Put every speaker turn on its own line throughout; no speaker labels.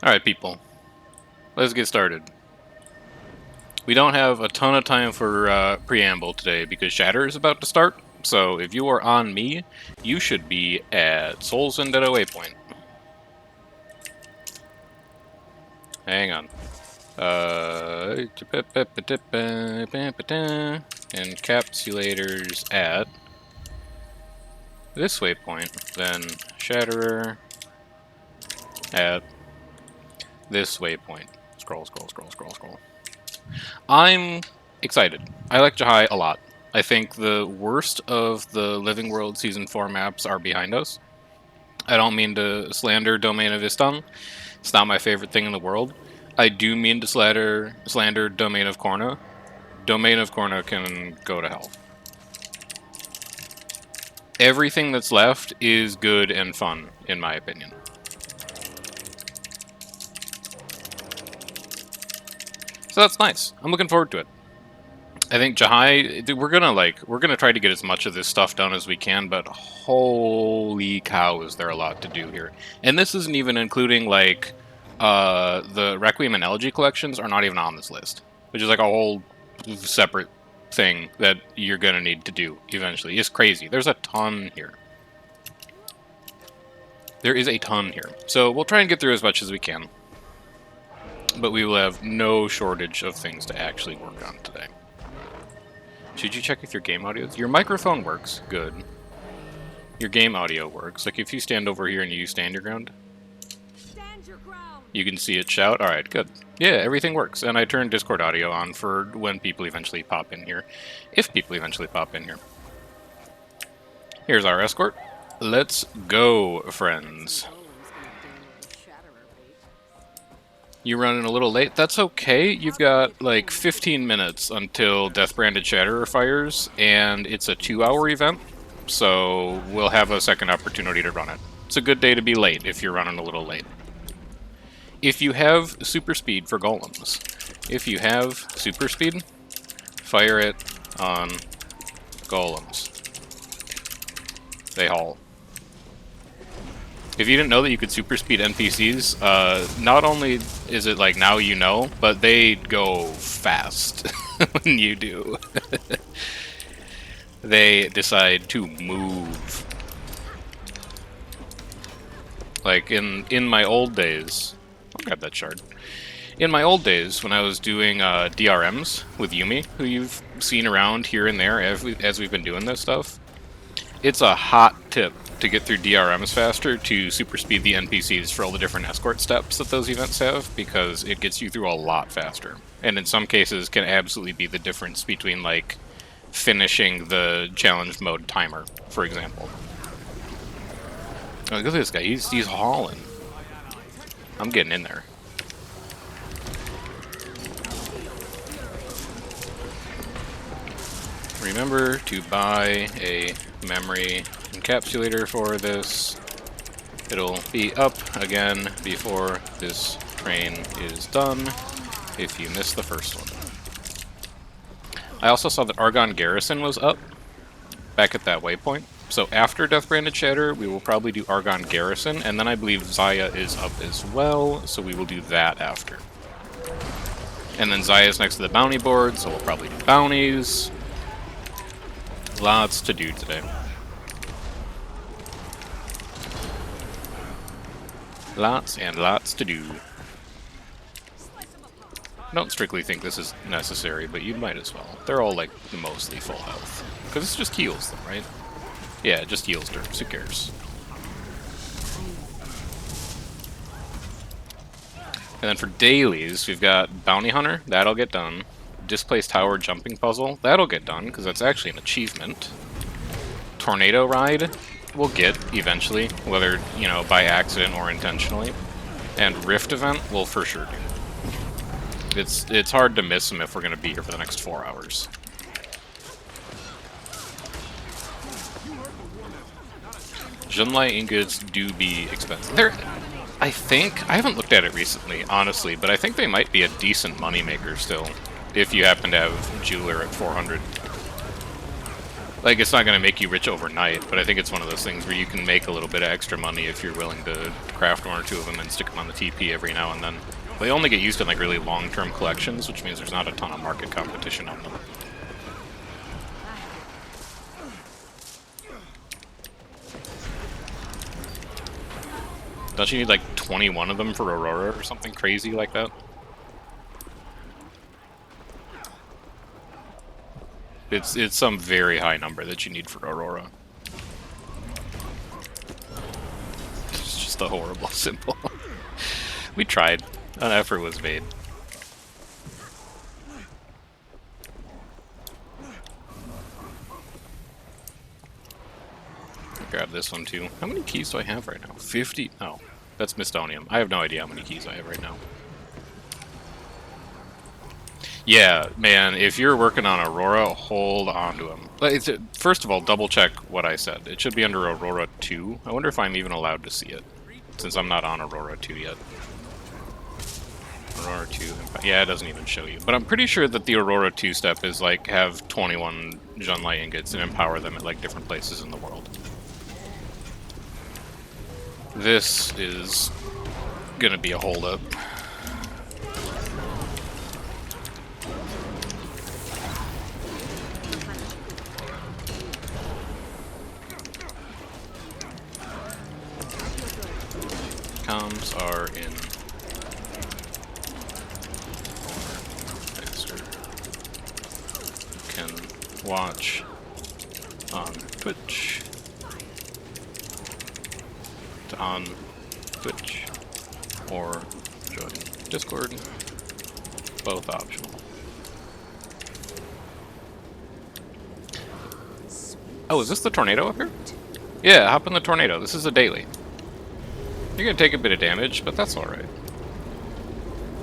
Alright, people. Let's get started. We don't have a ton of time for preamble today because Shatter is about to start. So if you are on me, you should be at Soul's Vendetta Waypoint. Hang on. Encapsulators at this waypoint. Then Shatterer at this waypoint. Scroll, scroll, scroll, scroll, scroll. I'm excited. I like Jahai a lot. I think the worst of the Living World Season 4 maps are behind us. I don't mean to slander Domain of Istan. It's not my favorite thing in the world. I do mean to slander Domain of Korna. Domain of Korna can go to hell. Everything that's left is good and fun, in my opinion. So that's nice. I'm looking forward to it. I think Jahai, we're gonna try to get as much of this stuff done as we can, but holy cow, is there a lot to do here. And this isn't even including, like, the Requiem and Elegy collections are not even on this list, which is like a whole separate thing that you're gonna need to do eventually. It's crazy. There's a ton here. There is a ton here. So we'll try and get through as much as we can. But we will have no shortage of things to actually work on today. Should you check if your game audio... Your microphone works. Good. Your game audio works. Like, if you stand over here and you stand your ground, you can see it shout. Alright, good. Yeah, everything works. And I turned Discord audio on for when people eventually pop in here. If people eventually pop in here. Here's our escort. Let's go, friends. You running a little late? That's okay. You've got like 15 minutes until Death Branded Shatterer fires, and it's a 2-hour event, so we'll have a second opportunity to run it. It's a good day to be late if you're running a little late. If you have super speed for golems, fire it on golems. They haul. If you didn't know that you could super speed NPCs, not only is it like now you know, but they go fast when you do. They decide to move. Like in my old days, I'll grab that shard. In my old days, when I was doing DRMs with Yumi, who you've seen around here and there as we've been doing this stuff, it's a hot tip to get through DRMs faster to super speed the NPCs for all the different escort steps that those events have, because it gets you through a lot faster. And in some cases can absolutely be the difference between, like, finishing the challenge mode timer, for example. Oh, look at this guy, he's hauling. I'm getting in there. Remember to buy a memory encapsulator for this. It'll be up again before this train is done if you miss the first one. I also saw that Argon Garrison was up back at that waypoint. So after Death Branded Shatter, we will probably do Argon Garrison, and then I believe Zaya is up as well, so we will do that after. And then Zaya's next to the bounty board, so we'll probably do bounties. Lots to do today. Lots and lots to do. I don't strictly think this is necessary, but you might as well. They're all, like, mostly full health. Because it just heals them, right? Yeah, it just heals derps. Who cares? And then for dailies, we've got Bounty Hunter. That'll get done. Displaced Tower Jumping Puzzle. That'll get done, because that's actually an achievement. Tornado Ride we'll get eventually, whether, you know, by accident or intentionally. And Rift Event we'll for sure do. It's hard to miss them if we're going to be here for the next 4 hours. Junlai ingots do be expensive. I think, I haven't looked at it recently, honestly, but I think they might be a decent moneymaker still, if you happen to have Jeweler at 400. Like, it's not going to make you rich overnight, but I think it's one of those things where you can make a little bit of extra money if you're willing to craft one or two of them and stick them on the TP every now and then. They only get used in like really long-term collections, which means there's not a ton of market competition on them. Don't you need like 21 of them for Aurora or something crazy like that? It's some very high number that you need for Aurora. It's just a horrible symbol. We tried. An effort was made. I'll grab this one too. How many keys do I have right now? 50? Oh, that's Mystonium. I have no idea how many keys I have right now. Yeah, man, if you're working on Aurora, hold on to them. First of all, double check what I said. It should be under Aurora 2. I wonder if I'm even allowed to see it, since I'm not on Aurora 2 yet. Aurora 2, yeah, it doesn't even show you. But I'm pretty sure that the Aurora 2 step is like have 21 Jahai ingots and empower them at like different places in the world. This is gonna be a holdup. Comms are in. Can watch on Twitch. On Twitch or join Discord. Both optional. Oh, is this the tornado up here? Yeah, hop in the tornado. This is a daily. You're gonna take a bit of damage, but that's alright.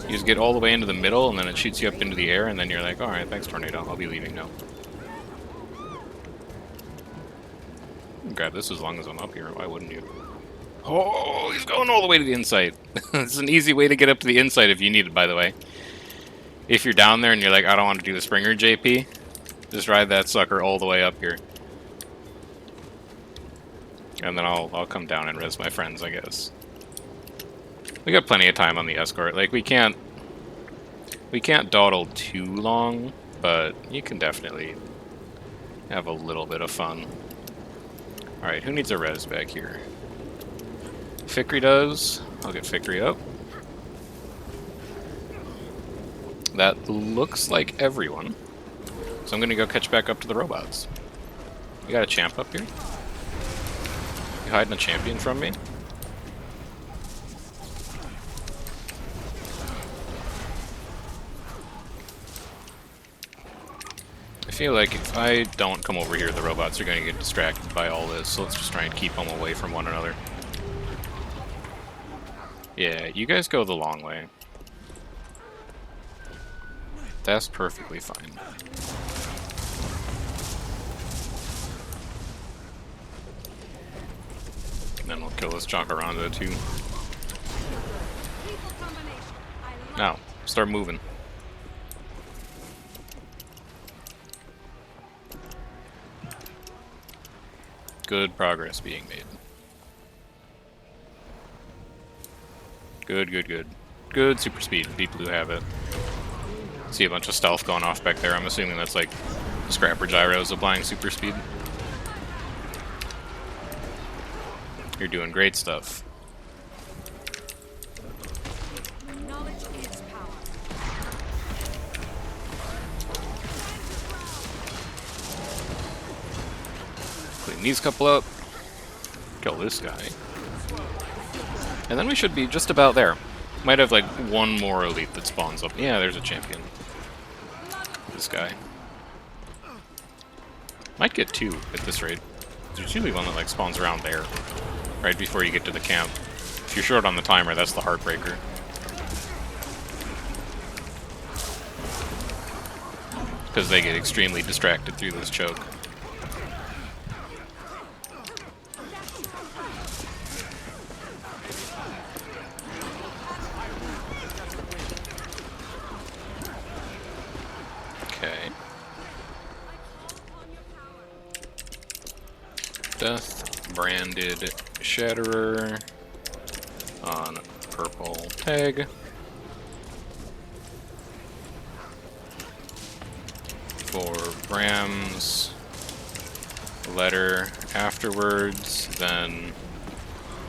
You just get all the way into the middle, and then it shoots you up into the air, and then you're like, alright, thanks, tornado. I'll be leaving now. Grab this as long as I'm up here. Why wouldn't you? Oh, he's going all the way to the inside. It's an easy way to get up to the inside if you need it, by the way. If you're down there and you're like, I don't want to do the Springer JP, just ride that sucker all the way up here. And then I'll come down and res my friends, I guess. We got plenty of time on the escort. Like, we can't dawdle too long, but you can definitely have a little bit of fun. Alright, who needs a res back here? Fikri does. I'll get Fikri up. That looks like everyone. So I'm gonna go catch back up to the robots. You got a champ up here? You hiding a champion from me? I feel like if I don't come over here, the robots are going to get distracted by all this, so let's just try and keep them away from one another. Yeah, you guys go the long way. That's perfectly fine. And then we'll kill this Jacaranda too. Now, start moving. Good progress being made. Good, good, good. Good super speed for people who have it. See a bunch of stealth going off back there. I'm assuming that's like Scrapper Gyros applying super speed. You're doing great stuff.
Knowledge is power.
Clean these couple up. Kill this guy. And then we should be just about there. Might have like one more elite that spawns up. Yeah, there's a champion. This guy. Might get two at this rate. There's usually one that like spawns around there, right before you get to the camp. If you're short on the timer, that's the heartbreaker. Because they get extremely distracted through this choke. Death Branded Shatterer on purple tag. For Bram's letter afterwards, then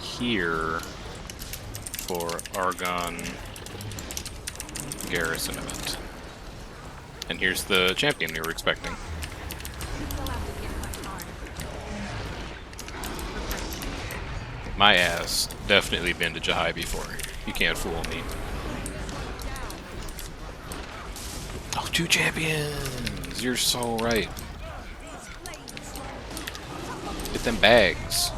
here for Argon Garrison event. And here's the champion we were expecting. My ass definitely been to Jahai before. You can't fool me. Oh, 2 champions! You're so right. Get them bags.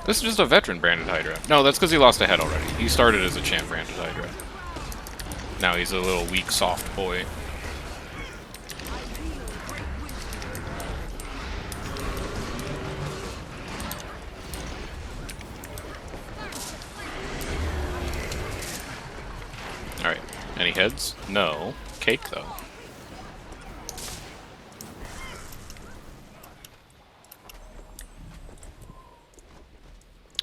This is just a veteran branded Hydra. No, that's because he lost a head already. He started as a champ branded Hydra. Now he's a little weak, soft boy. Alright. Any heads? No. Cake, though.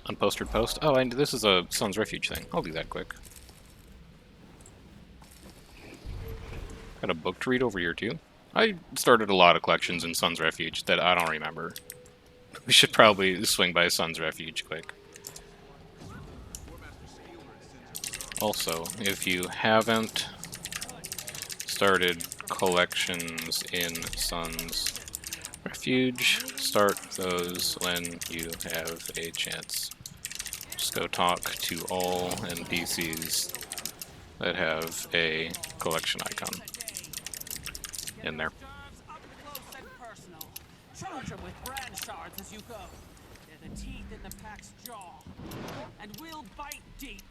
Unpostered post? Oh, and this is a Sun's Refuge thing. I'll do that quick. Got a book to read over here, too. I started a lot of collections in Sun's Refuge that I don't remember. We should probably swing by Sun's Refuge quick. Also, if you haven't started collections in Sun's Refuge, start those when you have a chance. Just go talk to all NPCs that have a collection icon in there.
Charge them with brand shards as you go. They're the teeth in the pack's jaw. And we'll bite deep.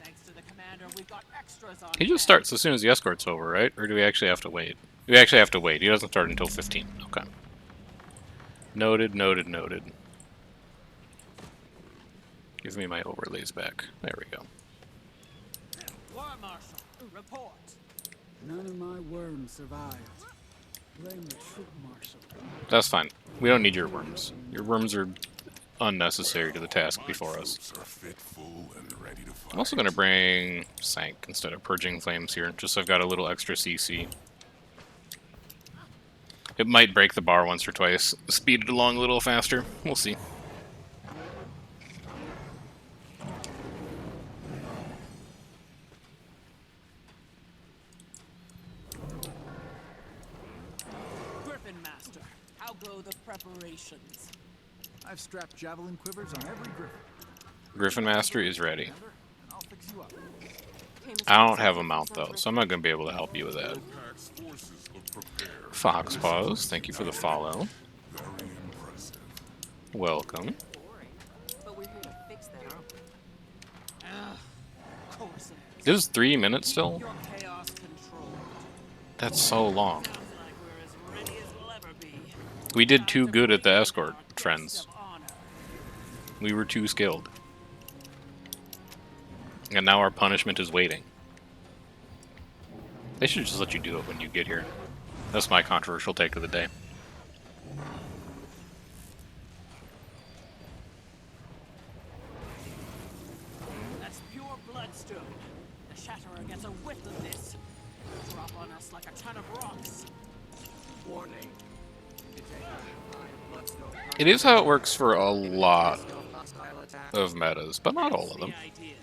Thanks to the commander, we got extras on.
He just starts as soon as the escort's over, right? Or do we actually have to wait? We actually have to wait. He doesn't start until 15. Okay. Noted, noted, noted. Give me my overlays back. There we go.
War Marshal, report.
None of my worms survived. Blame the troop marshal.
That's fine. We don't need your worms. Your worms are unnecessary to the task before us. I'm also going to bring Sank instead of Purging Flames here, just so I've got a little extra CC. It might break the bar once or twice. Speed it along a little faster. We'll see.
Griffin Master, how go the preparations?
I've strapped javelin quivers on every griffin.
Griffin Master is ready.
And I'll fix you up.
I don't have a mount though, so I'm not going to be able to help you with that. Foxpaws, thank you for the follow. Welcome.
But we're here to fix that, aren't we?
Of course.
This is 3 minutes still?
Your chaos controlled.
That's so long.
Sounds like we're as ready as we'll ever be.
We did too good at the escort, friends.
Of honor.
We were too skilled. And now our punishment is waiting. They should just let you do it when you get here. That's my controversial take of the day.
That's pure bloodstone. The Shatterer gets a whiff of this. Drop on us like a ton of rocks.
Warning.
It is how it works for a lot of metas, but not all of them.
The idea.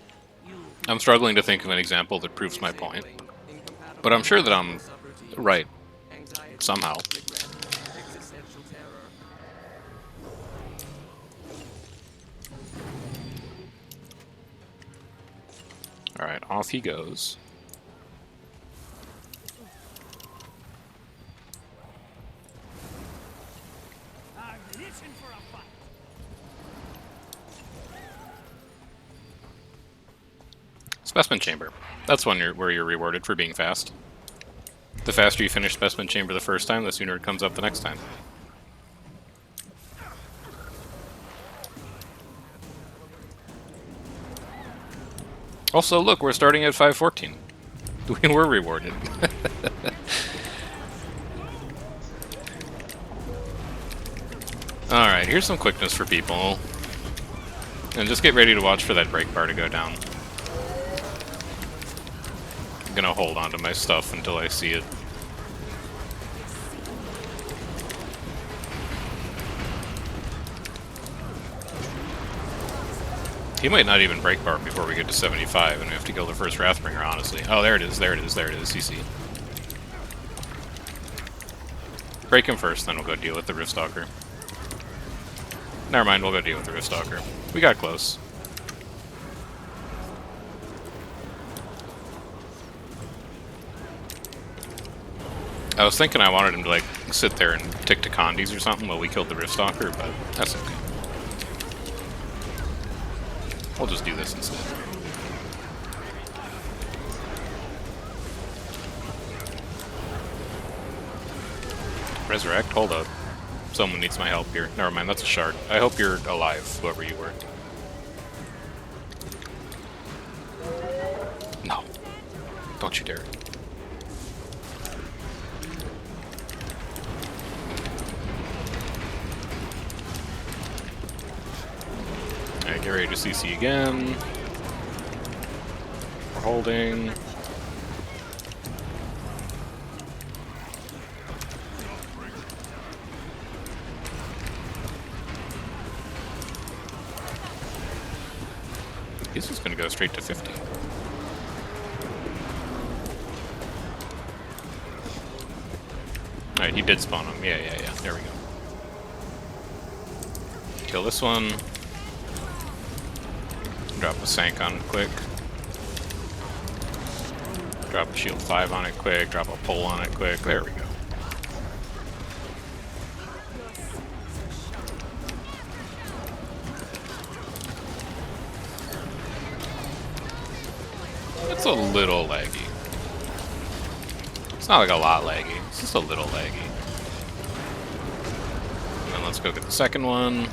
I'm struggling to think of an example that proves my point. But I'm sure that I'm right. Somehow. Alright, off he goes.
I've been itching for a fight.
Specimen Chamber. That's one where you're rewarded for being fast. The faster you finish Specimen Chamber the first time, the sooner it comes up the next time. Also, look, we're starting at 514. We were rewarded. Alright, here's some quickness for people. And just get ready to watch for that brake bar to go down. I'm gonna hold on to my stuff until I see it. He might not even break bar before we get to 75, and we have to kill the first Wrathbringer, honestly. Oh, there it is, there it is, there it is, CC. Break him first, then we'll go deal with the Riftstalker. Never mind, we'll go deal with the Riftstalker. We got close. I was thinking I wanted him to, like, sit there and tick to Condies or something while we killed the Riftstalker, but that's okay. We'll just do this instead. Resurrect? Hold up. Someone needs my help here. Never mind, that's a shard. I hope you're alive, whoever you were. No. Don't you dare. Alright, get ready to CC again. We're holding. He's just gonna go straight to 50. Alright, he did spawn him. Yeah. There we go. Kill this one. Drop a Sank on it quick. Drop a Shield 5 on it quick. Drop a Pole on it quick. There we go. It's a little laggy. It's not like a lot laggy. It's just a little laggy. And then let's go get the second one.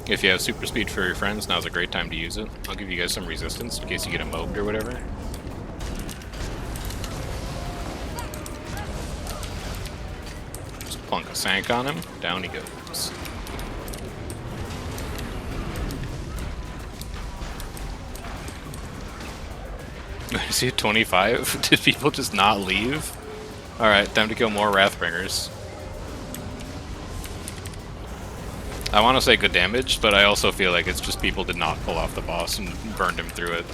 If you have super speed for your friends, now's a great time to use it. I'll give you guys some resistance in case you get mobbed or whatever. Just plunk a Sank on him, down he goes. Is he at 25? Did people just not leave? Alright, time to kill more Wrathbringers. I want to say good damage, but I also feel like it's just people did not pull off the boss and burned him through it.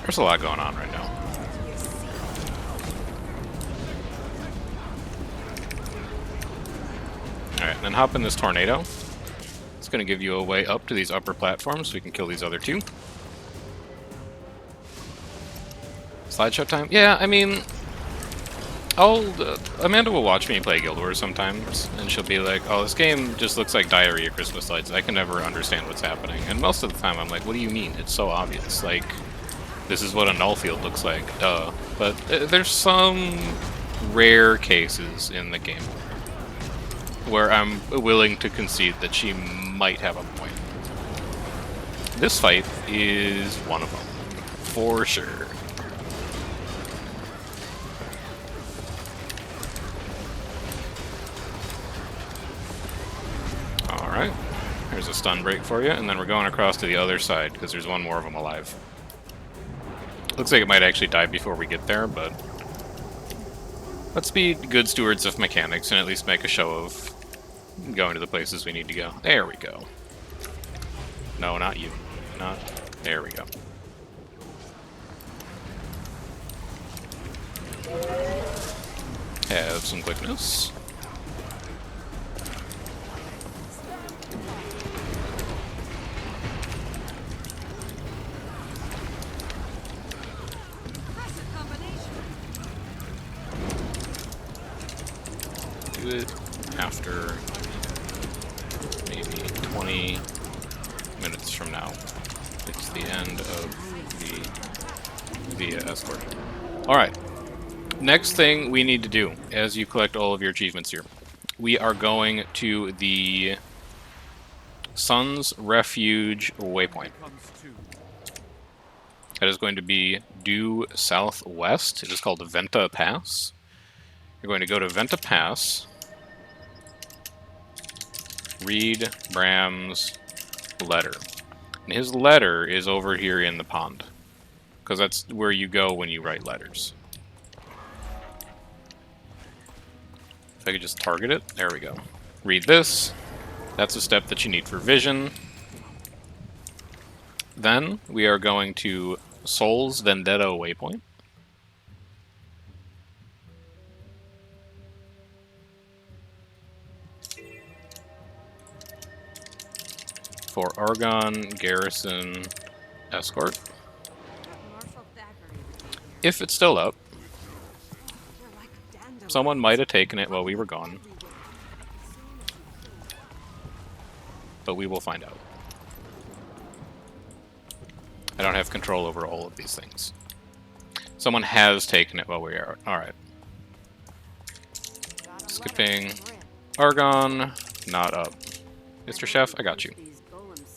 There's a lot going on right now. Alright, then hop in this tornado. It's going to give you a way up to these upper platforms so we can kill these other two. Slideshow time? Yeah, I mean, Amanda will watch me play Guild Wars sometimes, and she'll be like, oh, this game just looks like diarrhea Christmas lights. I can never understand what's happening. And most of the time I'm like, what do you mean? It's so obvious. Like, this is what a null field looks like. Duh. But there's some rare cases in the game where I'm willing to concede that she might have a point. This fight is one of them, for sure. Alright, there's a stun break for you, and then we're going across to the other side, because there's one more of them alive. Looks like it might actually die before we get there, but let's be good stewards of mechanics and at least make a show of going to the places we need to go. There we go. No, not you. Not. There we go. Have some quickness. Do it after maybe 20 minutes from now. It's the end of the escort. Alright. Next thing we need to do, as you collect all of your achievements here. we are going to the Sun's Refuge waypoint. That is going to be due southwest. It is called Venta Pass. You're going to go to Venta Pass, read Bram's letter. And his letter is over here in the pond, because that's where you go when you write letters. If I could just target it, there we go. Read this. That's a step that you need for vision. Then we are going to Sol's Vendetta waypoint. For Argonne Garrison Escort. If it's still up. Someone might have taken it while we were gone. But we will find out. I don't have control over all of these things. Someone has taken it while we are... Alright. Skipping Argonne. Not up. Mr. Chef, I got you.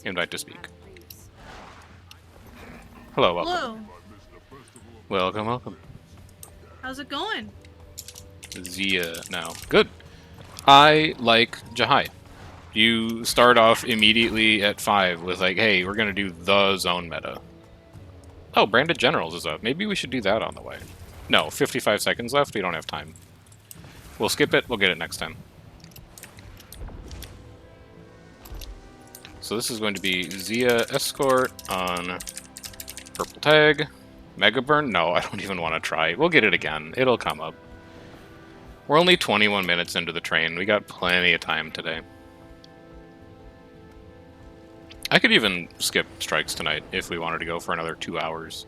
Invite to speak. Hello, welcome.
Hello.
Welcome, welcome.
How's it going?
Zia now. Good. I like Jahai. You start off immediately at 5 with like, hey, we're going to do the zone meta. Oh, Branded Generals is up. Maybe we should do that on the way. No, 55 seconds left. We don't have time. We'll skip it. We'll get it next time. So this is going to be Zia Escort on Purple Tag. Mega Burn? No, I don't even want to try. We'll get it again. It'll come up. We're only 21 minutes into the train. We got plenty of time today. I could even skip strikes tonight if we wanted to go for another 2 hours.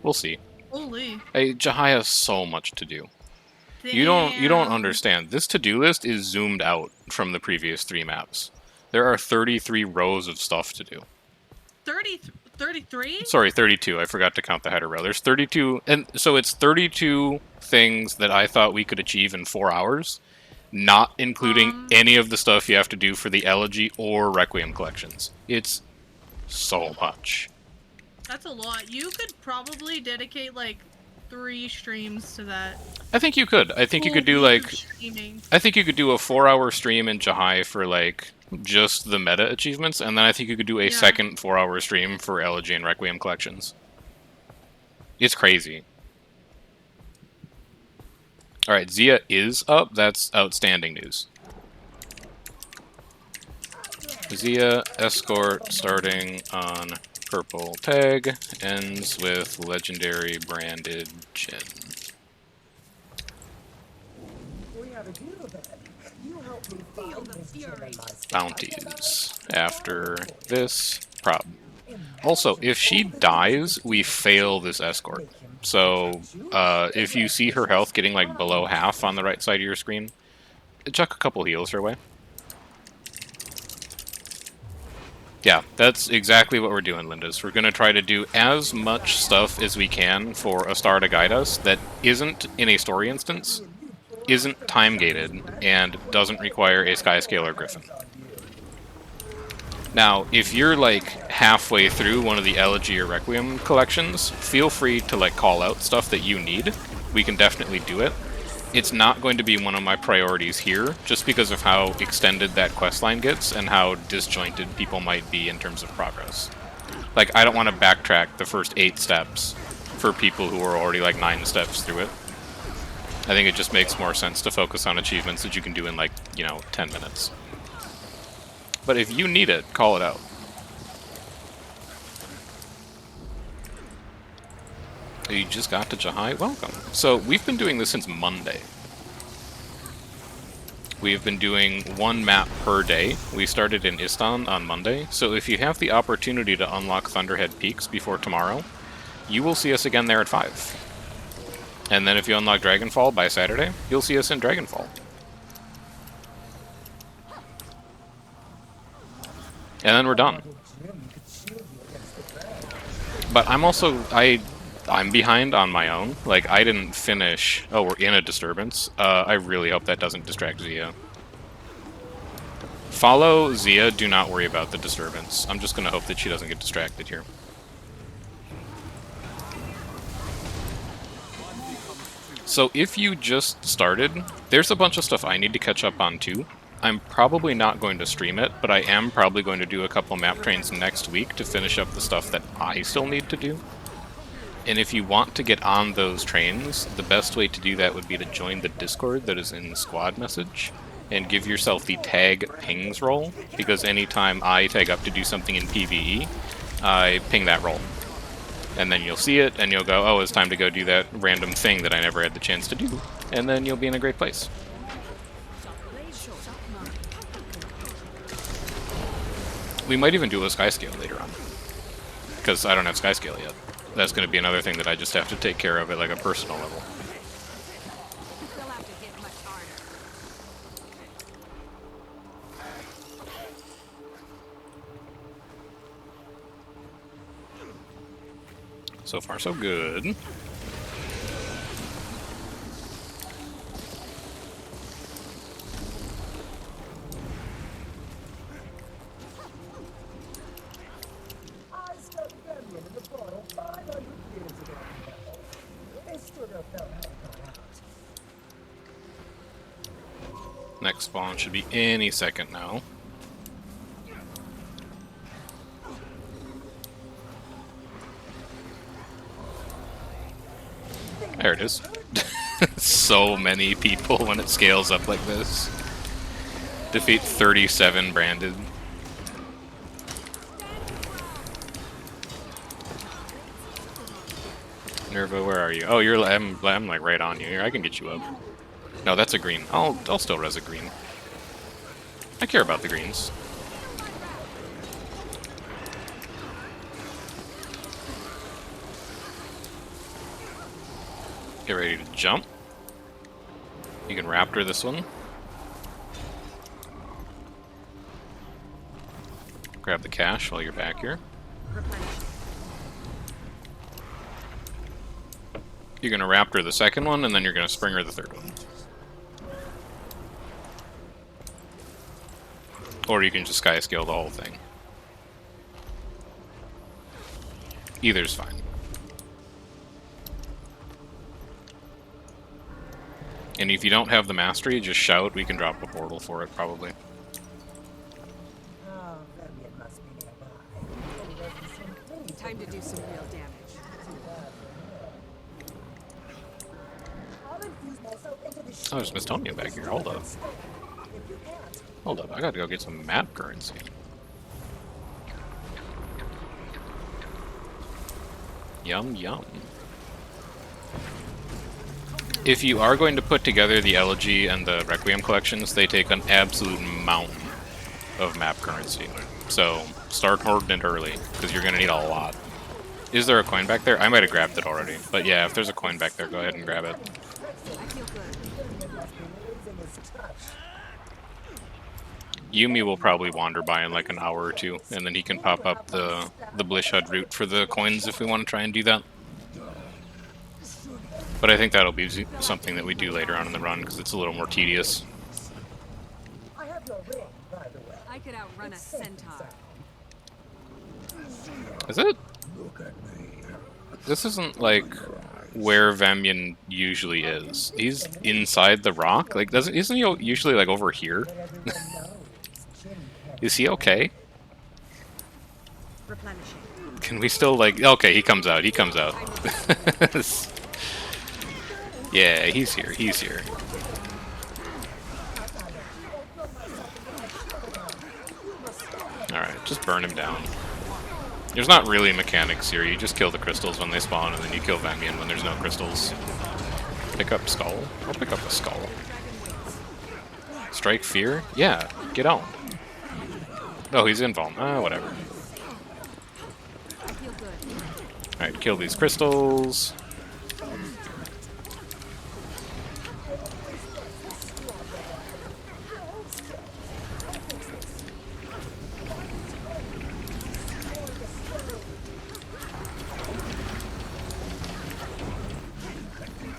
We'll see.
Holy.
Hey, Jahai has so much to do. You don't understand. This to-do list is zoomed out from the previous 3 maps. There are 33 rows of stuff to do.
33?
Sorry, 32. I forgot to count the header row. There's 32, and so it's 32 things that I thought we could achieve in 4 hours, not including any of the stuff you have to do for the Elegy or Requiem collections. It's so much.
That's a lot. You could probably dedicate like 3 streams to that.
I think you could. I think you could do like... I think you could do a 4-hour stream in Jahai for like just the meta achievements, and then I think you could do a second 4-hour stream for Elegy and Requiem collections. It's crazy. Alright, Zia is up. That's outstanding news. Zia Escort starting on Purple Tag, ends with Legendary Branded Chin. Bounties after this problem. Also, if she dies, we fail this escort. So, if you see her health getting like below half on the right side of your screen, chuck a couple heals her way. Yeah, that's exactly what we're doing, Lindas. We're going to try to do as much stuff as we can for a star to guide us that isn't in a story instance, isn't time-gated, and doesn't require a Skyscaler Griffin. Now, if you're like halfway through one of the Elegy or Requiem collections, feel free to like call out stuff that you need. We can definitely do it. It's not going to be one of my priorities here, just because of how extended that questline gets and how disjointed people might be in terms of progress. Like, I don't want to backtrack the first 8 steps for people who are already like 9 steps through it. I think it just makes more sense to focus on achievements that you can do in like, 10 minutes. But if you need it, call it out. You just got to Jahai? Welcome. So, we've been doing this since Monday. We've been doing 1 map per day. We started in Istan on Monday, so if you have the opportunity to unlock Thunderhead Peaks before tomorrow, you will see us again there at 5. And then if you unlock Dragonfall by Saturday, you'll see us in Dragonfall. And then we're done. But I'm also... I'm behind on my own. Like, I didn't finish... Oh, we're in a disturbance. I really hope that doesn't distract Zia. Follow Zia, do not worry about the disturbance. I'm just gonna hope that she doesn't get distracted here. So if you just started, there's a bunch of stuff I need to catch up on too. I'm probably not going to stream it, but I am probably going to do a couple map trains next week to finish up the stuff that I still need to do. And if you want to get on those trains, the best way to do that would be to join the Discord that is in squad message and give yourself the tag pings role, because anytime I tag up to do something in PvE, I ping that role. And then you'll see it, and you'll go, oh, it's time to go do that random thing that I never had the chance to do. And then you'll be in a great place. We might even do a skyscale later on, because I don't have skyscale yet. That's going to be another thing that I just have to take care of at like a personal level.
They'll have to hit much harder.
So far, so good. Next spawn should be any second now. There it is. So many people when it scales up like this. Defeat 37 branded. Nerva, where are you? Oh, I'm like right on you. Here, I can get you up. No, that's a green. I'll still res a green. I care about the greens. Get ready to jump. You can raptor this one. Grab the cash while you're back here. You're gonna raptor the second one, and then you're gonna springer the third one. Or you can just sky scale the whole thing. Either's fine. And if you don't have the mastery, just shout. We can drop a portal for it, probably.
Time to do some real damage.
Oh, there's Miss Tonya back here. Hold up. Hold up. I gotta go get some map currency. Yum, yum. If you are going to put together the Elegy and the Requiem collections, they take an absolute mountain of map currency. So, start hoarding it early, because you're going to need a lot. Is there a coin back there? I might have grabbed it already. But yeah, if there's a coin back there, go ahead and grab it.
I feel good.
Yumi will probably wander by in like an hour or two, and then he can pop up the Blishud route for the coins if we want to try and do that. But I think that'll be something that we do later on in the run, because it's a little more tedious.
I could outrun a centaur.
Is it? This isn't like where Vamian usually is. He's inside the rock. Like, isn't he usually like over here? Is he okay?
Replenishing.
Can we still like? Okay, he comes out. He comes out. Yeah, he's here. He's here. All right, just burn him down. There's not really mechanics here. You just kill the crystals when they spawn, and then you kill Vamian when there's no crystals. Pick up skull. I'll pick up a skull. Strike fear? Yeah, get on. Oh, he's invuln. Whatever.
I feel good.
Alright, kill these crystals.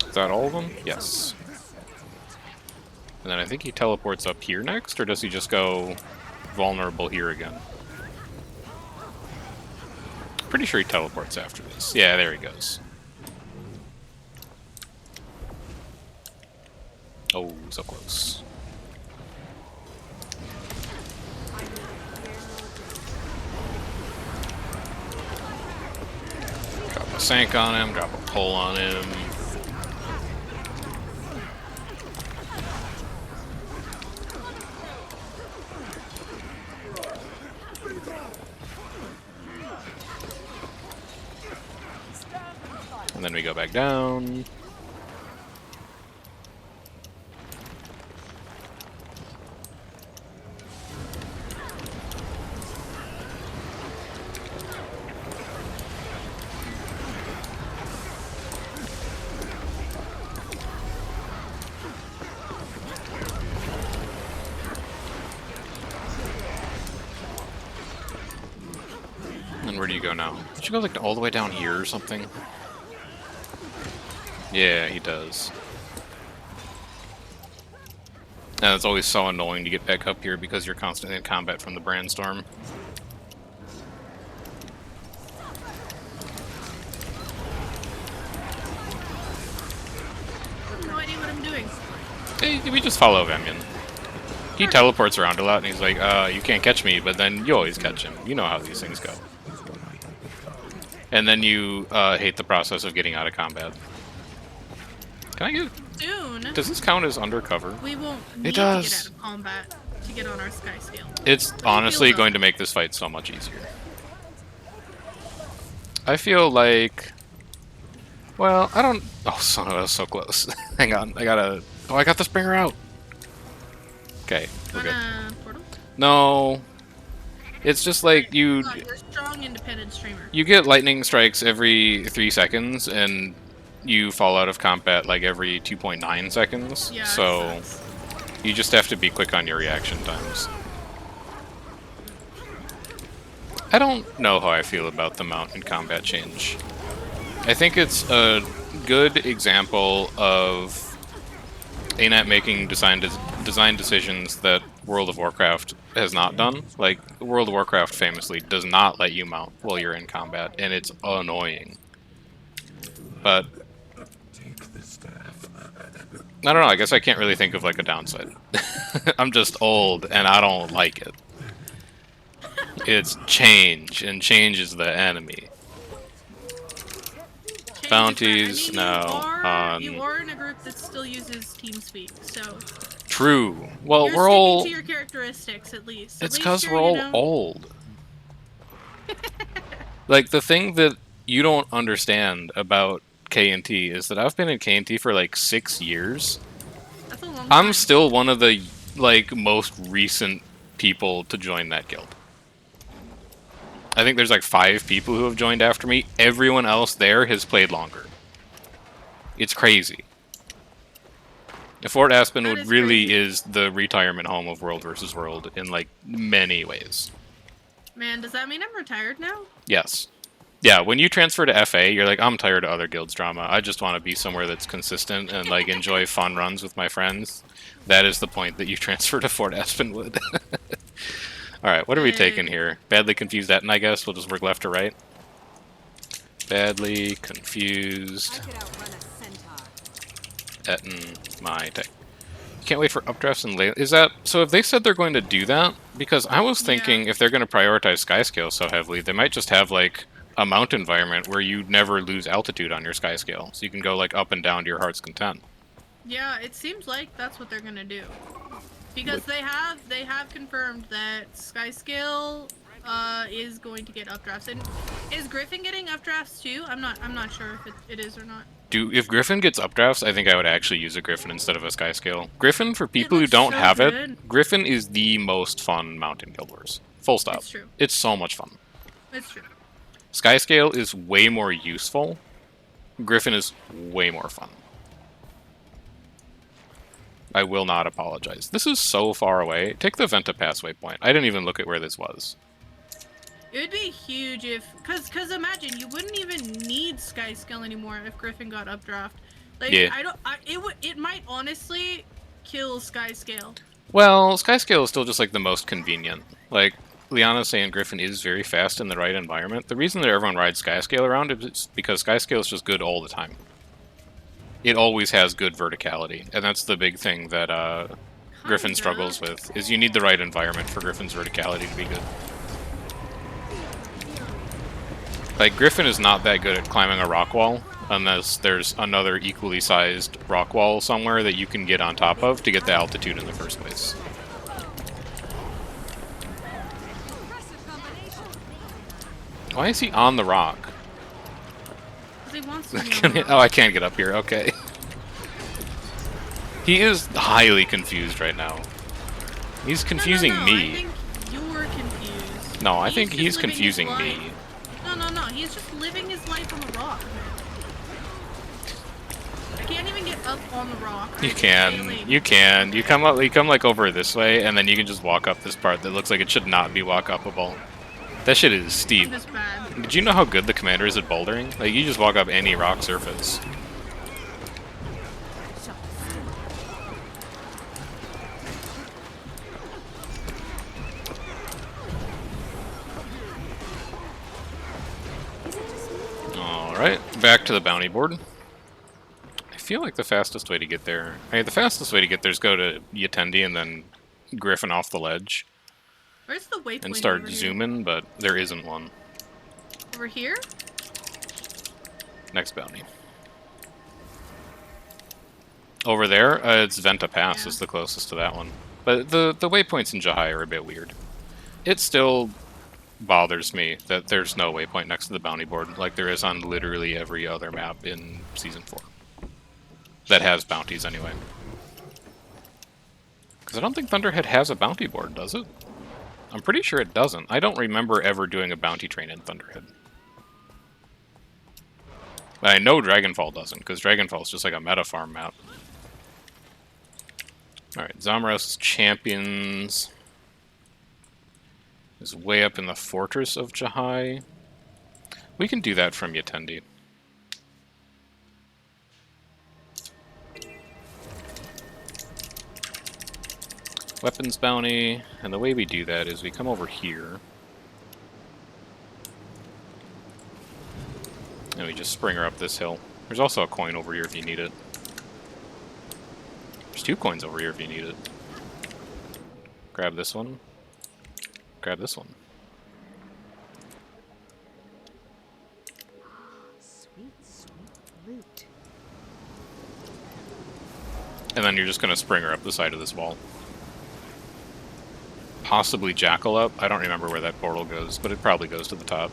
Is that all of them? Yes. And then I think he teleports up here next, or does he just go vulnerable here again. Pretty sure he teleports after this. Yeah, there he goes. Oh, so close. Drop a sank on him, drop a pull on him. And then we go back down. And where do you go now? Did you go like all the way down here or something? Yeah, he does. And it's always so annoying to get back up here because you're constantly in combat from the Brandstorm.
I have no idea what I'm doing.
Hey, we just follow Vemian. He teleports around a lot and he's like, you can't catch me, but then you always catch him. You know how these things go. And then you hate the process of getting out of combat. Can I get...
Soon,
Does this count as undercover?
we won't need
does.
to get out of combat to get on our sky scale.
It's honestly going to make this fight so much easier. I feel like... Well, I don't... Oh, son of a, so close. Hang on, I gotta... Oh, I got the Springer out! Okay, we're good.
Portal?
No... It's just like you...
Oh, you're a strong, independent streamer.
You get lightning strikes every 3 seconds, and you fall out of combat like every 2.9 seconds.
Yeah,
so
it sucks.
you just have to be quick on your reaction times. I don't know how I feel about the mount in combat change. I think it's a good example of ANAT making design decisions that World of Warcraft has not done. Like, World of Warcraft famously does not let you mount while you're in combat, and it's annoying. But I don't know, I guess I can't really think of like a downside. I'm just old and I don't like it. It's change, and change is the enemy. Bounties, no.
You are in a group that still uses TeamSpeak, so
True. Well,
you're
we're
sticking
all...
to your characteristics at least.
It's
At least
because
you're,
we're all
you know,
old. Like, the thing that you don't understand about K&T is that I've been in K&T for like 6 years.
That's a long time.
I'm still one of the, like, most recent people to join that guild. I think there's like 5 people who have joined after me. Everyone else there has played longer. It's crazy. Fort Aspenwood really is the retirement home of World vs. World in like many ways.
Man, does that mean I'm retired now?
Yes. Yeah, when you transfer to FA, you're like, I'm tired of other guilds drama. I just want to be somewhere that's consistent and like enjoy fun runs with my friends. That is the point that you transfer to Fort Aspenwood. Alright, what are we taking here? Badly confused Etten, I guess. We'll just work left to right. Badly confused
I could outrun a centaur.
Etten, my tech. Can't wait for updrafts and lay. Is that so? If they said they're going to do that, because I was thinking if they're going to prioritize skyscale so heavily, they might just have like a mount environment where you never lose altitude on your skyscale, so you can go like up and down to your heart's content.
Yeah, it seems like that's what they're gonna do. Because they have confirmed that Skyscale is going to get updrafts. And is Griffin getting updrafts too? I'm not sure if it is or not.
If Griffin gets updrafts, I think I would actually use a Griffin instead of a skyscale. Griffin, for people who
looks
don't
so
have
good.
it, Griffin is the most fun mount in Guild Wars. Full stop.
It's true.
It's so much fun.
It's true.
Skyscale is way more useful. Griffin is way more fun. I will not apologize. This is so far away. Take the Venta Pass waypoint. I didn't even look at where this was.
It would be huge if, cause imagine you wouldn't even need Skyscale anymore if Griffin got updraft. Like
Yeah.
it might honestly kill Skyscale.
Well, Skyscale is still just like the most convenient. Like, Liana's saying Griffin is very fast in the right environment. The reason that everyone rides Skyscale around is because Skyscale is just good all the time. It always has good verticality, and that's the big thing that Griffin
Kinda.
struggles with, is you need the right environment for Griffin's verticality to be good. Like, Griffin is not that good at climbing a rock wall, unless there's another equally sized rock wall somewhere that you can get on top of to get the altitude in the first place.
Impressive combination.
Why is he on the rock?
'Cause he wants to be on the
Oh,
rock.
I can't get up here, okay. He is highly confused right now. He's confusing
No,
me.
I think you're confused.
No, I think
just
he's
living his
confusing
life.
me.
No. He's just living his life on the rock. I can't even get up on the rock.
You
I'm
can.
failing.
You can. You come up. You come like over this way, and then you can just walk up this part that looks like it should not be walk-upable. That shit is steep.
I'm just bad.
Did you know how good the commander is at bouldering? Like, you just walk up any rock surface. Alright, back to the bounty board. I feel like the fastest way to get there... the fastest way to get there is go to Yatendi and then Griffin off the ledge.
Where's the waypoint?
And start
over here?
zooming, but there isn't one.
Over here?
Next bounty. Over there, it's Venta Pass is the closest to that one. But the waypoints in Jahai are a bit weird. It still bothers me that there's no waypoint next to the bounty board like there is on literally every other map in Season 4. That has bounties anyway. Because I don't think Thunderhead has a bounty board, does it? I'm pretty sure it doesn't. I don't remember ever doing a bounty train in Thunderhead. But I know Dragonfall doesn't, because Dragonfall is just like a meta farm map. Alright, Zamros Champions is way up in the Fortress of Jahai. We can do that from Yatendi. Weapons bounty, and the way we do that is we come over here. And we just spring her up this hill. There's also a coin over here if you need it. There's 2 coins over here if you need it. Grab this one. Grab this one.
Sweet, sweet loot.
And then you're just going to spring her up the side of this wall. Possibly Jackal up. I don't remember where that portal goes, but it probably goes to the top.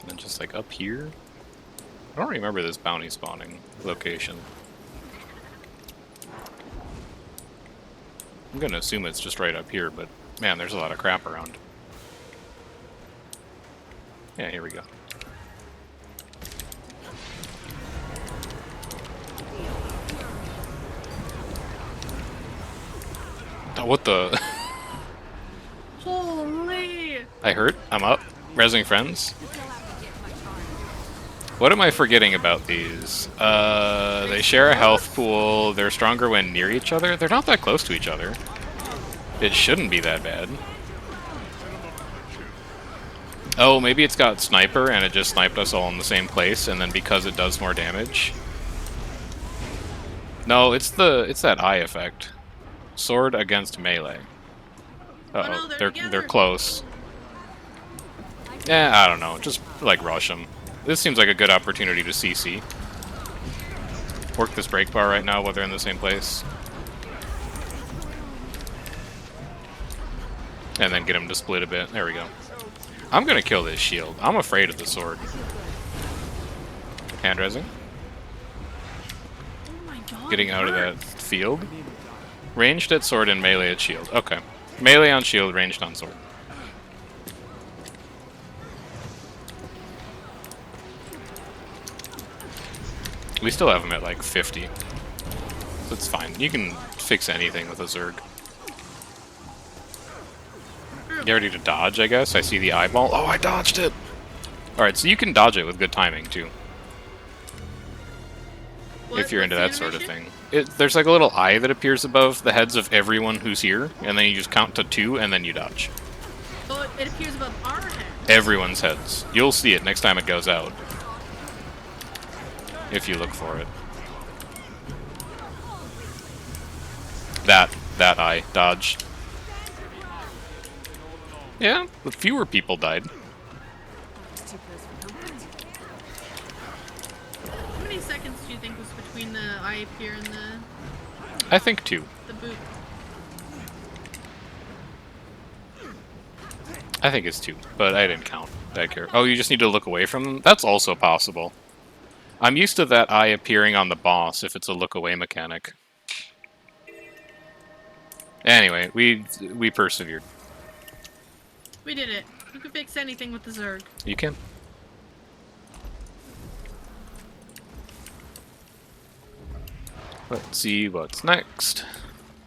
And then just like up here. I don't remember this bounty spawning location. I'm gonna assume it's just right up here, but man, there's a lot of crap around. Yeah, here we go. Oh, what the?
Holy!
I hurt? I'm up? Resing friends? What am I forgetting about these? They share a health pool, they're stronger when near each other. They're not that close to each other. It shouldn't be that bad. Oh, maybe it's got sniper and it just sniped us all in the same place, and then because it does more damage. No, it's that eye effect. Sword against melee. Uh-oh,
Oh, no, they're
they're
together.
close. Yeah, I don't know. Just like rush them. This seems like a good opportunity to CC. Work this break bar right now while they're in the same place. And then get them to split a bit. There we go. I'm gonna kill this shield. I'm afraid of the sword. Hand resing.
Oh my god.
Getting
it
out of that
hurts.
field. Ranged at sword and melee at shield. Okay. Melee on shield, ranged on sword. We still have him at like 50. So it's fine. You can fix anything with a Zerg. Get ready to dodge, I guess. I see the eyeball. Oh, I dodged it! Alright, so you can dodge it with good timing, too. If you're into that sort of thing. There's like a little eye that appears above the heads of everyone who's here, and then you just count to 2, and then you dodge.
Oh, it appears above our head.
Everyone's heads. You'll see it next time it goes out. If you look for it. That eye dodged. Yeah, but fewer people died.
How many seconds do you think was between the eye appear and
I think 2.
the boot?
I think it's 2, but I didn't count back here. Oh, you just need to look away from them? That's also possible. I'm used to that eye appearing on the boss if it's a look away mechanic. Anyway, we persevered.
We did it. You can fix anything with the Zerg.
You can. Let's see what's next.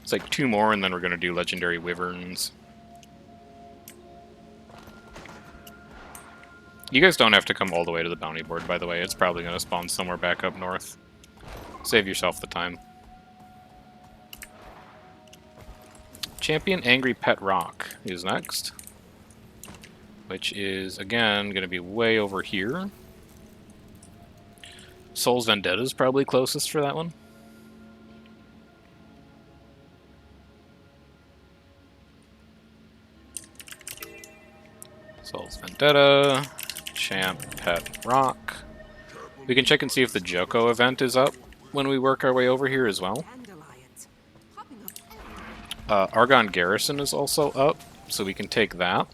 It's like 2 more, and then we're gonna do legendary wyverns. You guys don't have to come all the way to the bounty board, by the way. It's probably gonna spawn somewhere back up north. Save yourself the time. Champion Angry Pet Rock is next. Which is, again, gonna be way over here. Soul's Vendetta is probably closest for that one. Soul's Vendetta, Champ, Pet, Rock. We can check and see if the Joko event is up when we work our way over here as well. Argon Garrison is also up, so we can take that.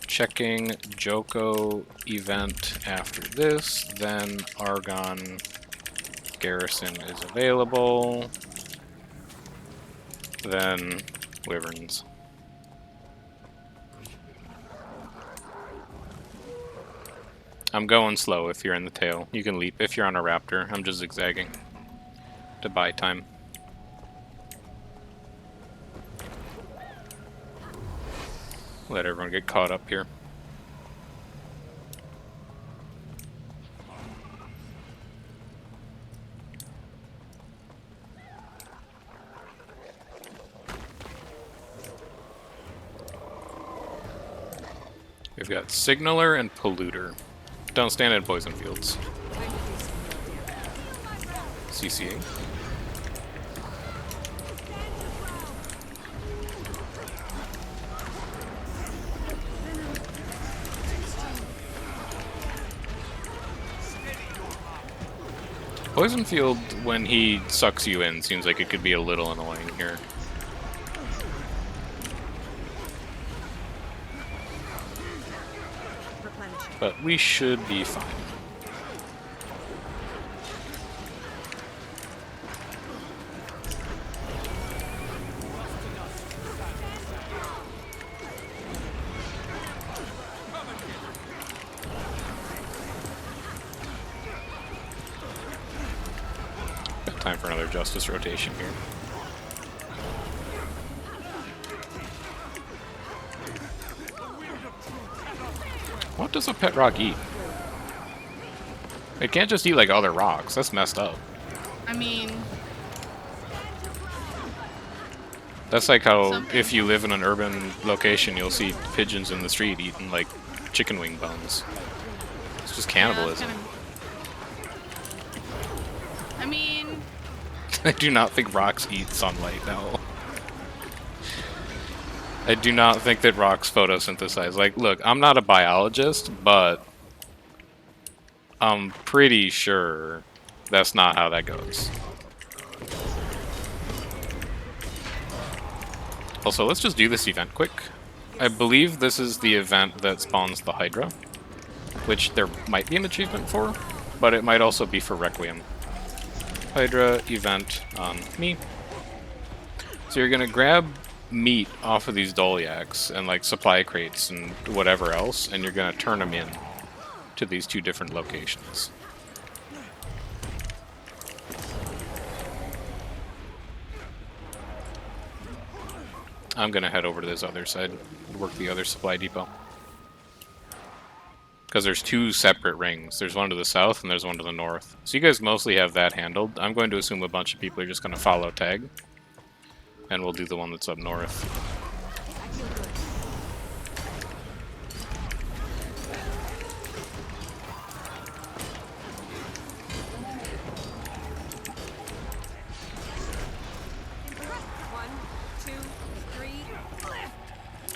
Checking Joko event after this, then Argon Garrison is available. Then Wyverns. I'm going slow if you're in the tail. You can leap if you're on a raptor. I'm just zigzagging to buy time. Let everyone get caught up here. We've got Signaler and Polluter. Don't stand in poison fields. CCA. Poison field, when he sucks you in, seems like it could be a little annoying here. But we should be fine. Got time for another Justice rotation here. What does a pet rock eat? It can't just eat like other rocks. That's messed up.
I mean...
That's like how
something.
if you live in an urban location, you'll see pigeons in the street eating like chicken wing bones. It's just cannibalism.
Yeah, I mean...
I do not think rocks eat sunlight, no. I do not think that rocks photosynthesize. Like, look, I'm not a biologist, but I'm pretty sure that's not how that goes. Also, let's just do this event quick. I believe this is the event that spawns the Hydra, which there might be an achievement for, but it might also be for Requiem. Hydra event on me. So you're gonna grab meat off of these Doliacs and like supply crates and whatever else, and you're gonna turn them in to these 2 different locations. I'm gonna head over to this other side and work the other supply depot. Because there's two separate rings. There's one to the south and there's one to the north. So you guys mostly have that handled. I'm going to assume a bunch of people are just going to follow tag. And we'll do the one that's up north.
One, two, three.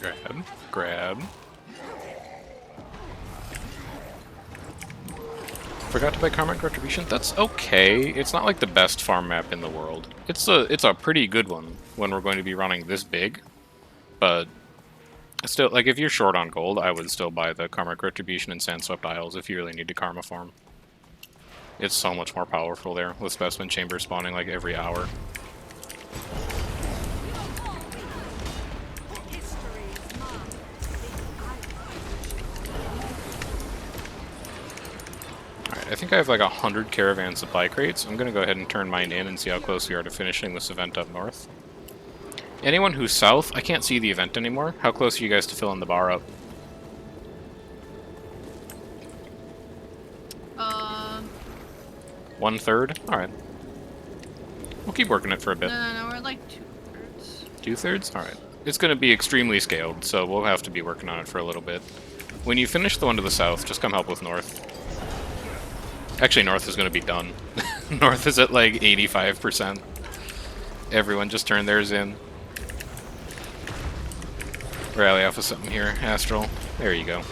Grab. Grab. Forgot to buy Karmic Retribution? That's okay. It's not like the best farm map in the world. It's a pretty good one when we're going to be running this big. But still, like, if you're short on gold, I would still buy the Karmic Retribution and Sandswept Isles if you really need to Karma farm. It's so much more powerful there, with Specimen Chamber spawning like every hour. I think I have like 100 caravan supply crates. I'm gonna go ahead and turn mine in and see how close we are to finishing this event up north. Anyone who's south, I can't see the event anymore. How close are you guys to filling the bar up? 1/3? Alright. We'll keep working it for a bit.
No, we're like 2/3.
2/3? Alright. It's gonna be extremely scaled, so we'll have to be working on it for a little bit. When you finish the one to the south, just come help with north. Actually, north is going to be done. North is at like 85%. Everyone just turned theirs in. Rally off of something here, Astral. There you go.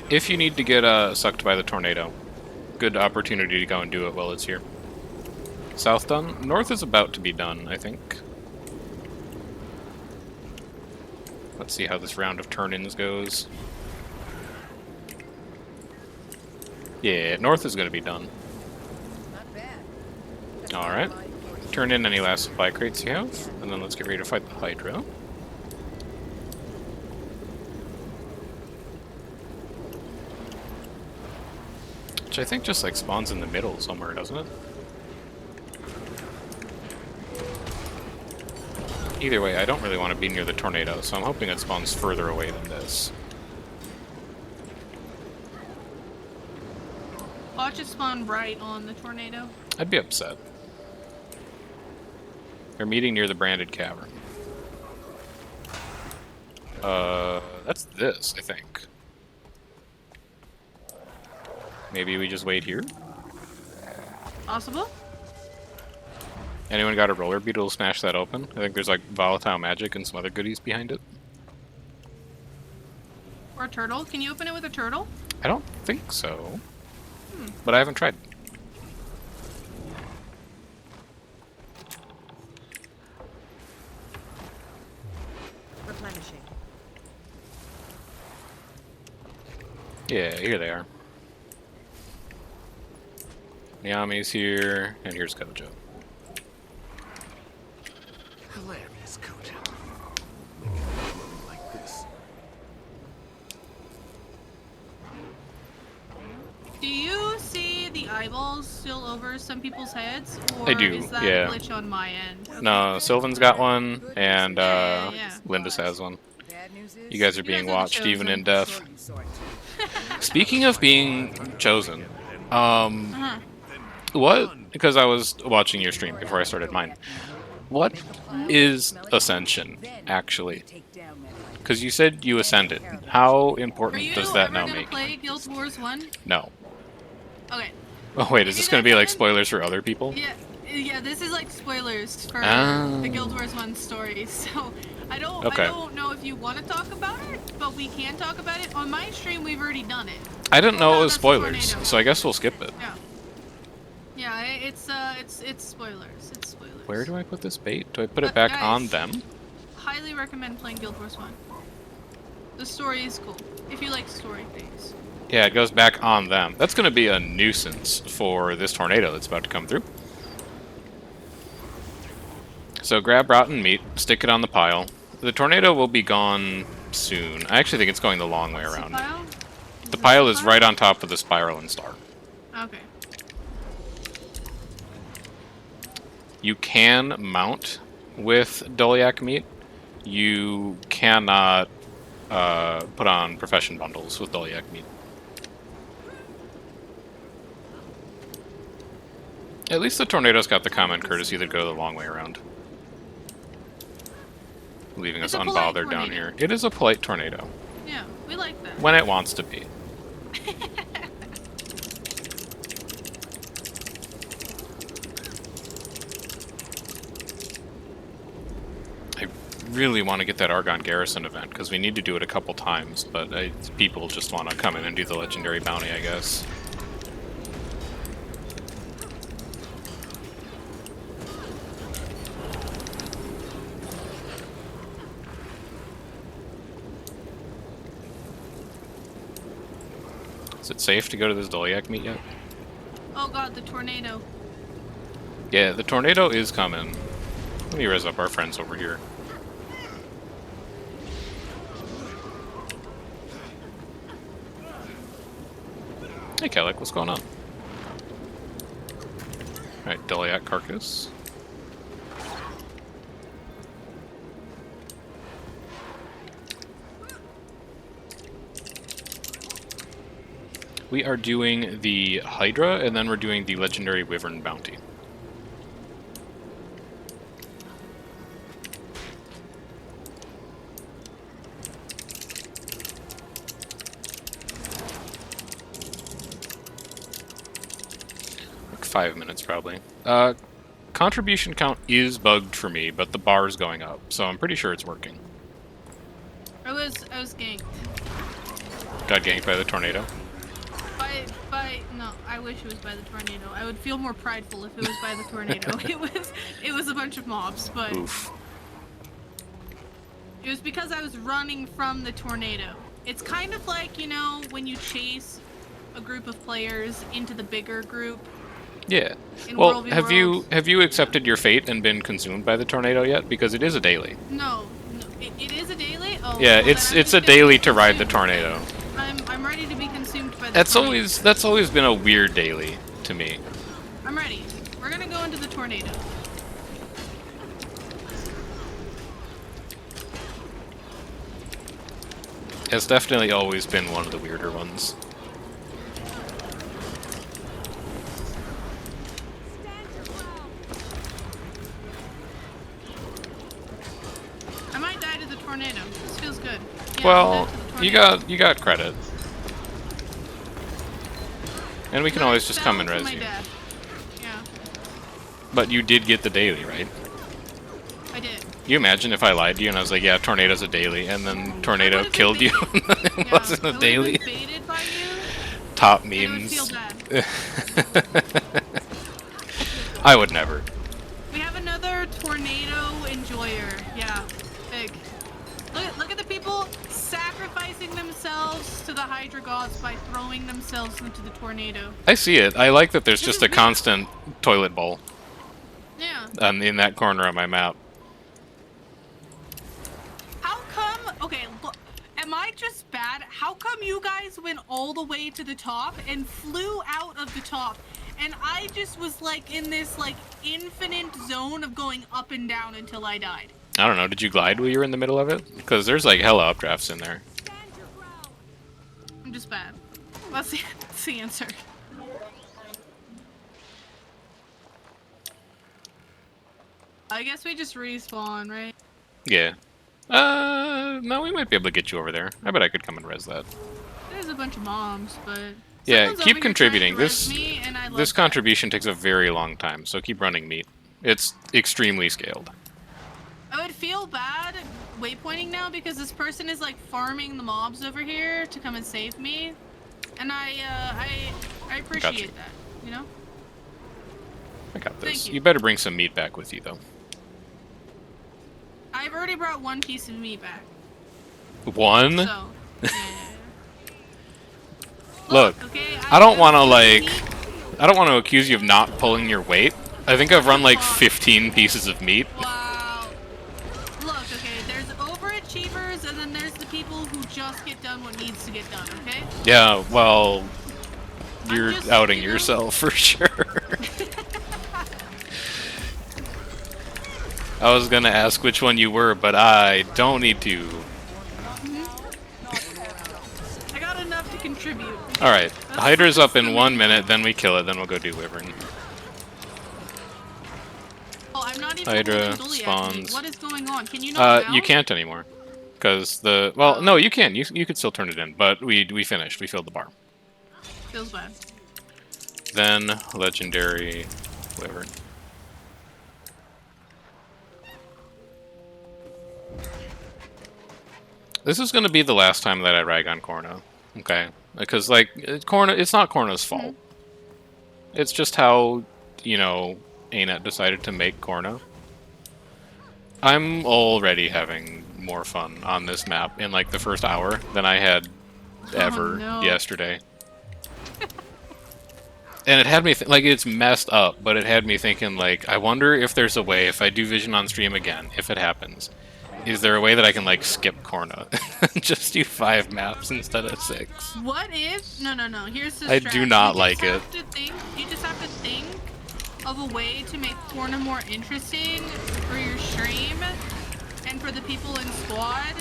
If you need to get sucked by the tornado, good opportunity to go and do it while it's here. South done? North is about to be done, I think. Let's see how this round of turn-ins goes. Yeah, north is going to be done. Alright. Turn in any last supply crates you have, and then let's get ready to fight the Hydra. Which I think just like spawns in the middle somewhere, doesn't it? Either way, I don't really want to be near the tornado, so I'm hoping it spawns further away than this.
Watch it spawn right on the tornado.
I'd be upset. They're meeting near the Branded Cavern. That's this, I think. Maybe we just wait here?
Possible?
Anyone got a roller beetle to smash that open? I think there's like volatile magic and some other goodies behind it.
Or a turtle? Can you open it with a turtle?
I don't think so. But I haven't tried.
Replenishing.
Yeah, here they are. Miami's here, and here's Gojo.
Hilarious, Coach. Like this.
Do you see the eyeballs still over some people's heads? Or
I do,
is that
yeah.
a glitch on my end?
No, Sylvan's got one, and
Yeah.
Lindis has one.
Bad news is
You guys are
You
being
guys are the
watched, even in
chosen.
death. Speaking of being chosen,
Uh-huh.
what? Because I was watching your stream before I started mine. What is Ascension, actually? Because you said you ascended. How
Are
important
you
does that
ever
now
gonna
make?
play Guild Wars 1?
No.
Okay.
Oh wait, is
If
this
you
going to be
guys
like
haven't-
spoilers for other people?
Yeah, this is like spoilers for
Ah.
the Guild Wars 1 story, so I don't know if you want to talk about it, but we can talk about it. On my stream, we've already done it.
I didn't know it was
That's a
spoilers,
tornado.
so I guess we'll skip it.
Yeah. Yeah, it's spoilers. It's spoilers.
Where do I put this bait? Do I put it back
Guys.
on them?
Highly recommend playing Guild Wars 1. The story is cool, if you like story things.
Yeah, it goes back on them. That's going to be a nuisance for this tornado that's about to come through. So grab rotten meat, stick it on the pile. The tornado will be gone soon. I actually think it's going the long way around.
File?
The pile is right on top of the spiral and star.
Okay.
You can mount with Doliac meat. You cannot put on profession bundles with Doliac meat. At least the tornado's got the common courtesy to go the long way around. Leaving us
It's a polite
unbothered down
tornado.
here. It is a polite tornado.
Yeah, we like that.
When it wants to be. I really want to get that Argon Garrison event, because we need to do it a couple times, but people just want to come in and do the Legendary Bounty, I guess. Is it safe to go to this Doliac meet yet?
Oh god, the tornado.
Yeah, the tornado is coming. Let me res up our friends over here. Hey Kellic, what's going on? Alright, Doliac Carcass. We are doing the Hydra, and then we're doing the Legendary Wyvern Bounty. Like 5 minutes, probably. Contribution count is bugged for me, but the bar is going up, so I'm pretty sure it's working.
I was ganked.
Got ganked by the tornado.
No, I wish it was by the tornado. I would feel more prideful if it was by the tornado. It was a bunch of mobs, but
Oof.
it was because I was running from the tornado. It's kind of like, you know, when you chase a group of players into the bigger group.
Yeah.
In
Well,
World v.
have
Worlds.
you accepted your fate and been consumed by the tornado yet? Because it is a daily.
No, it is a daily. Oh,
Yeah,
well, then
it's
I'm
a
just gonna
daily
be
to ride the
consumed.
tornado.
I'm ready to be consumed by the
That's
tornado.
always been a weird daily to me.
I'm ready. We're gonna go into the tornado.
It's definitely always been one of the weirder ones.
I might die to the tornado. This feels good. Yeah,
Well,
I'll die to the tornado.
you got credit. And we can
No,
always just come and
fell to
res
my
you.
death. Yeah,
But you did get the daily, right?
I did.
You imagine if I lied to you and I was like, yeah, tornado's a daily, and then tornado
would've
killed you,
been
and then it
Yeah,
wasn't
I
a
would've
daily?
been baited by you,
Top
and it would feel
memes.
bad.
I would never.
We have another tornado enjoyer. Yeah, big. Look at the people sacrificing themselves to the Hydra gods by throwing themselves into the tornado.
I see it. I like that there's
This
just
is
a
weird.
constant toilet bowl
Yeah.
in that corner of my map.
How come? Okay, look. Am I just bad? How come you guys went all the way to the top and flew out of the top? And I just was like in this like infinite zone of going up and down until I died.
I don't know, did you glide while you were in the middle of it? Because there's like hella updrafts in there.
I'm just bad. That's the answer. I guess we just respawn, right?
Yeah. No, we might be able to get you over there. I bet I could come and res that.
There's a bunch of moms, but
Yeah,
someone's
keep
over here
contributing.
trying to res
This
me, and I love
this
that.
contribution takes a very long time, so keep running meat. It's extremely scaled.
I would feel bad waypointing now because this person is like farming the mobs over here to come and save me, and I appreciate that. You know.
I got this.
Thank you.
You better bring some meat back with you, though.
I've already brought one piece of meat back.
One?
So. Yeah.
Look,
okay,
I don't
have
want to,
some
like...
meat.
I don't want to accuse you of not pulling your weight. I think I've run, like, 15 pieces of meat.
Wow. Look, okay, there's overachievers, and then there's the people who just get done done what needs to get done, okay?
Yeah, well, you're
just,
outing
you know-
yourself for sure. I was gonna ask which one you were, but I don't need to.
I got enough to contribute.
Alright,
That's-
Hydra's up
that's
in
the
1
main
minute,
thing.
then we kill it, then we'll go do Wyvern.
Oh, I'm not even
Hydra
holding Dully, actually.
spawns.
What is going on? Can you not now?
You can't anymore. Because the... Well, no, you can. You could still turn it in, but we finished. We filled the bar.
Feels bad.
Then, Legendary Wyvern. This is going to be the last time that I rag on Corna. Okay? Because, like, Corna... It's not Corna's fault. It's just how, you know, ANET decided to make Corna. I'm already having more fun on this map in, like, the first hour than I had ever
no.
yesterday. And it had me, like, it's messed up, but it had me thinking, like, I wonder if there's a way, if I do Vision on stream again, if it happens, is there a way that I can, like, skip Corna? Just do 5 maps instead of 6.
What if... No. Here's the
I
strat.
do not like it.
You just have to think of a way to make Corna more interesting for your stream and for the people in squad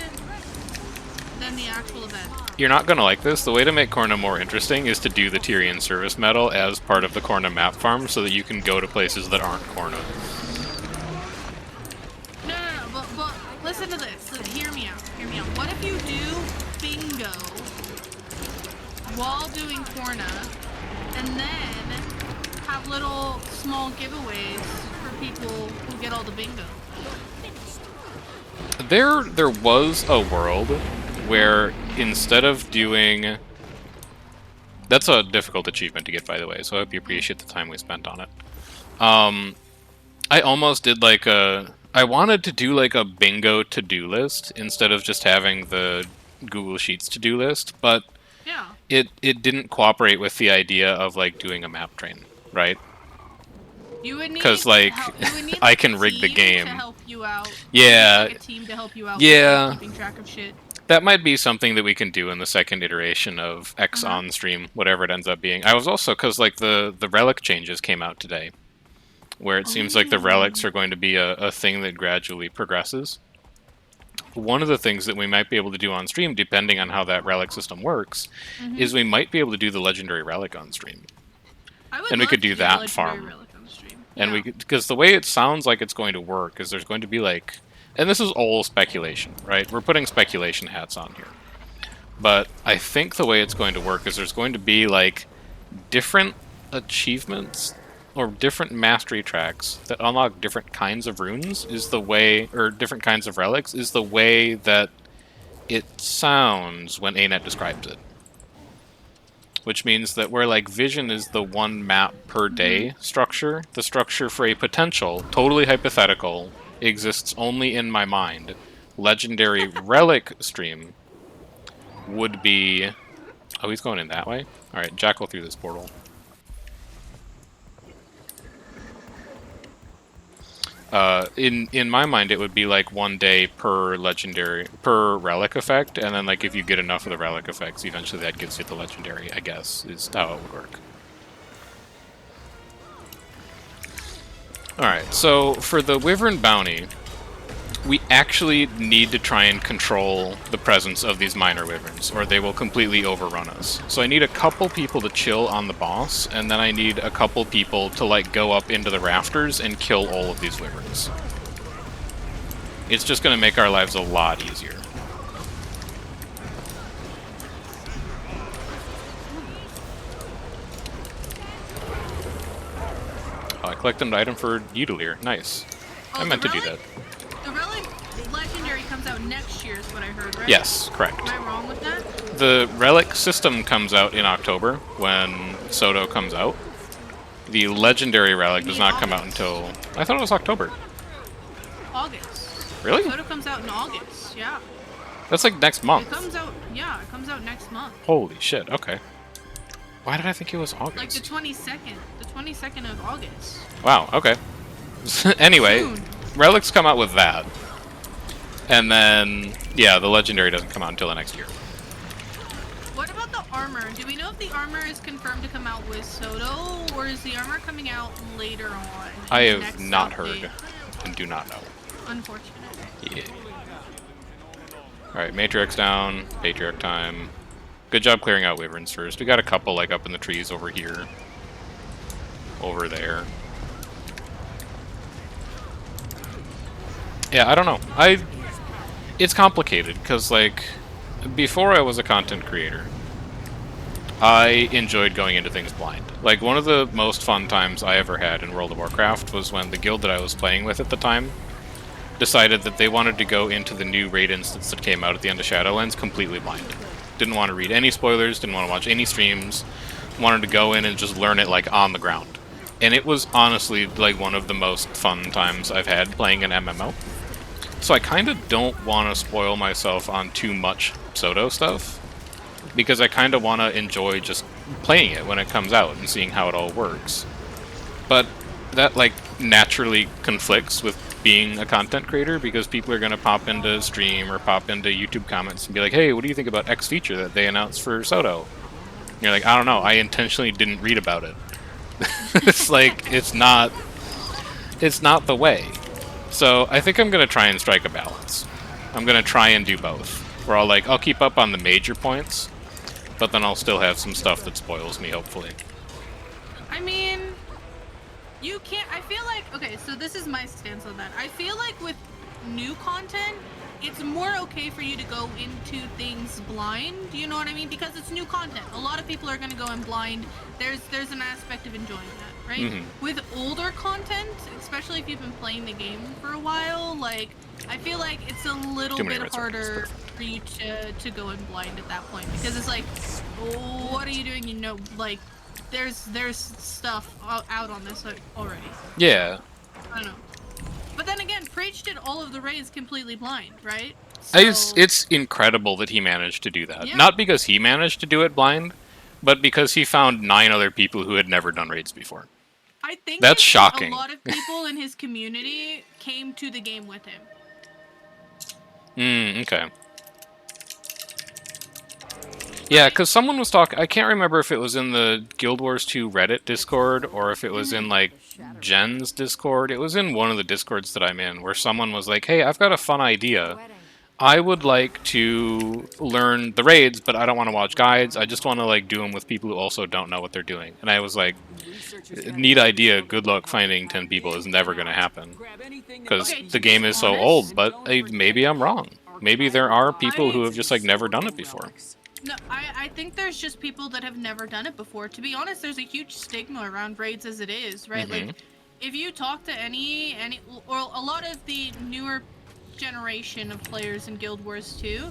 than the actual event.
You're not gonna like this. The way to make Corna more interesting is to do the Tyrian service medal as part of the Corna map farm so that you can go to places that aren't Corna.
No, but listen to this. Hear me out. What if you do bingo while doing Corna and then have little small giveaways for people who get all the bingo?
There was a world where instead of doing... That's a difficult achievement to get, by the way, so I hope you appreciate the time we spent on it. I almost did like a... I wanted to do like a bingo to-do list instead of just having the Google Sheets to-do list, but
Yeah.
it didn't cooperate with the idea of like doing a map train, right?
You would need
'Cause, like,
you would need,
I
like,
can
a
rig the
team
game.
to help you out.
Yeah.
Like a team to help you out.
Yeah.
With, like, keeping track of shit.
That might be something that we can do in the second iteration of X on stream, whatever it ends up being. I was also, because like the relic changes came out today, where it seems like the relics are going to be a thing that gradually progresses. One of the things that we might be able to do on stream, depending on how that relic system works, is we might be able to do the legendary relic on stream.
I would
And we
love
could
to
do
a
that
legendary
farm.
relic on stream.
And
Yeah.
we because the way it sounds like it's going to work is there's going to be like, and this is all speculation, right? We're putting speculation hats on here. But I think the way it's going to work is there's going to be like different achievements or different mastery tracks that unlock different kinds of runes is the way, or different kinds of relics is the way that it sounds when ANET describes it. Which means that where like Vision is the one map per day structure, the structure for a potential, totally hypothetical, exists only in my mind, legendary relic stream would be... Oh, he's going in that way? Alright, Jackal through this portal. In my mind, it would be like 1 day per legendary, per relic effect, and then like if you get enough of the relic effects, eventually that gives you the legendary, I guess, is how it would work. Alright, so for the Wyvern Bounty, we actually need to try and control the presence of these minor wyverns, or they will completely overrun us. So I need a couple people to chill on the boss, and then I need a couple people to like go up into the rafters and kill all of these wyverns. It's just going to make our lives a lot easier. Oh, I collected an item for Udelier. Nice.
Oh,
I meant to
the
do that.
relic- The relic legendary comes out next year is what I heard, right?
Yes, correct.
Am I wrong with that?
The relic system comes out in October when Soto comes out. The legendary relic does not come out until... I thought it was October.
August.
Really?
Soda comes out in August, yeah.
That's like next
It
month.
comes out, yeah, it comes out next month.
Holy shit, okay. Why did I think it was August?
Like the 22nd of August.
Wow, okay. Anyway,
Soon.
relics come out with that. And then, yeah, the legendary doesn't come out until the next year.
do we know if the armor is confirmed to come out with Soto, or is the armor coming out later on?
I
in the
have
next
not
update?
heard and do not know.
Unfortunate.
Yeah. Alright, Matriarch's down. Patriarch time. Good job clearing out Wyverns first. We got a couple like up in the trees over here. Over there. Yeah, I don't know. It's complicated, because, like, before I was a content creator, I enjoyed going into things blind. Like, one of the most fun times I ever had in World of Warcraft was when the guild that I was playing with at the time decided that they wanted to go into the new raid instance that came out at the end of Shadowlands completely blind. Didn't want to read any spoilers, didn't want to watch any streams, wanted to go in and just learn it, like, on the ground. And it was honestly, like, one of the most fun times I've had playing an MMO. So I kind of don't want to spoil myself on too much Soto stuff, because I kind of want to enjoy just playing it when it comes out and seeing how it all works. But that, like, naturally conflicts with being a content creator, because people are going to pop into stream or pop into YouTube comments and be like, hey, what do you think about X feature that they announced for Soto? And you're like, I don't know, I intentionally didn't read about it. It's like, it's not the way. So I think I'm going to try and strike a balance. I'm going to try and do both. Where I'll keep up on the major points, but then I'll still have some stuff that spoils me, hopefully.
I mean, you can't. I feel like, okay, so this is my stance on that. I feel like with new content, it's more okay for you to go into things blind. You know what I mean? Because it's new content. A lot of people are going to go in blind. There's an aspect of enjoying that, right?
Mm-hmm.
With older content, especially if you've been playing the game for a while, like, I feel like it's a little bit harder for you to go in blind at that point, because it's like, what are you doing? You know, like, there's stuff out on this already.
Yeah.
I don't know. But then again, Preach did all of the raids completely blind, right?
It's incredible that he managed to do that.
Yeah.
Not because he managed to do it blind, but because he found 9 other people who had never done raids before.
I think
that's shocking.
A lot of people in his community came to the game with him.
Okay. Yeah, because someone was talking, I can't remember if it was in the Guild Wars 2 Reddit Discord, or if it was in, like, Jen's Discord. It was in one of the Discords that I'm in, where someone was like, hey, I've got a fun idea. I would like to learn the raids, but I don't want to watch guides. I just want to, like, do them with people who also don't know what they're doing. And I was like, neat idea, good luck finding 10 people is never going to happen. Because the game is so old, but maybe I'm wrong. Maybe there are people who have just, like, never done it before.
No, I think there's just people that have never done it before. To be honest, there's a huge stigma around raids as it is, right?
Mm-hmm.
Like, if you talk to any, or a lot of the newer generation of players in Guild Wars 2,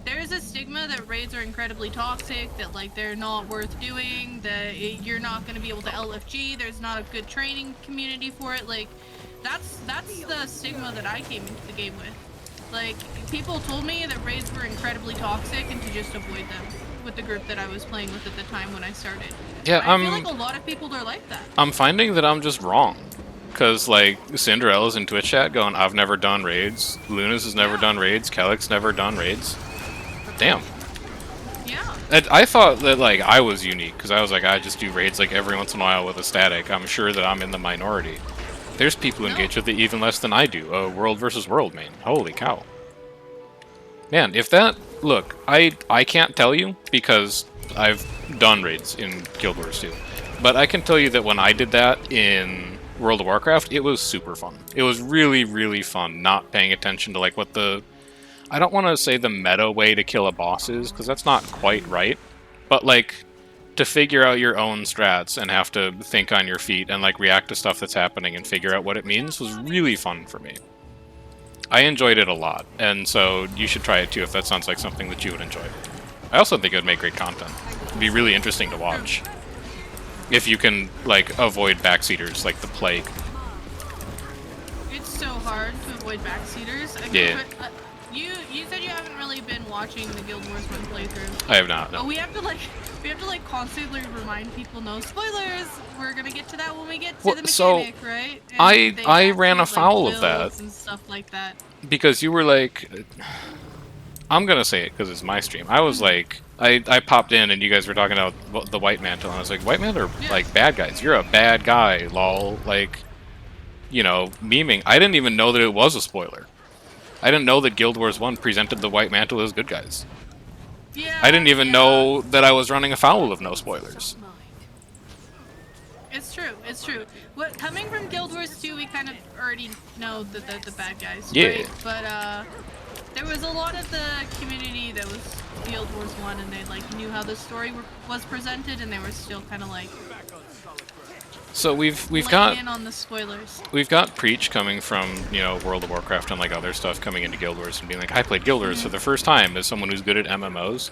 there's a stigma that raids are incredibly toxic, that, like, they're not worth doing, that you're not going to be able to LFG, there's not a good training community for it. Like, that's the stigma that I came into the game with. Like, people told me that raids were incredibly toxic and to just avoid them with the group that I was playing with at the time when I started.
Yeah,
I feel like a lot of people are like that.
I'm finding that I'm just wrong. Because, like, Cinderella's in Twitch chat going, I've never done raids. Luna's has never done raids. Kellick's never done raids. Damn.
Yeah.
I thought that, like, I was unique, because I was like, I just do raids, like, every once in a while with a static. I'm sure that I'm in the minority. There's people who engage with it even less than I do. World versus world main. Holy cow. Man, if that... Look, I can't tell you, because I've done raids in Guild Wars 2. But I can tell you that when I did that in World of Warcraft, it was super fun. It was really, really fun not paying attention to, like, what the... I don't want to say the meta way to kill a boss is, because that's not quite right. But, like, to figure out your own strats and have to think on your feet and, like, react to stuff that's happening and figure out what it means was really fun for me. I enjoyed it a lot, and so you should try it too if that sounds like something that you would enjoy. I also think it would make great content. It'd be really interesting to watch. If you can, like, avoid backseaters like the plague.
It's so hard to avoid backseaters. I mean,
Yeah.
But, you said you haven't really been watching the Guild Wars 1 playthrough.
I have not, no.
But we have to constantly remind people, no spoilers. We're gonna get to that when we get to the mechanic, right? And
I ran afoul of that.
And stuff like that.
Because you were like... I'm gonna say it because it's my stream. I was like, I popped in and you guys were talking about the White Mantle, and I was like, White Mantle are like bad guys. You're a bad guy, lol. Like, you know, memeing. I didn't even know that it was a spoiler. I didn't know that Guild Wars 1 presented the White Mantle as good guys.
Yeah.
I didn't even know that I was running afoul of no spoilers.
It's true. It's true. What coming from Guild Wars 2, we kind of already know the bad guys.
Yeah.
Right? But there was a lot of the community that was Guild Wars 1, and they like knew how the story was presented, and they were still kind of like.
So we've
got in on the spoilers.
We've got Preach coming from, you know, World of Warcraft and like other stuff coming into Guild Wars and being like, I played Guild Wars for the first time as someone who's good at MMOs.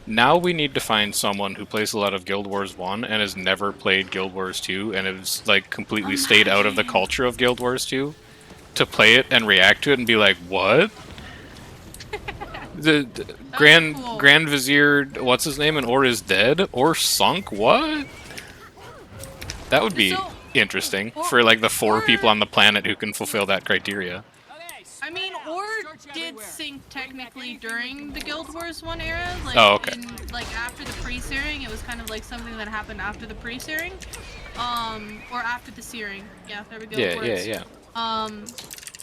Now we need to find someone who plays a lot of Guild Wars 1 and has never played Guild Wars 2 and has like completely stayed out of the culture of Guild Wars 2 to play it and react to it and be like, what? The Grand Vizier, what's his name, and Or is dead? Or sunk? What? That would be interesting for like the 4 people on the planet who can fulfill that criteria.
I mean, Or did sync technically during the Guild Wars 1 era. Like, like after the pre-searing, it was kind of like something that happened after the pre-searing, or after the searing. Yeah, there we go.
Yeah.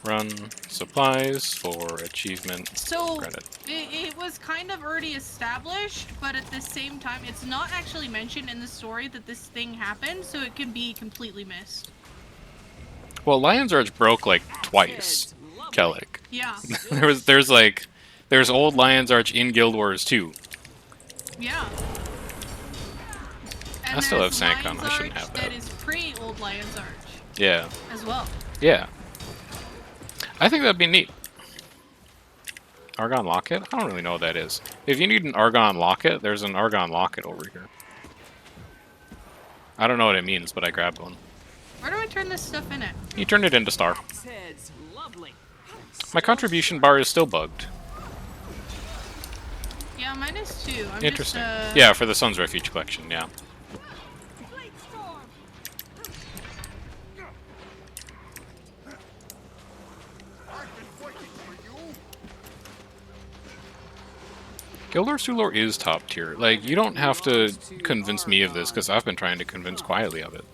Run supplies for achievement credit.
It was kind of already established, but at the same time, it's not actually mentioned in the story that this thing happened, so it can be completely missed.
Well, Lion's Arch broke like twice, Kellic.
Yeah.
there's old Lion's Arch in Guild Wars 2.
Yeah. And
I still have
there's
Sancon. I shouldn't have that.
That is pre-old Lion's Arch.
Yeah.
As well.
Yeah. I think that'd be neat. Argon Locket? I don't really know what that is. If you need an Argon Locket, there's an Argon Locket over here. I don't know what it means, but I grabbed one.
Where do I turn this stuff in at?
You turned it into star. My contribution bar is still bugged.
Yeah, mine is too. I'm
Interesting.
Just,
yeah, for the Sun's Refuge collection, yeah. Guild Wars 2 lore is top tier. Like, you don't have to convince me of this, because I've been trying to convince Quietly of it.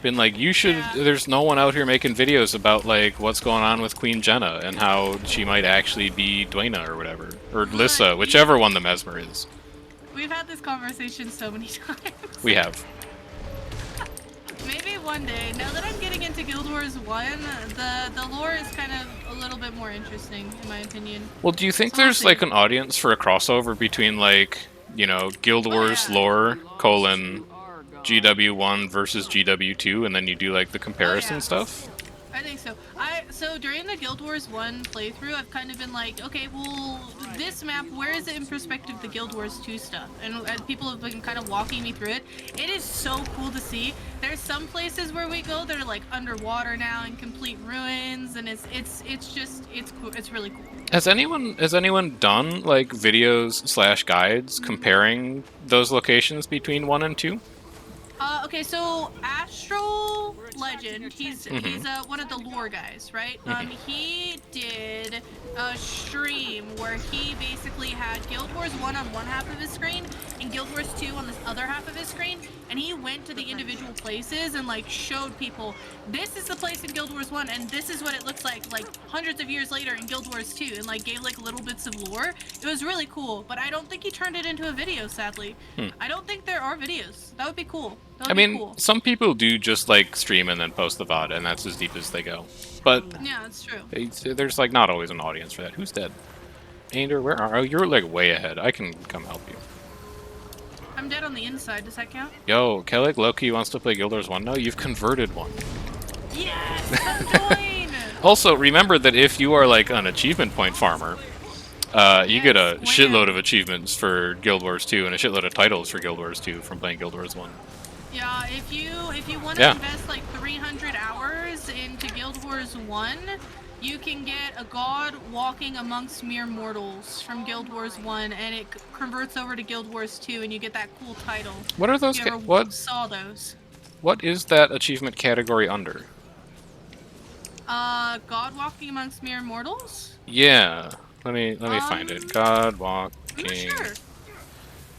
Been like, you should... Yeah. There's no one out here making videos about, like, what's going on with Queen Jenna, and how she might actually be Dwayna or whatever. Or Lissa, whichever one the Mesmer is.
We've had this conversation so many times.
We have.
Maybe one day, now that I'm getting into Guild Wars 1, the lore is kind of a little bit more interesting, in my opinion.
Well, do you think there's, like, an audience for a crossover between, like, you know, Guild Wars lore, GW1 versus GW2, and then you do, like, the comparison stuff?
I think so. So during the Guild Wars 1 playthrough, I've kind of been like, okay, well, this map, where is it in perspective the Guild Wars 2 stuff? And people have been kind of walking me through it. It is so cool to see. There's some places where we go that are like underwater now in complete ruins, and it's cool. It's really cool.
Has anyone done like videos / guides comparing those locations between 1 and 2?
Okay, so Astral Legend, he's one of the lore guys, right? He did a stream where he basically had Guild Wars 1 on one half of his screen and Guild Wars 2 on the other half of his screen, and he went to the individual places and like showed people, this is the place in Guild Wars 1 and this is what it looks like hundreds of years later in Guild Wars 2, and like gave like little bits of lore. It was really cool, but I don't think he turned it into a video, sadly. I don't think there are videos. That would be cool.
I mean, some people do just like stream and then post the VOD, and that's as deep as they go. But
yeah, that's true.
There's like not always an audience for that. Who's dead? Ander, where are you? You're like way ahead. I can come help you.
I'm dead on the inside. Does that count?
Yo, Kellic Loki wants to play Guild Wars 1 now. You've converted one.
Yes, come join.
Also, remember that if you are like an achievement point farmer, you get a shitload of achievements for Guild Wars 2 and a shitload of titles for Guild Wars 2 from playing Guild Wars 1.
Yeah, if you want to invest like 300 hours into Guild Wars 1, you can get a god walking amongst mere mortals from Guild Wars 1, and it converts over to Guild Wars 2, and you get that cool title.
What are those?
What saw those?
What is that achievement category under?
God walking amongst mere mortals?
Yeah. Let me find it. God
I'm not
walking.
sure.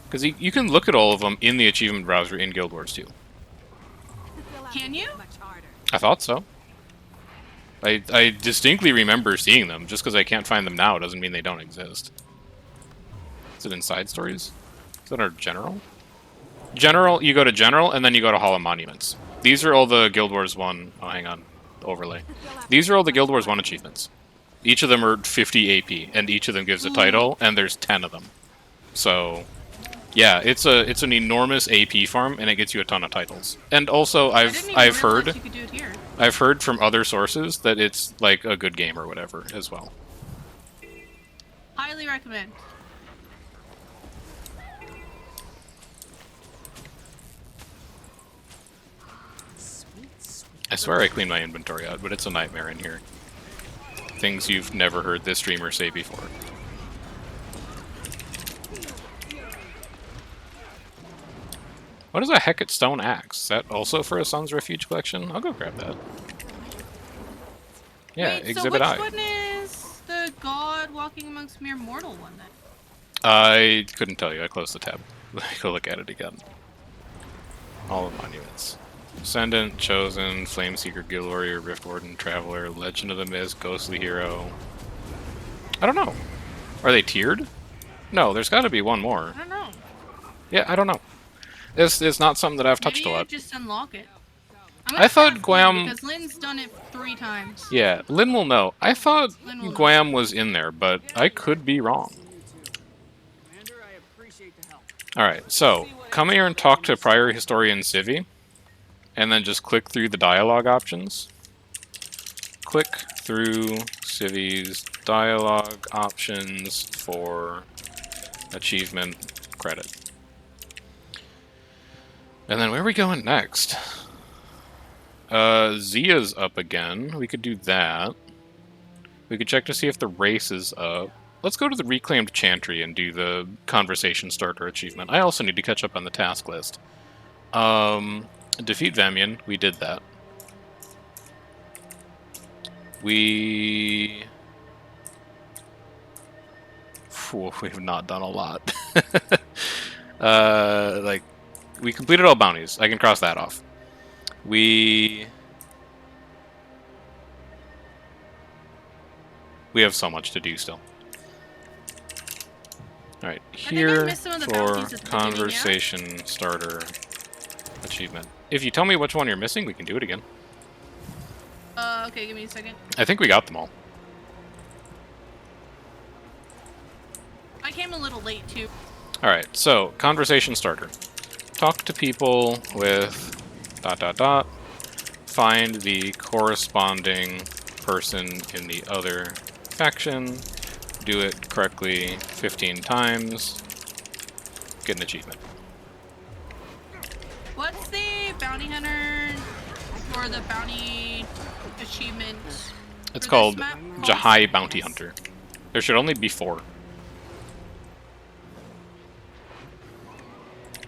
Because you can look at all of them in the achievement browser in Guild Wars 2.
Can you?
Much harder.
I thought so. I distinctly remember seeing them. Just because I can't find them now doesn't mean they don't exist. Is it in side stories? Is that our general? General, you go to general, and then you go to Hall of Monuments. These are all the Guild Wars 1... Oh, hang on. Overlay. These are all the Guild Wars 1 achievements. Each of them are 50 AP, and each of them gives a title, and there's 10 of them. So, yeah, it's an enormous AP farm, and it gets you a ton of titles. And also,
I didn't even
I've
realize
heard
you could do it here.
I've heard from other sources that it's like a good game or whatever as well.
Highly recommend.
I swear I cleaned my inventory out, but it's a nightmare in here. Things you've never heard this streamer say before. What is a Hecate Stone Axe? Is that also for a Sun's Refuge collection? I'll go grab that. Yeah,
Wait,
Exhibit
so
I.
which one is the God walking amongst mere mortal one then?
I couldn't tell you. I closed the tab. Let me go look at it again. All the monuments. Ascendant, Chosen, Flameseeker, Guild Warrior, Rift Warden, Traveler, Legend of the Mist, Ghostly Hero. I don't know. Are they tiered? No, there's got to be one more.
I don't know.
Yeah, I don't know. It's not something that I've touched
Maybe
a
you
lot.
just unlock it. I'm
I
gonna
thought
ask Lynn,
Guam...
because Lynn's done it 3 times.
Yeah, Lynn will know. I thought
Lynn will know.
Guam was in there, but I could be wrong.
Commander, I appreciate the help.
Alright, so, come here and talk to Prior Historian Civi, and then just click through the dialogue options. Click through Civi's dialogue options for achievement credit. And then where are we going next? Zia's up again. We could do that. We could check to see if the race is up. Let's go to the Reclaimed Chantry and do the Conversation Starter achievement. I also need to catch up on the task list. Defeat Vemian. We did that. We have not done a lot. Like, we completed all bounties. I can cross that off. We have so much to do still. Alright, here
missed some of the
for
bounties at the beginning, yeah?
Conversation Starter achievement. If you tell me which one you're missing, we can do it again.
Okay, give me a second.
I think we got them all.
I came a little late too.
Alright, so, Conversation Starter. Talk to people with ... Find the corresponding person in the other faction. Do it correctly 15 times. Get an achievement.
What's the bounty hunter or the bounty achievement?
It's
for
called
this map?
Jahai Bounty Hunter. There should only be 4.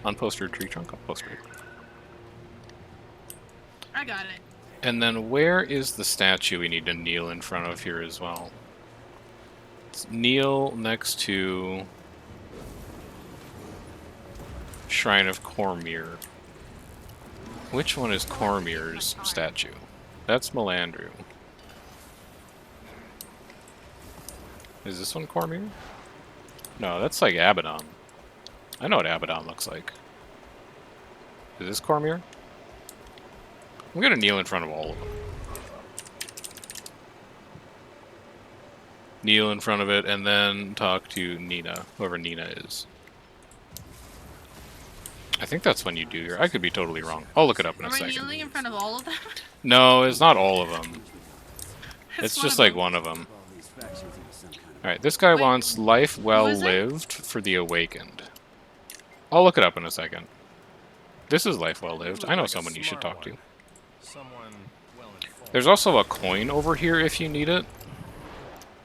Unposted tree trunk, unposted.
I got it.
And then where is the statue we need to kneel in front of here as well? Let's kneel next to Shrine of Cormyr. Which one is Cormyr's statue? That's Melandru. Is this one Cormyr? No, that's like Abaddon. I know what Abaddon looks like. Is this Cormyr? I'm gonna kneel in front of all of them. Kneel in front of it and then talk to Nina, whoever Nina is. I think that's when you do your... I could be totally wrong. I'll look it up in a
Am I
second.
kneeling in front of all of them?
No, it's not all of them. It's
one
just
of
like
them.
one of them. Alright, this guy
Wait,
wants life well
is it?
lived for the awakened. I'll look it up in a second. This is life well lived. I know someone you should talk to. There's also a coin over here if you need it.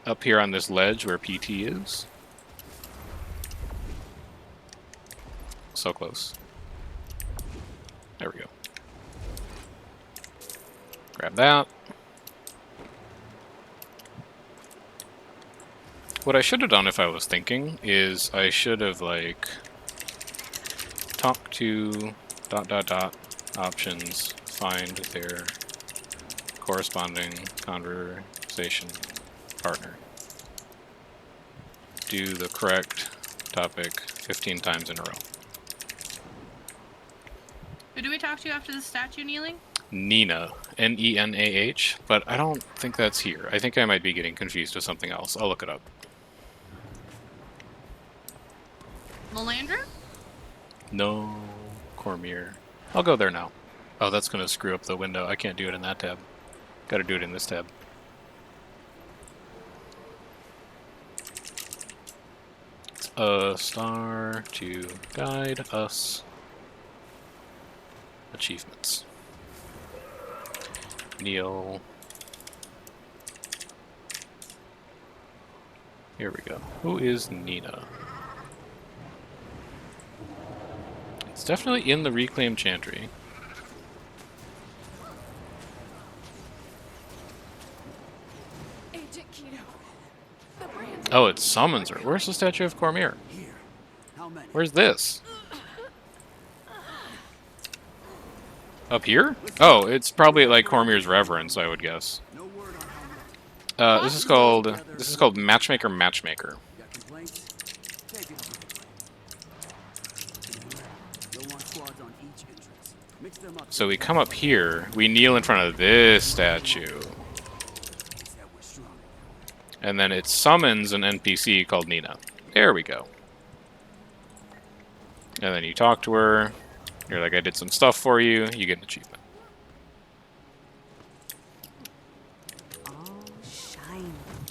Up here on this ledge where PT is. So close. There we go. Grab that. What I should have done if I was thinking is I should have, like, talked to ... options, find their corresponding conversation partner. Do the correct topic 15 times in a row.
Who do we talk to after the statue kneeling?
Nina, Nenah, but I don't think that's here. I think I might be getting confused with something else. I'll look it up.
Melandra?
No, Cormier. I'll go there now. Oh, that's gonna screw up the window. I can't do it in that tab. Gotta do it in this tab. A star to guide us. Achievements. Neil. Here we go. Who is Nina? It's definitely in the Reclaimed Chantry.
Agent Keto. The brand.
Oh, it summons her. Where's the statue of Cormier?
Here. How many?
Where's this? Up here? Oh, it's probably like Cormier's Reverence, I would guess.
No word on how many.
This is called Matchmaker.
You got complaints? Take it. You'll want squads on each entrance. Mix them up.
So we come up here, we kneel in front of this statue,
That we're strong.
and then it summons an NPC called Nina. There we go. And then you talk to her, you're like, I did some stuff for you, you get an achievement.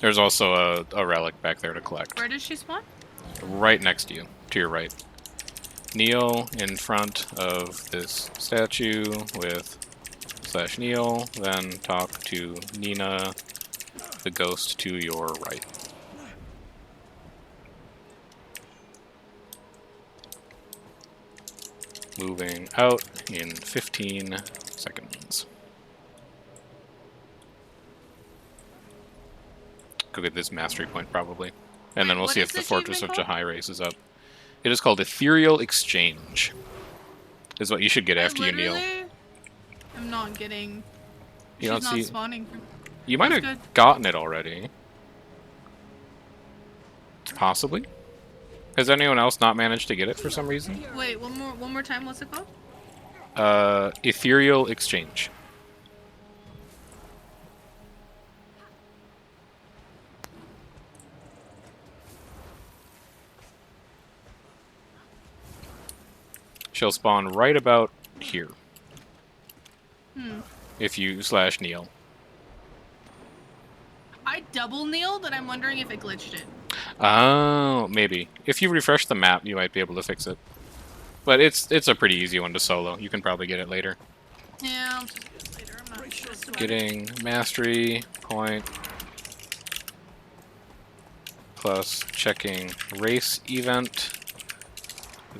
There's also a relic back there to collect.
Where does she spawn?
Right next to you, to your right. Kneel in front of this statue with /kneel, then talk to Nina, the ghost to your right. Moving out in 15 seconds. Go get this mastery point, probably. And then we'll
What
see
is
if the
this
Fortress of
achievement
Jahai raises up. It is called Ethereal Exchange. Is what you should get after you kneel.
I'm not getting.
You don't
She's not
see...
spawning.
You might
That's
have
good.
gotten it already. Possibly. Has anyone else not managed to get it for some reason?
Wait, one more time. What's it called?
Ethereal Exchange. She'll spawn right about here. If you /kneel.
I double kneeled, and I'm wondering if it glitched it.
Oh, maybe. If you refresh the map, you might be able to fix it. But it's a pretty easy one to solo. You can probably get it later.
Yeah, I'll just do it later. I'm not stressed about it.
Getting mastery point plus checking race event,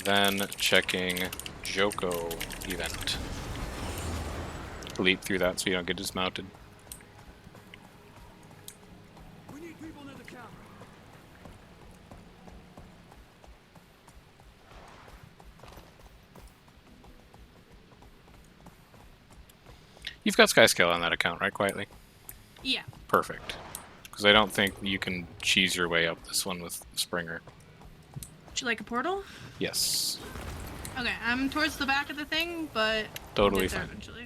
then checking Joko event. Leap through that so you don't get dismounted.
We need people near the camera.
You've got Skyscale on that account, right, Quietly?
Yeah.
Perfect. Because I don't think you can cheese your way up this one with Springer.
Would you like a portal?
Yes.
Okay, I'm towards the back of the thing, but
Totally
we'll get there
fine.
eventually.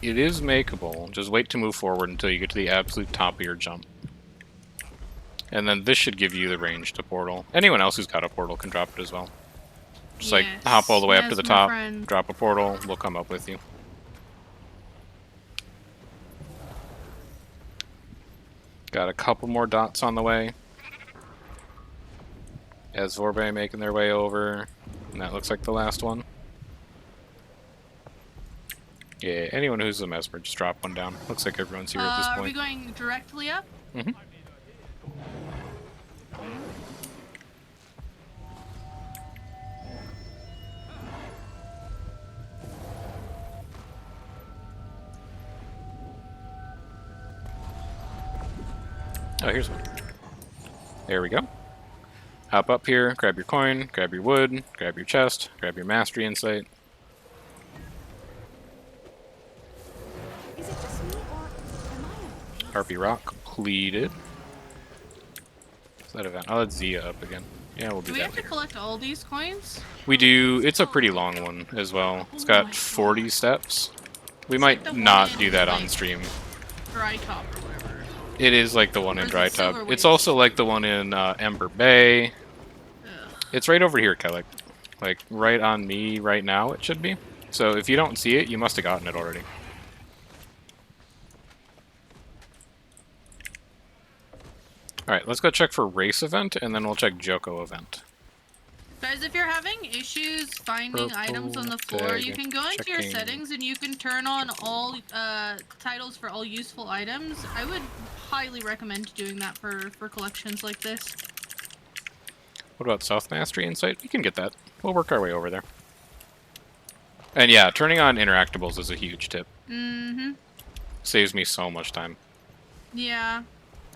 It is makeable. Just wait to move forward until you get to the absolute top of your jump. And then this should give you the range to portal. Anyone else who's got a portal can drop it as well. Just like
Yes.
hop all the way up to
Yes,
the
my
top,
friend.
drop a portal, we'll come up with you. Got a couple more dots on the way. As Vorbe making their way over. And that looks like the last one. Yeah, anyone who's a mesmer, just drop one down. Looks like everyone's here at this
Are we
point.
going directly up?
Mm-hmm. Oh, here's one. There we go. Hop up here, grab your coin, grab your wood, grab your chest, grab your mastery insight.
Is it just me, or am I a
Harpy Rock completed. Is that event? Oh, that's Zia up again. Yeah, we'll do
Do we
that
have to
later.
collect all these coins?
We do. It's a pretty long one as well. It's got 40 steps. We
It's like the
might
one
not
in,
do that on
like,
stream.
Dry top or whatever.
It is like the one
Or
in
is
Dry
it
Top.
Silver
It's
Waves?
also like the one in Ember Bay.
Ugh.
It's right over here, Kellic. Like, right on me right now, it should be. So if you don't see it, you must have gotten it already. Alright, let's go check for race event, and then we'll check Joko event.
Guys, if you're having issues finding items on the floor, you can go into your
Checking.
settings and you can turn on all titles for all useful items. I would highly recommend doing that for collections like this.
What about South Mastery Insight? We can get that. We'll work our way over there. And yeah, turning on interactables is a huge tip.
Mm-hmm.
Saves me so much time.
Yeah.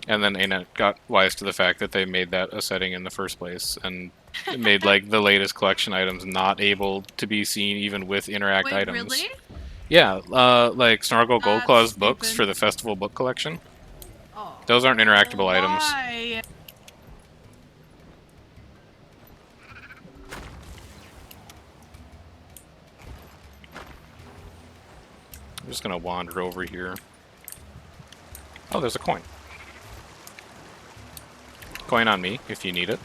And then Ana got wise to the fact that they made that a setting in the first place, and it made like the latest collection items not able to be seen even with interact
Wait,
items.
really?
Yeah, like Snargle
That's
Goldclaw's books
stupid.
for the festival book collection.
Oh.
Those aren't interactable items.
Why?
I'm just gonna wander over here. Oh, there's a coin. Coin on me, if you need it.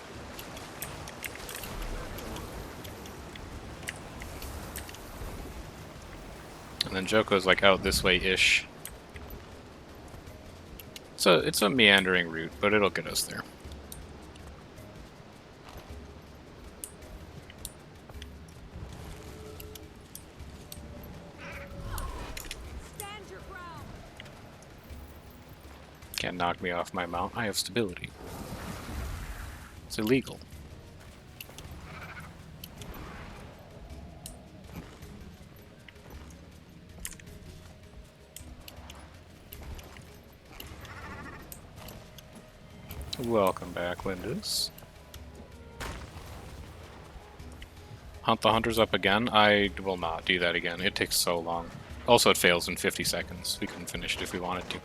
And then Joko's like out this way-ish. So it's a meandering route, but it'll get us there.
stand your ground?
Can't knock me off my mount. I have stability. It's illegal. Welcome back, Lindis. Hunt the hunters up again? I will not do that again. It takes so long. Also, it fails in 50 seconds. We couldn't finish it if we wanted to.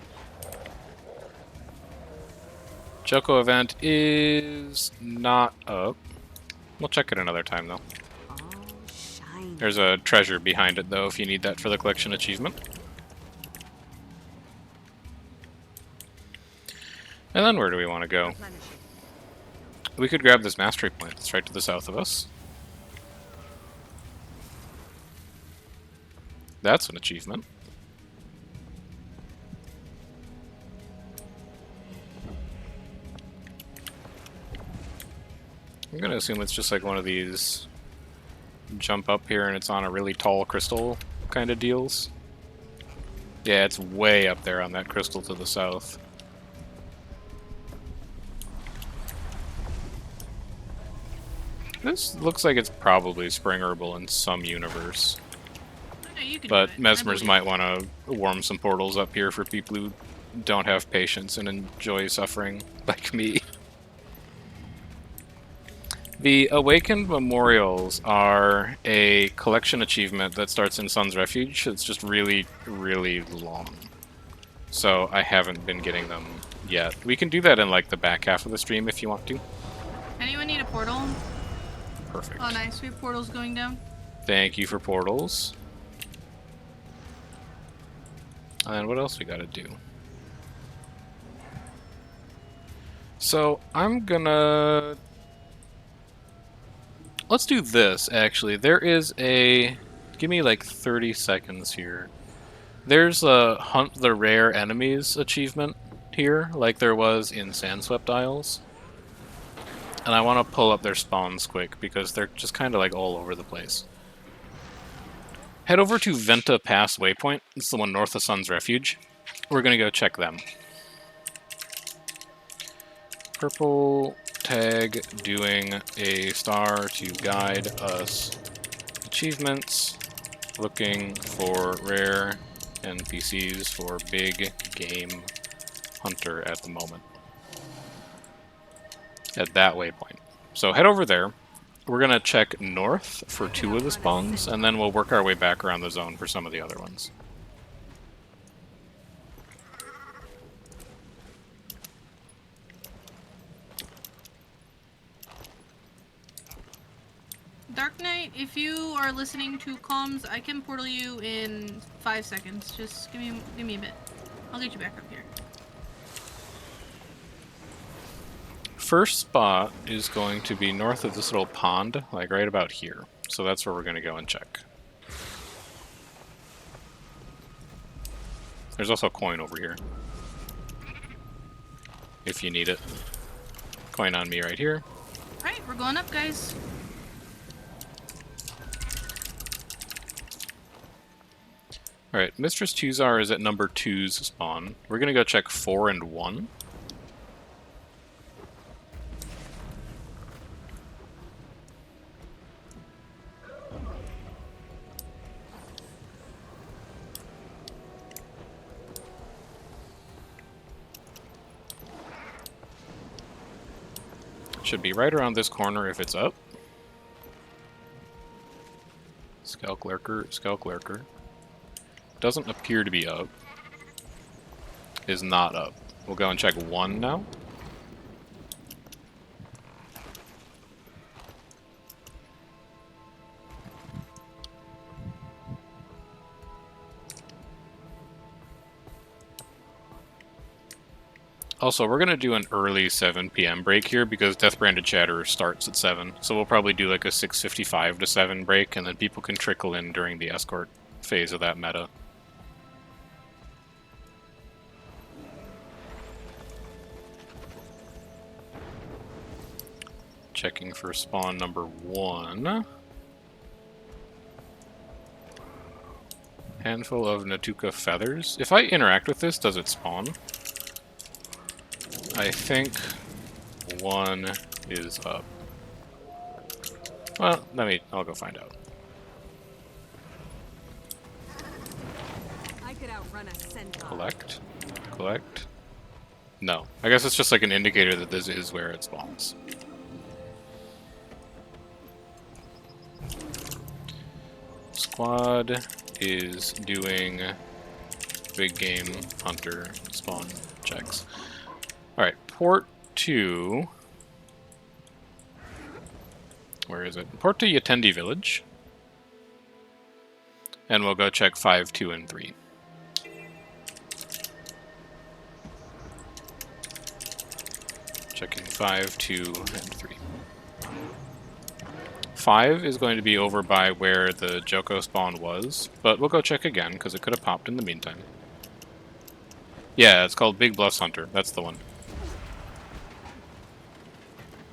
Joko event is not up. We'll check it another time, though.
Oh, shine.
There's a treasure behind it, though, if you need that for the collection achievement. And then where do we want to go? We could grab this mastery point that's right to the south of us. That's an achievement. I'm gonna assume it's just like one of these jump up here and it's on a really tall crystal kind of deals. Yeah, it's way up there on that crystal to the south. This looks like it's probably springerable in some universe.
No, you can
But
do it. I
Mesmers
believe
might want to warm some portals up here for people who don't have patience and enjoy suffering, like me. The Awakened Memorials are a collection achievement that starts in Sun's Refuge. It's just really, really long. So I haven't been getting them yet. We can do that in like the back half of the stream if you want to.
Anyone need a portal?
Perfect.
Oh, nice. We have portals going down.
Thank you for portals. And then what else we gotta do? So I'm gonna... Let's do this, actually. There is a... Give me like 30 seconds here. There's a Hunt the Rare Enemies achievement here, like there was in Sandswept Isles. And I want to pull up their spawns quick, because they're just kind of like all over the place. Head over to Venta Pass Waypoint. It's the one north of Sun's Refuge. We're going to go check them. Purple tag doing a star to guide us. Achievements. Looking for rare NPCs for big game hunter at the moment. at that waypoint. So head over there. We're going to check north for 2 of the spawns, and then we'll work our way back around the zone for some of the other ones.
Dark Knight, if you are listening to comms, I can portal you in 5 seconds. Just give me a bit. I'll get you back up here.
First spot is going to be north of this little pond, like right about here. So that's where we're going to go and check. There's also a coin over here, if you need it. Coin on me right here.
Alright, we're going up, guys.
Alright, Mistress Tuzar is at number 2's spawn. We're going to go check 4 and 1. Should be right around this corner if it's up. Skelk Lurker, Skelk Lurker. Doesn't appear to be up. Is not up. We'll go and check 1 now. Also, we're going to do an early 7 p.m. break here because Death Branded Chatter starts at 7. So we'll probably do like a 6:55 to 7 break, and then people can trickle in during the escort phase of that meta. Checking for spawn number 1. Handful of Natuka feathers. If I interact with this, does it spawn? I think 1 is up. Well, I'll go find out.
I could outrun a centaur.
Collect. Collect. No. I guess it's just like an indicator that this is where it spawns. Squad is doing big game hunter spawn checks. Alright, port to... Where is it? Port to Yatendi Village. And we'll go check 5, 2, and 3. Checking 5, 2, and 3. 5 is going to be over by where the Joko spawn was, but we'll go check again, because it could have popped in the meantime. Yeah, it's called Big Bluffs Hunter. That's the one.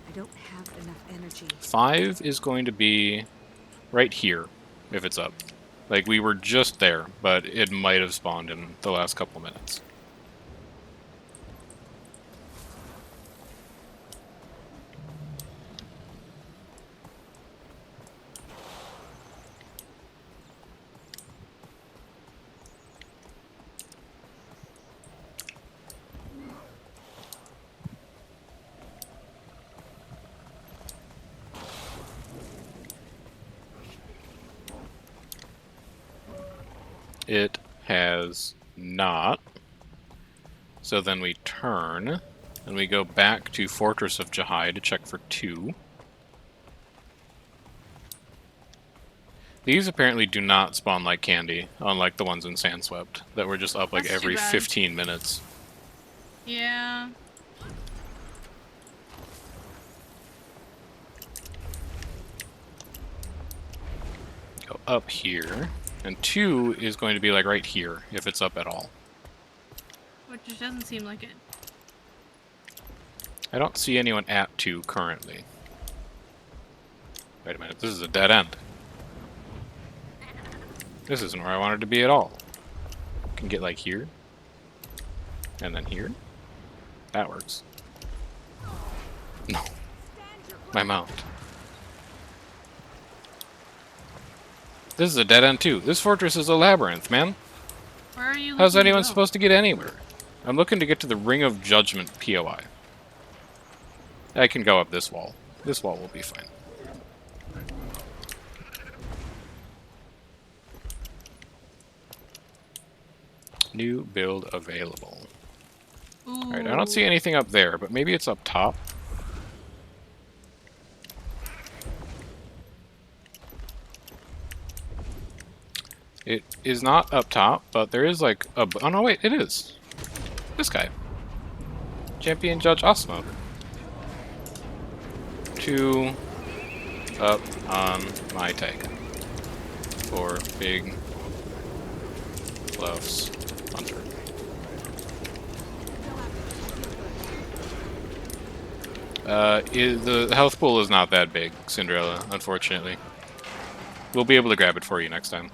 I don't have enough energy.
5 is going to be right here, if it's up. Like, we were just there, but it might have spawned in the last couple minutes. It has not. So then we turn, and we go back to Fortress of Jahai to check for 2. These apparently do not spawn like candy, unlike the ones in Sandswept, that were just up like
That's
every
too bad.
15 minutes.
Yeah.
Go up here, and 2 is going to be like right here, if it's up at all.
Which just doesn't seem like it.
I don't see anyone at 2 currently. Wait a minute, this is a dead end. This isn't where I wanted to be at all. Can get like here. And then here. That works. No. My mount. This is a dead end too. This fortress is a labyrinth, man.
Where are you?
How's
looking to
anyone
go?
supposed to get anywhere? I'm looking to get to the Ring of Judgment POI. I can go up this wall. This wall will be fine. New build available. Alright, I don't see anything up there, but maybe it's up top. It is not up top, but there is like a... Oh no, wait, it is. This guy. Champion Judge Osmo. 2 up on my tag. For big Bluffs Hunter. The health pool is not that big, Cinderella, unfortunately. We'll be able to grab it for you next time.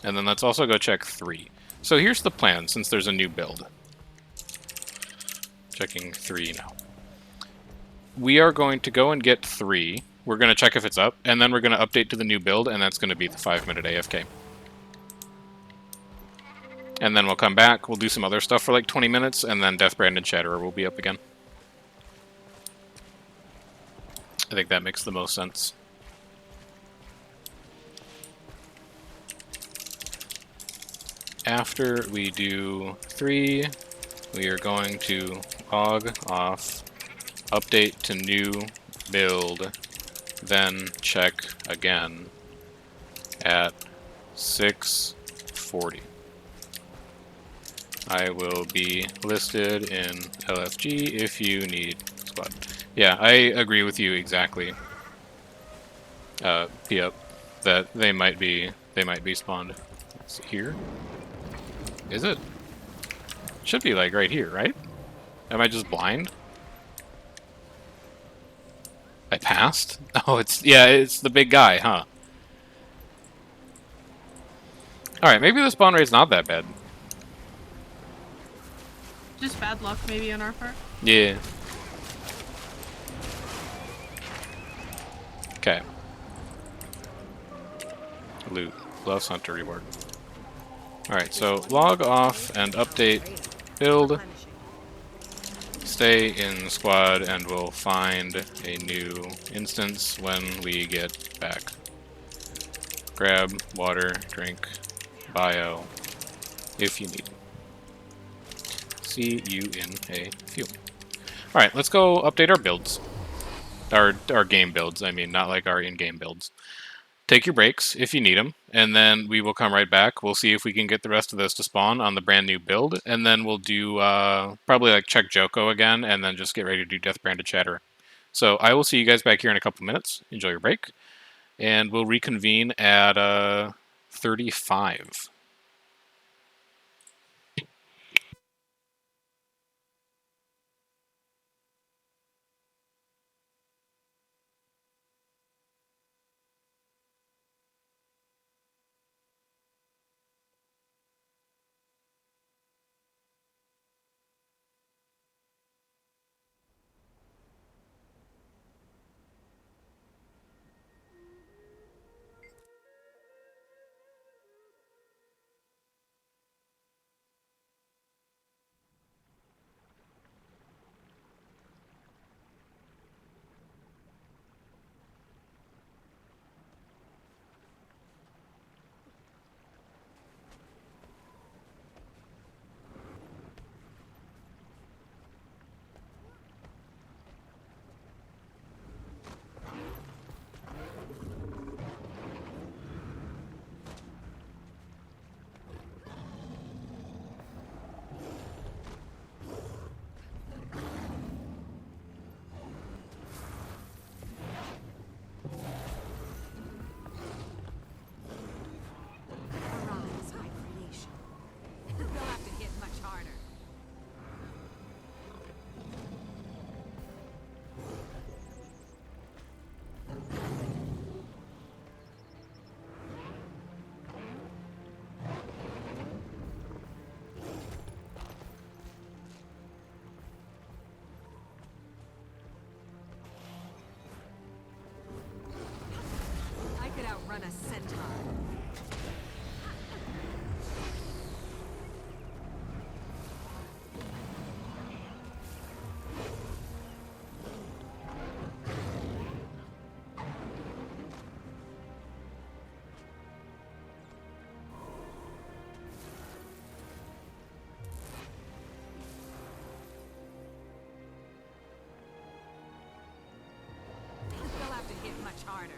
And then let's also go check 3. So here's the plan, since there's a new build. Checking 3 now. We are going to go and get 3. We're going to check if it's up, and then we're going to update to the new build, and that's going to be the 5-minute AFK. And then we'll come back, we'll do some other stuff for like 20 minutes, and then Deathbrand and Chatterer will be up again. I think that makes the most sense. After we do 3, we are going to log off, update to new build, then check again at 6:40. I will be listed in LFG if you need squad. Yeah, I agree with you exactly. P-up, that they might be spawned. It's here. Is it? Should be like right here, right? Am I just blind? I passed? Oh, it's the big guy, huh? Alright, maybe the spawn rate's not that bad.
Just bad luck, maybe, on our part.
Yeah. Okay. Loot. Bluffs Hunter reward. Alright, so log off and update build. Stay in squad and we'll find a new instance when we get back. Grab water, drink, bio, if you need. See you in a few. Alright, let's go update our builds. Our game builds, I mean, not like our in-game builds. Take your breaks if you need them, and then we will come right back. We'll see if we can get the rest of this to spawn on the brand new build, and then we'll do probably like check Joko again, and then just get ready to do Deathbrand to Chatterer. So I will see you guys back here in a couple minutes. Enjoy your break, and we'll reconvene at 35.
Arise, my creation. They'll have to hit much harder. I could outrun a centaur. harder.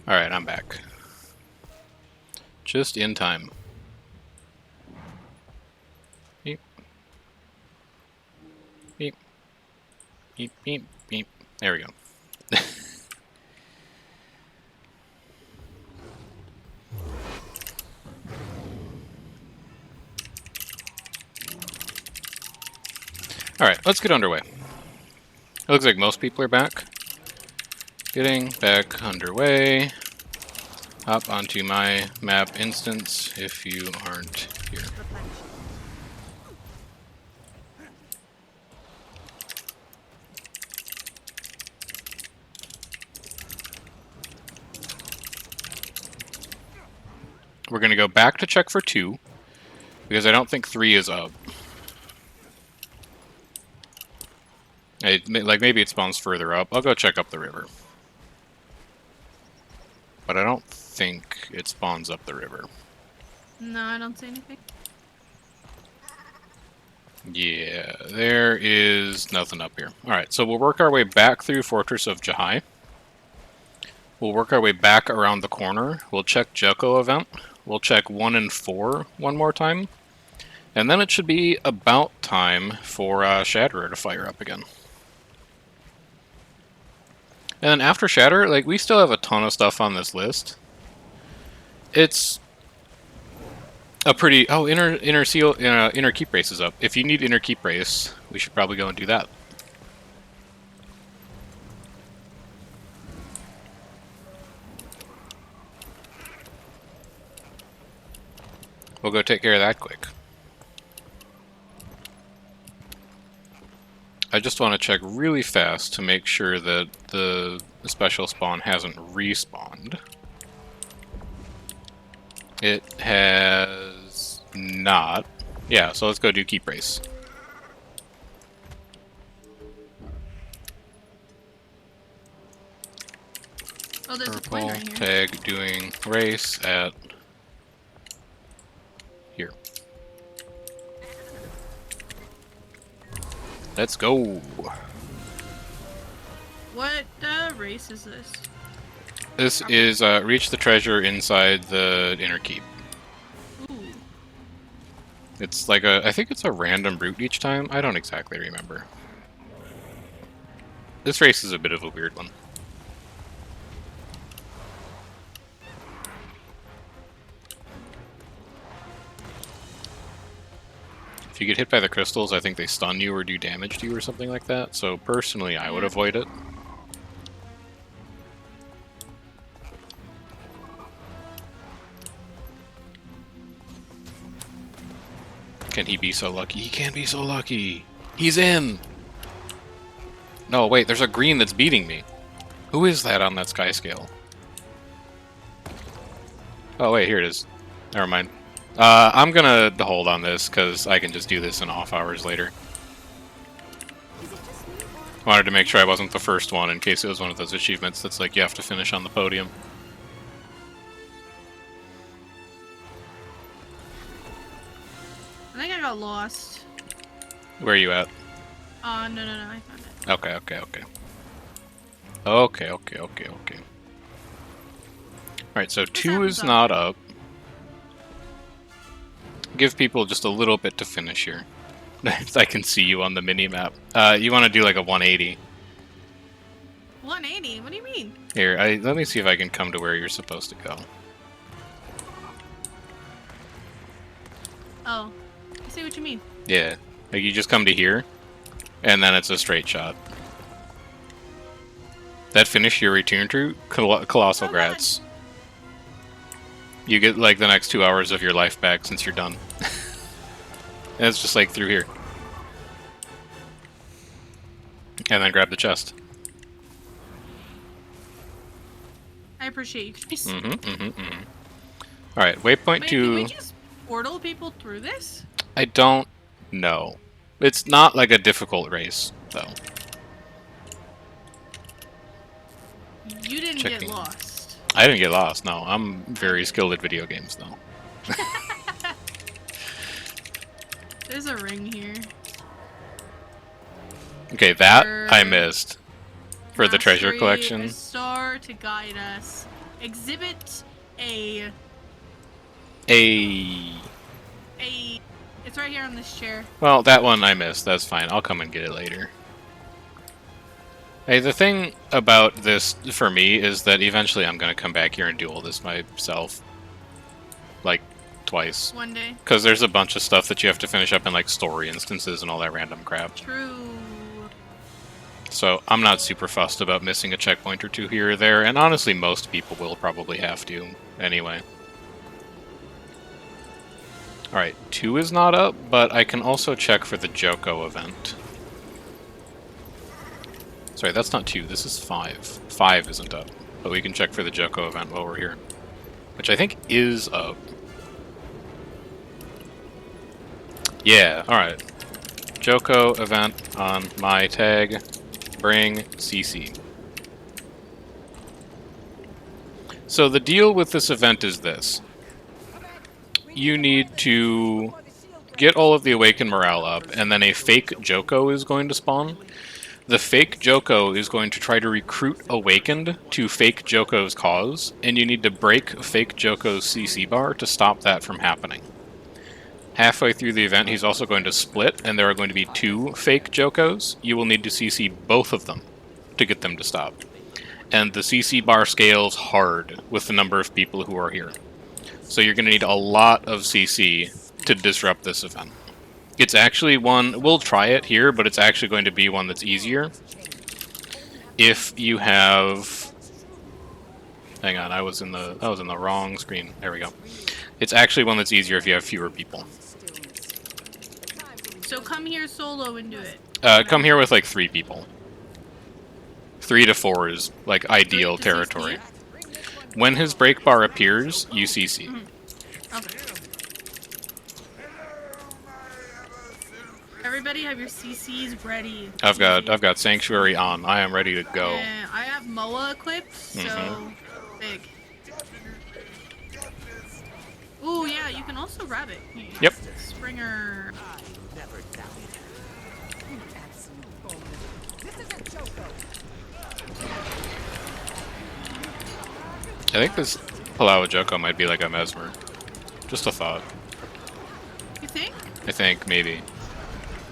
Alright, I'm back. Just in time. Beep. Beep. Beep, beep, beep. There we go. Alright, let's get underway. It looks like most people are back. Getting back underway. Hop onto my map instance if you aren't here. We're going to go back to check for 2, because I don't think 3 is up. Like, maybe it spawns further up. I'll go check up the river. But I don't think it spawns up the river.
No, I don't see anything.
Yeah, there is nothing up here. Alright, so we'll work our way back through Fortress of Jahai. We'll work our way back around the corner. We'll check Joko event. We'll check 1 and 4 one more time. And then it should be about time for Shatterer to fire up again. And then after Shatter, like, we still have a ton of stuff on this list. It's a pretty... Oh, inner keep race is up. If you need inner keep race, we should probably go and do that. We'll go take care of that quick. I just want to check really fast to make sure that the special spawn hasn't respawned. It has not. Yeah, so let's go do keep race.
Oh, there's a
Purple
coin right here.
tag doing race at here. Let's go.
What race is this?
This is reach the treasure inside the inner keep.
Ooh.
It's like a, I think it's a random route each time. I don't exactly remember. This race is a bit of a weird one. If you get hit by the crystals, I think they stun you or do damage to you or something like that. So personally, I would avoid it. Can he be so lucky? He can be so lucky! He's in! No, wait, there's a green that's beating me. Who is that on that sky scale? Oh, wait, here it is. Never mind. I'm gonna hold on this, because I can just do this in off hours later. Wanted to make sure I wasn't the first one, in case it was one of those achievements that's like, you have to finish on the podium.
I think I got lost.
Where are you at?
No, I found it.
Okay, okay, okay. Okay, okay, okay, okay. Alright, so 2 is not up. Give people just a little bit to finish here. I can see you on the mini-map. You want to do like a 180.
180? What do you mean?
Here, let me see if I can come to where you're supposed to go.
Oh. I see what you mean.
Yeah. Like, you just come to here, and then it's a straight shot. That finished your return to Colossal
Oh, God.
Grats. You get, like, the next 2 hours of your life back since you're done. And it's just, like, through here. And then grab the chest.
I appreciate you guys.
Alright, waypoint
Wait, can we
2.
just portal people through this?
I don't know. It's not like a difficult race, though.
You didn't
Checking.
get lost.
I didn't get lost, no. I'm very skilled at video games, though.
There's a ring here.
Okay, that
For
I missed. For the treasure
mastery,
collection.
A star to guide us. Exhibit A.
A.
It's right here on this chair.
Well, that one I missed. That's fine. I'll come and get it later. Hey, the thing about this, for me, is that eventually I'm going to come back here and do all this myself. Like, twice.
One day.
Because there's a bunch of stuff that you have to finish up in, like, story instances and all that random crap.
True.
So, I'm not super fussed about missing a checkpoint or two here or there, and honestly, most people will probably have to, anyway. Alright, 2 is not up, but I can also check for the Joko event. Sorry, that's not 2, this is 5. 5 isn't up, but we can check for the Joko event while we're here. Which I think is up. Yeah, alright. Joko event on my tag. Bring CC. So the deal with this event is this. You need to get all of the Awakened morale up, and then a fake Joko is going to spawn. The fake Joko is going to try to recruit Awakened to fake Joko's cause, and you need to break fake Joko's CC bar to stop that from happening. Halfway through the event, he's also going to split, and there are going to be 2 fake Jokos. You will need to CC both of them to get them to stop. And the CC bar scales hard with the number of people who are here. So you're going to need a lot of CC to disrupt this event. It's actually one, we'll try it here, but it's actually going to be one that's easier if you have... Hang on, I was in the wrong screen. There we go. It's actually one that's easier if you have fewer people.
So come here solo and do it.
Come here with like 3 people. 3 to 4 is like ideal
to
territory.
60?
When his break bar appears, you CC.
Okay. Everybody have your CCs ready.
I've got Sanctuary on. I am ready to go.
Yeah, I have Moa equipped, so big. Ooh, yeah, you can also rabbit.
Yep.
Springer.
I think this Palawa Joko might be like a Mesmer. Just a thought.
You think?
I think, maybe.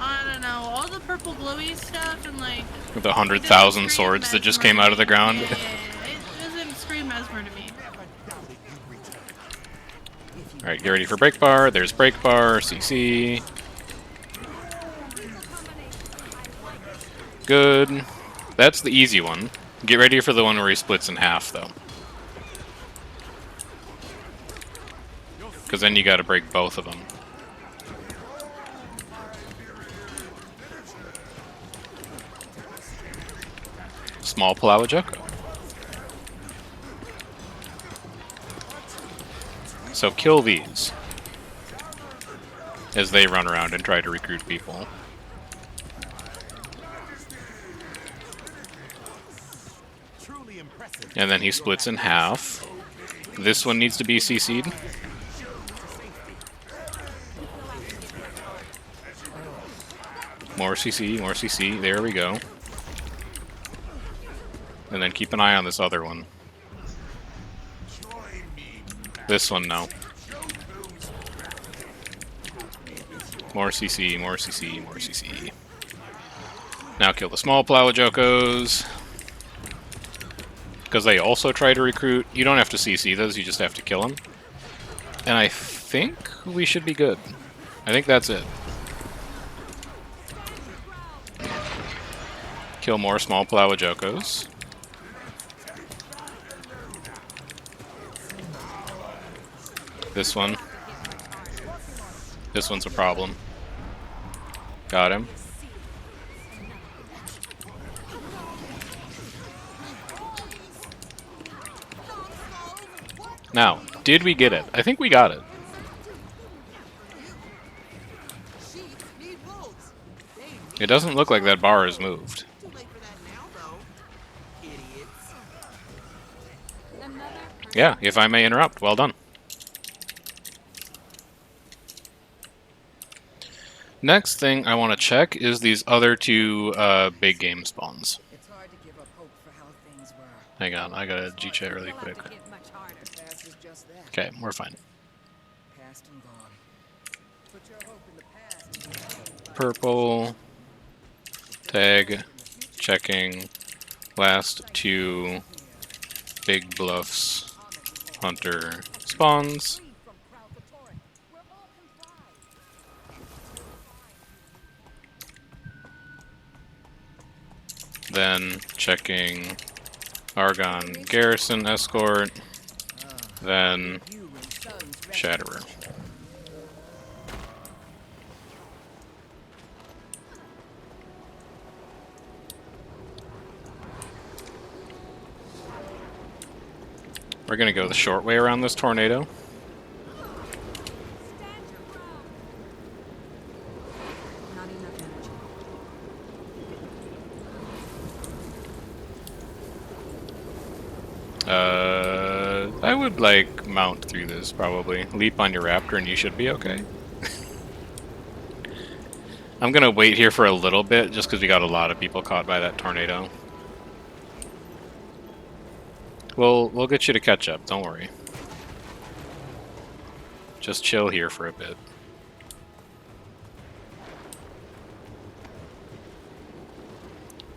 I don't know. All the purple glowy stuff and like...
With the 100,000
it doesn't
swords
scream
that just
Mesmer
came out of the
to me.
ground.
Yeah, it doesn't scream Mesmer to me.
Alright, get ready for break bar. There's break bar, CC. Good. That's the easy one. Get ready for the one where he splits in half, though. Because then you gotta break both of them. Small Palawa Joko. So kill these as they run around and try to recruit people. And then he splits in half. This one needs to be CC'd. More CC, more CC. There we go. And then keep an eye on this other one. This one, no. More CC, more CC, more CC. Now kill the small Palawa Jokos. Because they also try to recruit. You don't have to CC those, you just have to kill them. And I think we should be good. I think that's it. Kill more small Palawajokos. This one. This one's a problem. Got him. Now, did we get it? I think we got it. It doesn't look like that bar is moved. Yeah, if I may interrupt. Well done. Next thing I want to check is these other two big game spawns.
It's hard to give up hope for how things were.
Hang on, I gotta G-chat really quick.
The past is just that.
Okay, we're fine.
Past and gone. Put your hope in the past.
Purple. Tag. Checking. Last two big Bluffs Hunter spawns. Then checking Argon Garrison Escort. Then Shatterer. We're gonna go the short way around this tornado.
Not enough energy.
I would like mount through this probably. Leap on your raptor and you should be okay. I'm gonna wait here for a little bit just because we got a lot of people caught by that tornado. We'll get you to catch up, don't worry. Just chill here for a bit.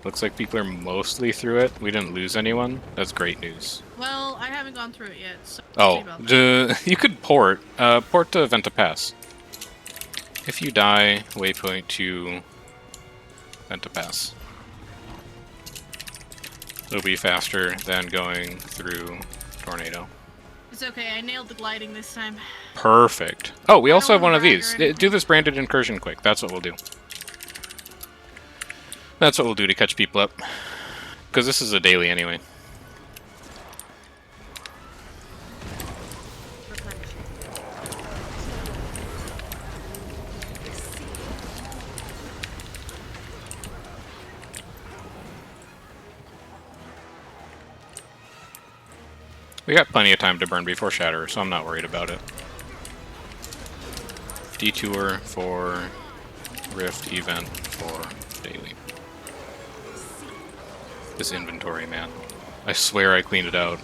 Looks like people are mostly through it. We didn't lose anyone. That's great news.
Well, I haven't gone through it yet, so
Oh,
see about that.
you could port. Port to Venta Pass. If you die, waypoint to Venta Pass. It'll be faster than going through Tornado.
It's okay, I nailed the gliding this time.
Perfect. Oh, we also have
don't
one of
brag or
these.
anything.
Do this branded incursion quick. That's what we'll do. That's what we'll do to catch people up. Because this is a daily anyway. We got plenty of time to burn before Shatter, so I'm not worried about it. Detour for Rift event for daily. This inventory, man. I swear I cleaned it out.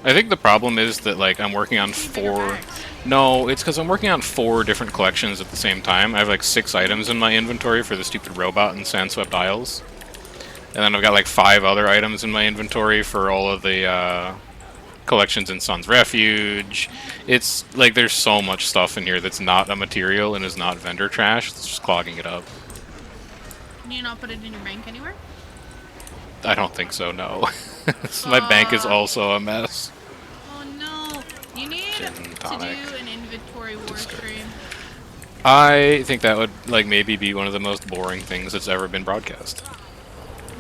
I think the problem is that, like, I'm working on four... No, it's because I'm working on 4 different collections at the same time. I have, like, 6 items in my inventory for the stupid robot and Sandswept Isles. And then I've got, like, 5 other items in my inventory for all of the, collections in Sun's Refuge. It's, like, there's so much stuff in here that's not a material and is not vendor trash. It's just clogging it up.
Can you not put it in your bank anywhere?
I don't think so, no. My bank is also a mess.
Oh no! You need
Gin
to
tonic.
do an inventory war stream.
I think that would, like, maybe be one of the most boring things that's ever been broadcast.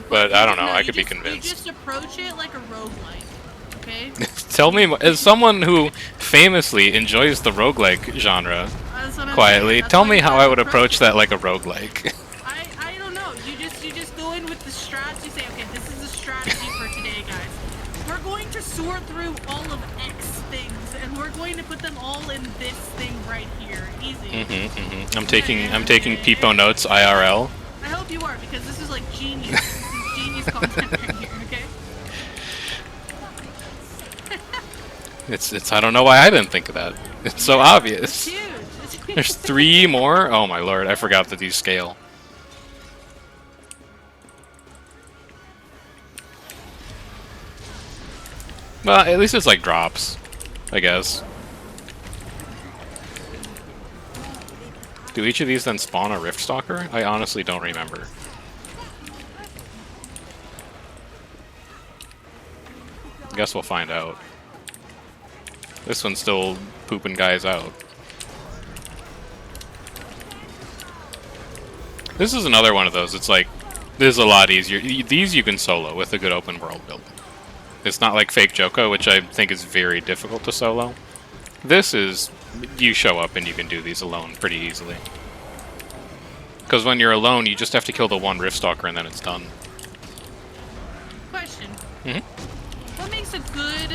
But I don't know, I
you
could be
just-
convinced.
You just approach it like a roguelike, okay?
Tell me, as someone who famously enjoys the roguelike genre
That's what I'm
quietly,
saying. That's
tell
why
me
you
how
gotta
I would approach
it.
that like a roguelike.
I don't know. You just go in with the strategy. Say, okay, this is the strategy for today, guys. We're going to sort through all of X things, and we're going to put them all in this thing right here. Easy.
I'm taking Peepo notes IRL.
I hope you are, because this is like genius. This is genius content right here. Okay.
It's I don't know why I didn't think of that. It's so obvious.
It's huge. It's huge.
There's 3 more? Oh my lord, I forgot that these scale. Well, at least it's like drops, I guess. Do each of these then spawn a Rift Stalker? I honestly don't remember. Guess we'll find out. This one's still pooping guys out. This is another one of those. It's like, this is a lot easier. These you can solo with a good open world build. It's not like Fake Joko, which I think is very difficult to solo. This is, you show up and you can do these alone pretty easily. Because when you're alone, you just have to kill the one Rift Stalker and then it's done.
Question.
Mm-hmm.
What makes a good,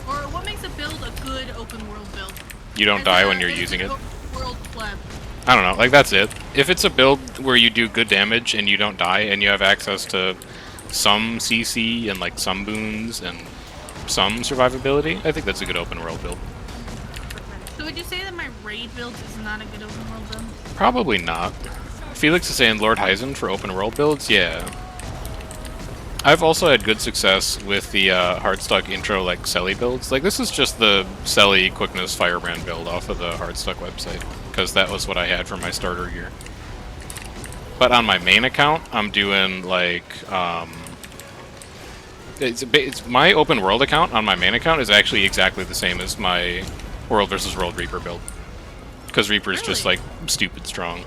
or what makes a build a good open world build?
You don't
As
die
a-
when you're
as
using
an
it.
open world pleb.
I don't know, like that's it. If it's a build where you do good damage and you don't die and you have access to some CC and like some boons and some survivability, I think that's a good open world build.
So would you say that my raid build is not a good open world build?
Probably not. Felix is saying Lord Heisen for open world builds? Yeah. I've also had good success with the Heartstuck intro like Selly builds. Like this is just the Selly Quickness Firebrand build off of the Heartstuck website, because that was what I had for my starter gear. But on my main account, I'm doing like it's my open world account on my main account is actually exactly the same as my World versus World Reaper build, because Reaper's just like stupid strong.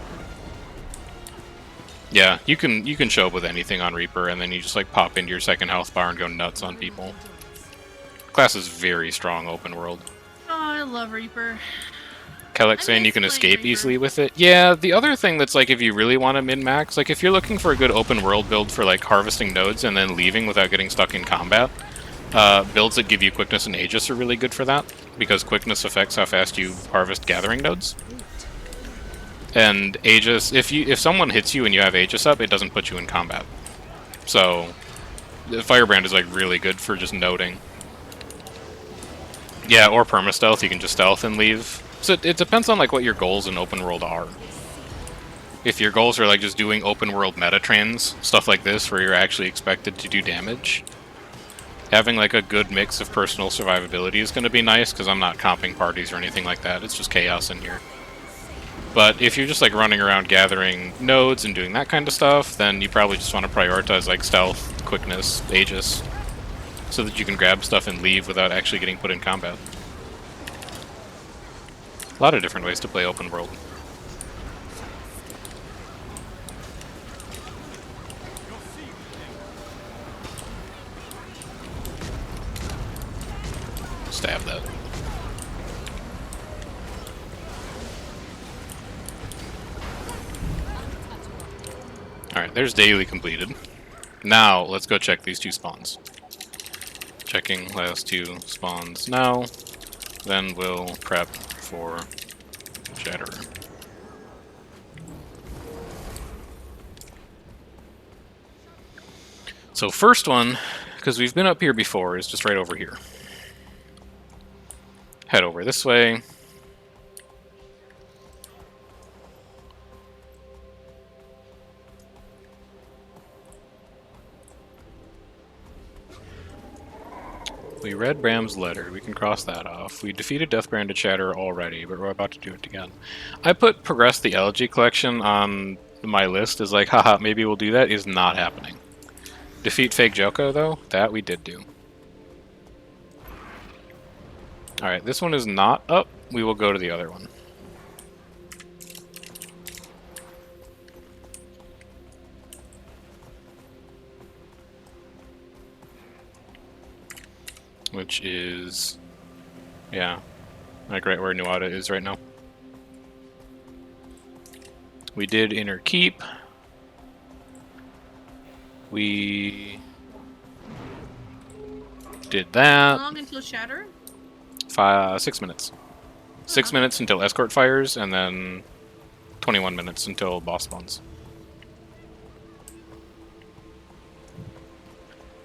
Yeah, you can show up with anything on Reaper, and then you just like pop into your second health bar and go nuts on people. Class is very strong open world.
Oh, I love Reaper.
Kellex
I
saying you
miss
can
playing
escape
Reaper.
easily with it. Yeah, the other thing that's like if you really want to min-max, like if you're looking for a good open world build for like harvesting nodes and then leaving without getting stuck in combat, builds that give you quickness and Aegis are really good for that, because quickness affects how fast you harvest gathering nodes. And Aegis, if someone hits you and you have Aegis up, it doesn't put you in combat. So, the Firebrand is like really good for just noding. Yeah, or perma-stealth, you can just stealth and leave. So it depends on like what your goals in open world are. If your goals are like just doing open world meta trains, stuff like this where you're actually expected to do damage, having like a good mix of personal survivability is going to be nice, because I'm not comping parties or anything like that. It's just chaos in here. But if you're just like running around gathering nodes and doing that kind of stuff, then you probably just want to prioritize like stealth, quickness, Aegis, so that you can grab stuff and leave without actually getting put in combat. A lot of different ways to play open world. Stab that. Alright, there's daily completed. Now, let's go check these two spawns. Checking last two spawns now. Then we'll prep for Shatterer. So first one, because we've been up here before, is just right over here. Head over this way. We read Bram's letter. We can cross that off. We defeated Deathbranded Shatter already, but we're about to do it again. I put Progress the Elegy Collection on my list as like, haha, maybe we'll do that. Is not happening. Defeat Fake Joko, though? That we did do. Alright, this one is not up. We will go to the other one. Which is, yeah, like right where Nuada is right now. We did Inner Keep. We did that.
How long until Shatter?
6 minutes. 6 minutes until Escort fires, and then 21 minutes until boss spawns.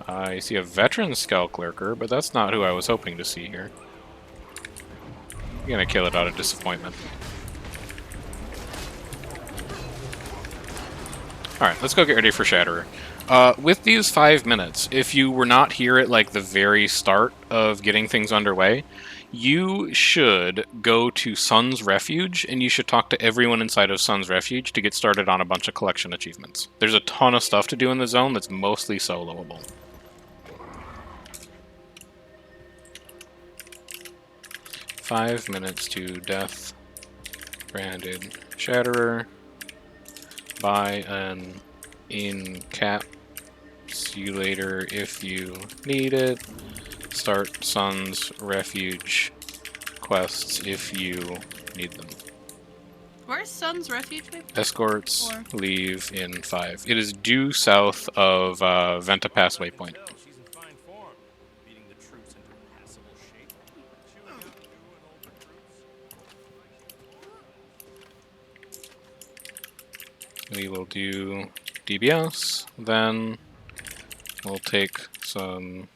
I see a veteran Scout Lurker, but that's not who I was hoping to see here. I'm gonna kill it out of disappointment. Alright, let's go get ready for Shatterer. With these 5 minutes, if you were not here at like the very start of getting things underway, You should go to Sun's Refuge, and you should talk to everyone inside of Sun's Refuge to get started on a bunch of collection achievements. There's a ton of stuff to do in the zone that's mostly soloable. "5 minutes to death. Branded Shatterer. Buy an encapsulator if you need it. Start Sun's Refuge quests if you need them.
Where's Sun's Refuge? Babe?
Escorts
Or-
leave in 5. It is due south of Venta Pass Waypoint.
She's in fine form, beating the troops into passable shape. Chewing up new and old recruits.
We will do DBS, then we'll take some...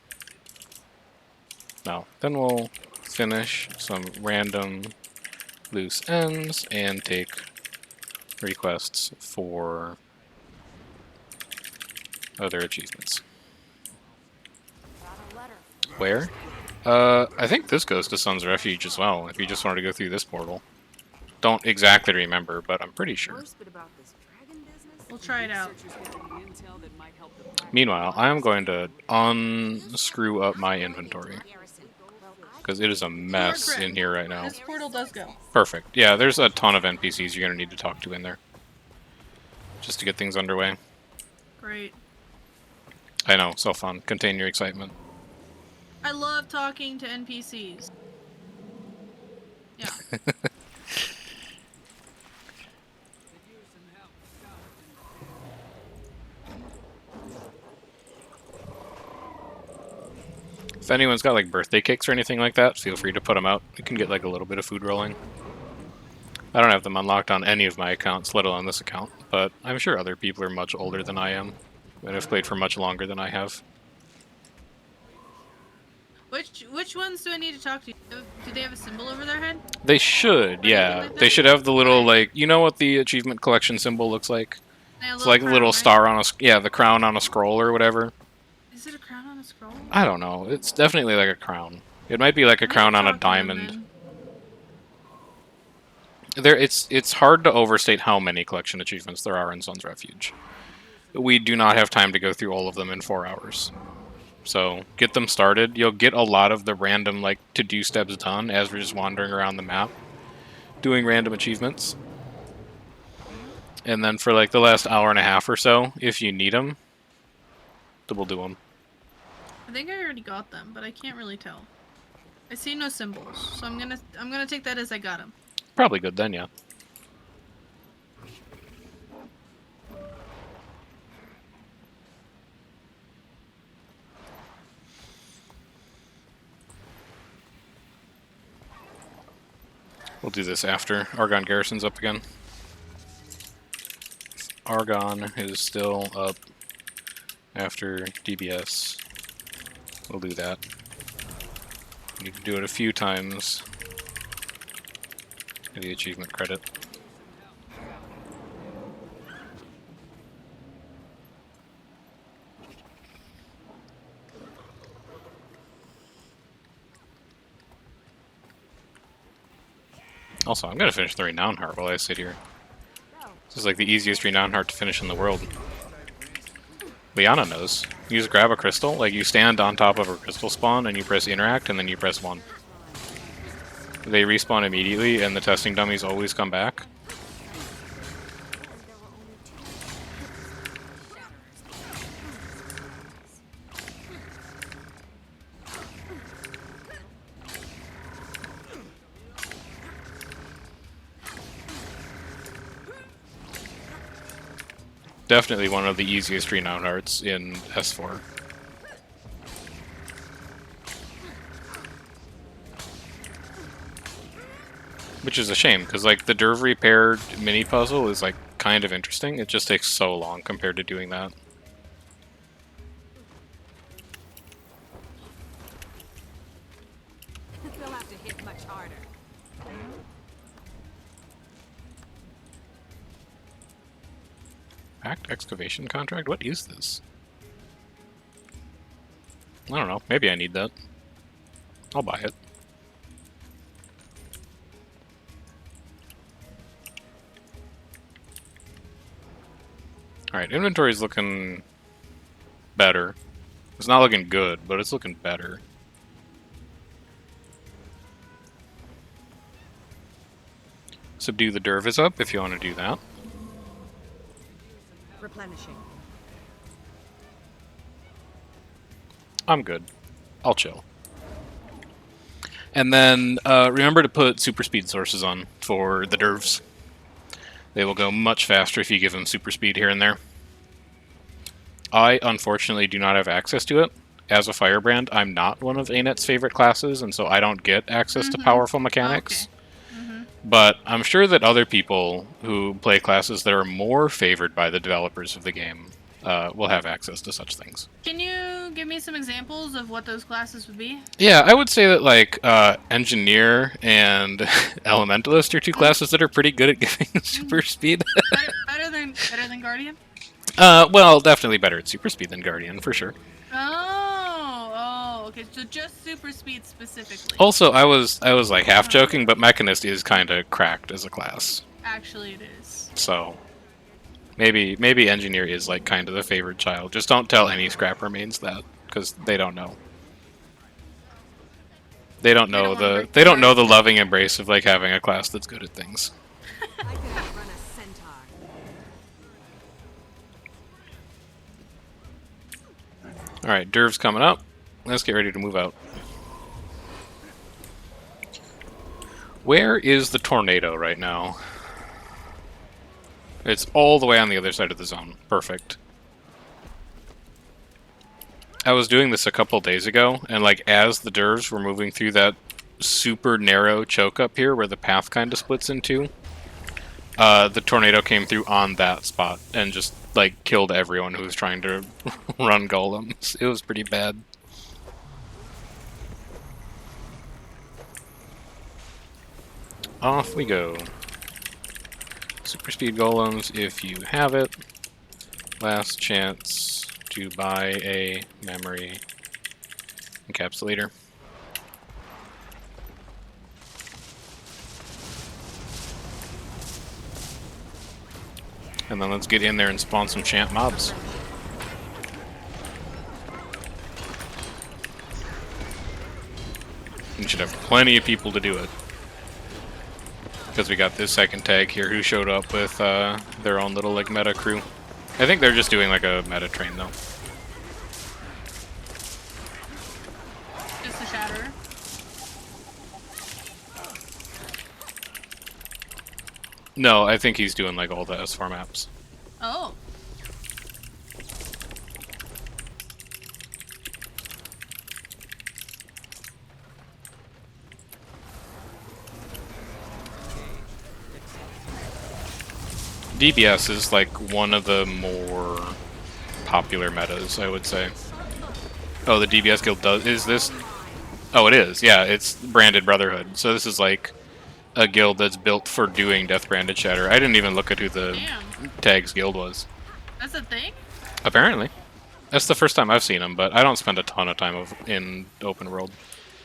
No, then we'll finish some random loose ends and take requests for other achievements. Where? I think this goes to Sun's Refuge as well, if you just wanted to go through this portal. Don't exactly remember, but I'm pretty sure.
Worst bit about this dragon business?
We'll try it out.
Researchers get any intel that might help the
Meanwhile, I am going to unscrew up my inventory, because it is a mess in here right now.
This portal does go.
Perfect. Yeah, there's a ton of NPCs you're going to need to talk to in there, just to get things underway.
Great.
I know, so fun. Contain your excitement.
I love talking to NPCs. Yeah.
If anyone's got like birthday cakes or anything like that, feel free to put them out. You can get like a little bit of food rolling. I don't have them unlocked on any of my accounts, let alone this account, but I'm sure other people are much older than I am and have played for much longer than I have.
Which ones do I need to talk to? Do they have a symbol over their head?
They should, yeah. They should have the little like, you know what the achievement collection symbol looks like? It's like a little star on a, yeah, the crown on a scroll or whatever.
Is it a crown on a scroll?
I don't know. It's definitely like a crown. It might be like a crown on a diamond. It's hard to overstate how many collection achievements there are in Sun's Refuge. We do not have time to go through all of them in 4 hours. So get them started. You'll get a lot of the random like to-do steps done as we're just wandering around the map, doing random achievements. And then for like the last hour and a half or so, if you need them, we'll do them.
I think I already got them, but I can't really tell. I see no symbols, so I'm gonna take that as I got them.
Probably good then, yeah. We'll do this after Argonne Garrison's up again. Argonne is still up after DBS. We'll do that. Need to do it a few times. For the achievement credit. Also, I'm gonna finish the Renown Heart while I sit here. This is like the easiest Renown Heart to finish in the world. Liana knows. You just grab a crystal, like you stand on top of a crystal spawn and you press interact and then you press 1. They respawn immediately and the testing dummies always come back. Definitely one of the easiest Renown Hearts in S4. Which is a shame, because like the Derv repaired mini puzzle is like kind of interesting. It just takes so long compared to doing that.
They'll have to hit much harder.
Packed excavation contract? What is this? I don't know. Maybe I need that. I'll buy it. Alright, inventory's looking better. It's not looking good, but it's looking better. Subdue the Derv is up if you want to do that.
Replenishing.
I'm good. I'll chill. And then remember to put super speed sources on for the Dervs. They will go much faster if you give them super speed here and there. I, unfortunately, do not have access to it. As a firebrand, I'm not one of ANET's favorite classes, and so I don't get access to powerful mechanics.
Okay.
But I'm sure that other people who play classes that are more favored by the developers of the game will have access to such things.
Can you give me some examples of what those classes would be?
Yeah, I would say that like Engineer and Elementalist are two classes that are pretty good at giving super speed.
better than Guardian?
Well, definitely better at super speed than Guardian, for sure.
Oh, okay. So just super speed specifically.
Also, I was like half joking, but Mechanist is kind of cracked as a class.
Actually, it is.
So maybe Engineer is like kind of the favorite child. Just don't tell any scrap remains that, because they don't know. They don't know the loving embrace of like having a class that's good at things.
I could outrun a centaur.
Alright, Derv's coming up. Let's get ready to move out. Where is the tornado right now? It's all the way on the other side of the zone. Perfect. I was doing this a couple days ago, and like as the Dervs were moving through that super narrow choke up here where the path kind of splits in two, the tornado came through on that spot and just like killed everyone who was trying to run golems. It was pretty bad. Off we go. Super speed golems if you have it. Last chance to buy a memory encapsulator. And then let's get in there and spawn some champ mobs. We should have plenty of people to do it. Because we got this second tag here who showed up with their own little like meta crew. I think they're just doing like a meta train though.
Just a Shatterer.
No, I think he's doing like all the S4 maps.
Oh.
DBS is like one of the more popular metas, I would say. Oh, the DBS guild is this? Oh, it is. Yeah, it's branded Brotherhood. So this is like a guild that's built for doing Death Branded Shatter. I didn't even look at who the tag's guild was.
That's a thing?
Apparently. That's the first time I've seen him, but I don't spend a ton of time in open world.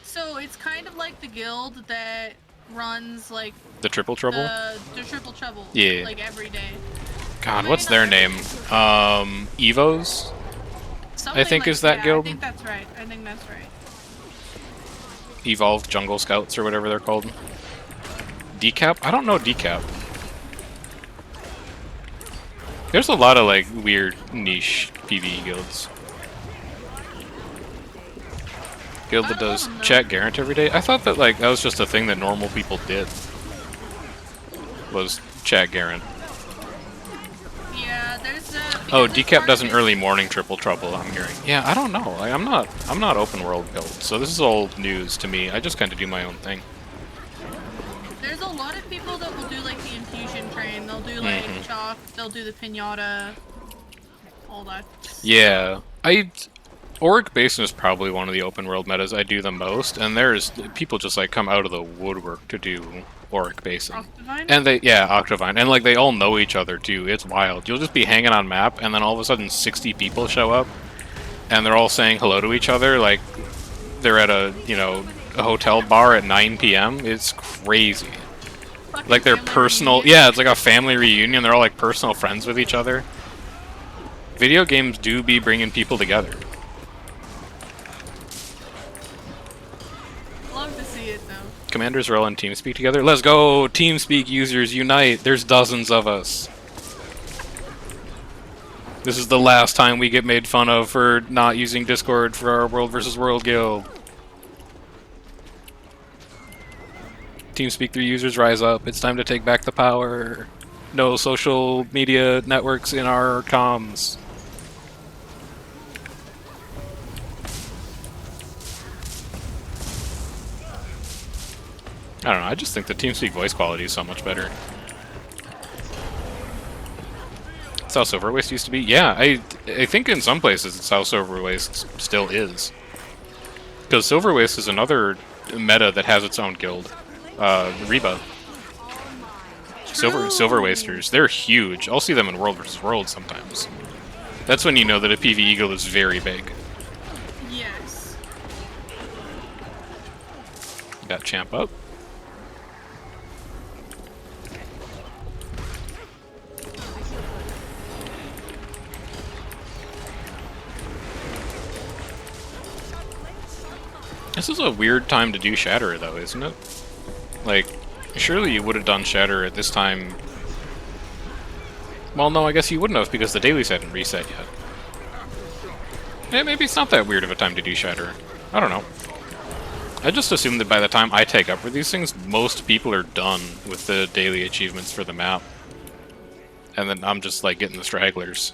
So it's kind of like the guild that runs like
The Triple Trouble?
the Triple Trouble.
Yeah.
Like every day.
God, what's their name? Evos?
Something
I think
like,
is that
yeah,
guild?
I think that's right. I think that's right.
Evolved Jungle Scouts or whatever they're called. Decap? I don't know Decap. There's a lot of like weird niche PvE guilds. Guild that does chat Garant every day. I thought that like that was just a thing that normal people did. Was chat Garant.
Yeah, there's
Oh, Decap does an early morning Triple Trouble, I'm hearing. Yeah, I don't know. Like, I'm not open world built, so this is all news to me. I just kind of do my own thing.
There's a lot of people that will do like the infusion train. They'll do like chalk. They'll do the pinata. All that.
Yeah, Auric Basin is probably one of the open world metas I do the most, and there's people just like come out of the woodwork to do Auric Basin.
Octavine?
And Octavine, and like they all know each other too. It's wild. You'll just be hanging on map, and then all of a sudden 60 people show up, and they're all saying hello to each other like they're at a a hotel bar at 9 p.m. It's crazy.
Fucking
Like they're
family
personal.
reunion.
Yeah, it's like a family reunion. They're all like personal friends with each other. Video games do be bringing people together.
Love to see it though.
Commanders are all in TeamSpeak together. Let's go! TeamSpeak users unite! There's dozens of us. This is the last time we get made fun of for not using Discord for our World vs. World guild. TeamSpeak 3 users rise up. It's time to take back the power. No social media networks in our comms. I don't know, I just think the TeamSpeak voice quality is so much better. That's how Silver Waste used to be? Yeah, I think in some places it's how Silver Waste still is. Because Silver Waste is another meta that has its own guild. Reba. Silver Wasters, they're huge. I'll see them in World vs. World sometimes. That's when you know that a PvE guild is very big.
Yes.
Got Champ up. This is a weird time to do Shatter, though, isn't it? Like, surely you would have done Shatter at this time. Well, no, I guess you wouldn't have, because the dailies hadn't reset yet. Yeah, maybe it's not that weird of a time to do Shatter. I don't know. I just assume that by the time I take up for these things, most people are done with the daily achievements for the map. And then I'm just, like, getting the stragglers.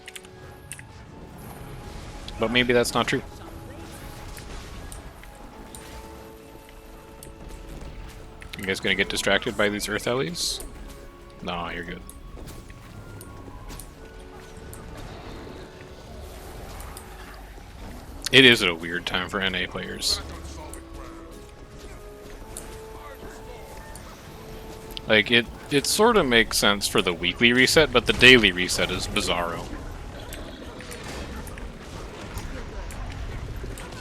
But maybe that's not true. You guys gonna get distracted by these Earth Ellies? No, you're good. It is a weird time for NA players. Like, it sort of makes sense for the weekly reset, but the daily reset is bizarro.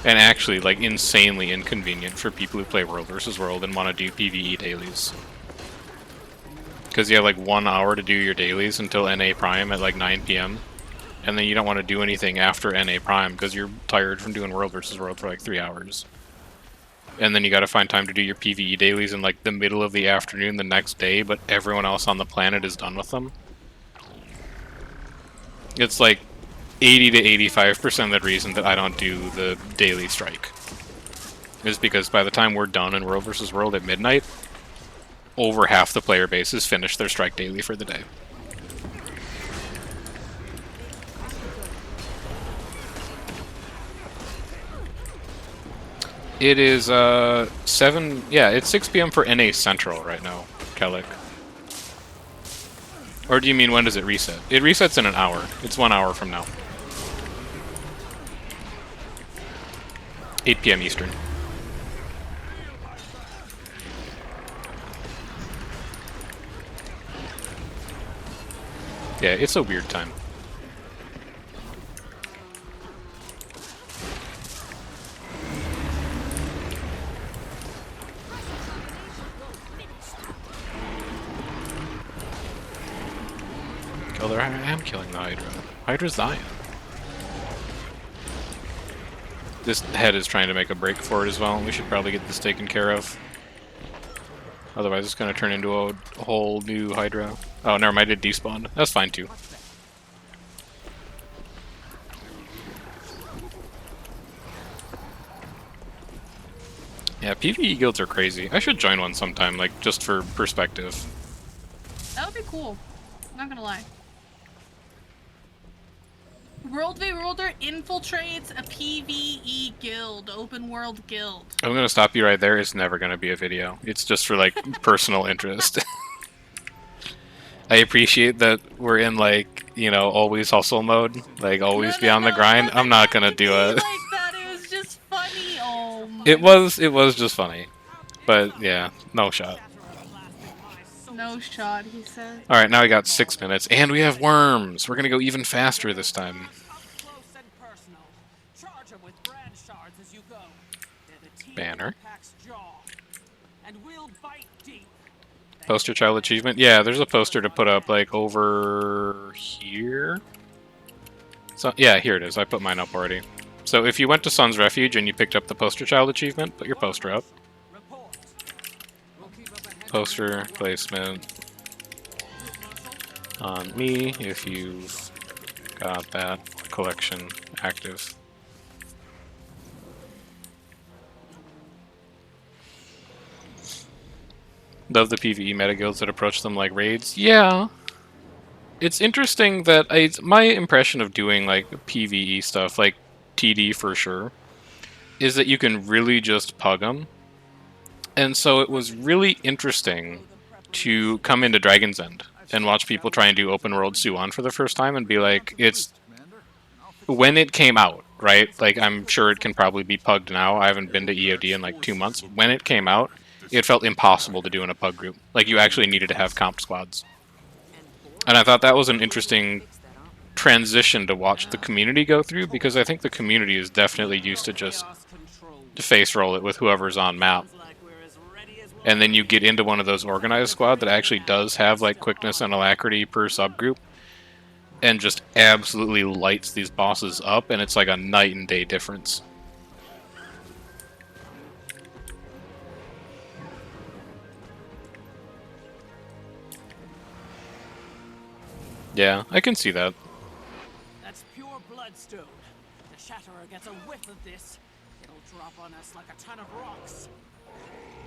And actually, like, insanely inconvenient for people who play World vs. World and want to do PvE dailies. Because you have, like, 1 hour to do your dailies until NA Prime at, like, 9 PM. And then you don't want to do anything after NA Prime because you're tired from doing World vs. World for, like, 3 hours. And then you gotta find time to do your PvE dailies in, like, the middle of the afternoon the next day, but everyone else on the planet is done with them. It's, like, 80 to 85% of the reason that I don't do the daily strike is because by the time we're done in World vs. World at midnight, over half the player base has finished their strike daily for the day. It is 7, yeah, it's 6 PM for NA Central right now, Kellic. Or do you mean when does it reset? It resets in an hour. It's 1 hour from now. 8 PM Eastern. Yeah, it's a weird time. Killer, I am killing the Hydra. Hydra's dying. This head is trying to make a break for it as well. We should probably get this taken care of. Otherwise it's going to turn into a whole new Hydra. Oh, never mind, it despawned. That's fine too. Yeah, PvE guilds are crazy. I should join one sometime, like, just for perspective.
That would be cool. I'm not gonna lie. World v Worlder infiltrates a PvE guild, open world guild.
I'm gonna stop you right there. It's never gonna be a video. It's just for, like, personal interest. I appreciate that we're in, like, you know, always hustle mode. Like, always be on the grind. I'm not gonna do it.
Like that. It was just funny. Oh my.
It was just funny. But, yeah, no shot.
No shot, he said.
Alright, now we got 6 minutes, and we have worms! We're gonna go even faster this time.
Up close and personal. Charge 'em with brand shards as you go. They're the teeth in
Banner.
the pack's jaw. And we'll bite deep.
Poster child achievement? Yeah, there's a poster to put up, like, over here? So yeah, here it is. I put mine up already. So if you went to Sun's Refuge and you picked up the poster child achievement, put your poster up.
Report.
Poster placement on me if you've got that collection active. Love the PvE metaguilds that approach them like raids. Yeah. It's interesting that my impression of doing like PvE stuff, like TD for sure, is that you can really just pug them. And so it was really interesting to come into Dragon's End and watch people try and do open world Suwon for the first time and be like, it's when it came out, right? Like, I'm sure it can probably be pugged now. I haven't been to EOD in like 2 months. When it came out, it felt impossible to do in a pug group. Like, you actually needed to have comp squads. And I thought that was an interesting transition to watch the community go through, because I think the community is definitely used to just face roll it with whoever's on map. And then you get into one of those organized squad that actually does have like quickness and alacrity per subgroup, and just absolutely lights these bosses up, and it's like a night and day difference. Yeah, I can see that.
That's pure bloodstone. The Shatterer gets a whiff of this. It'll drop on us like a ton of rocks.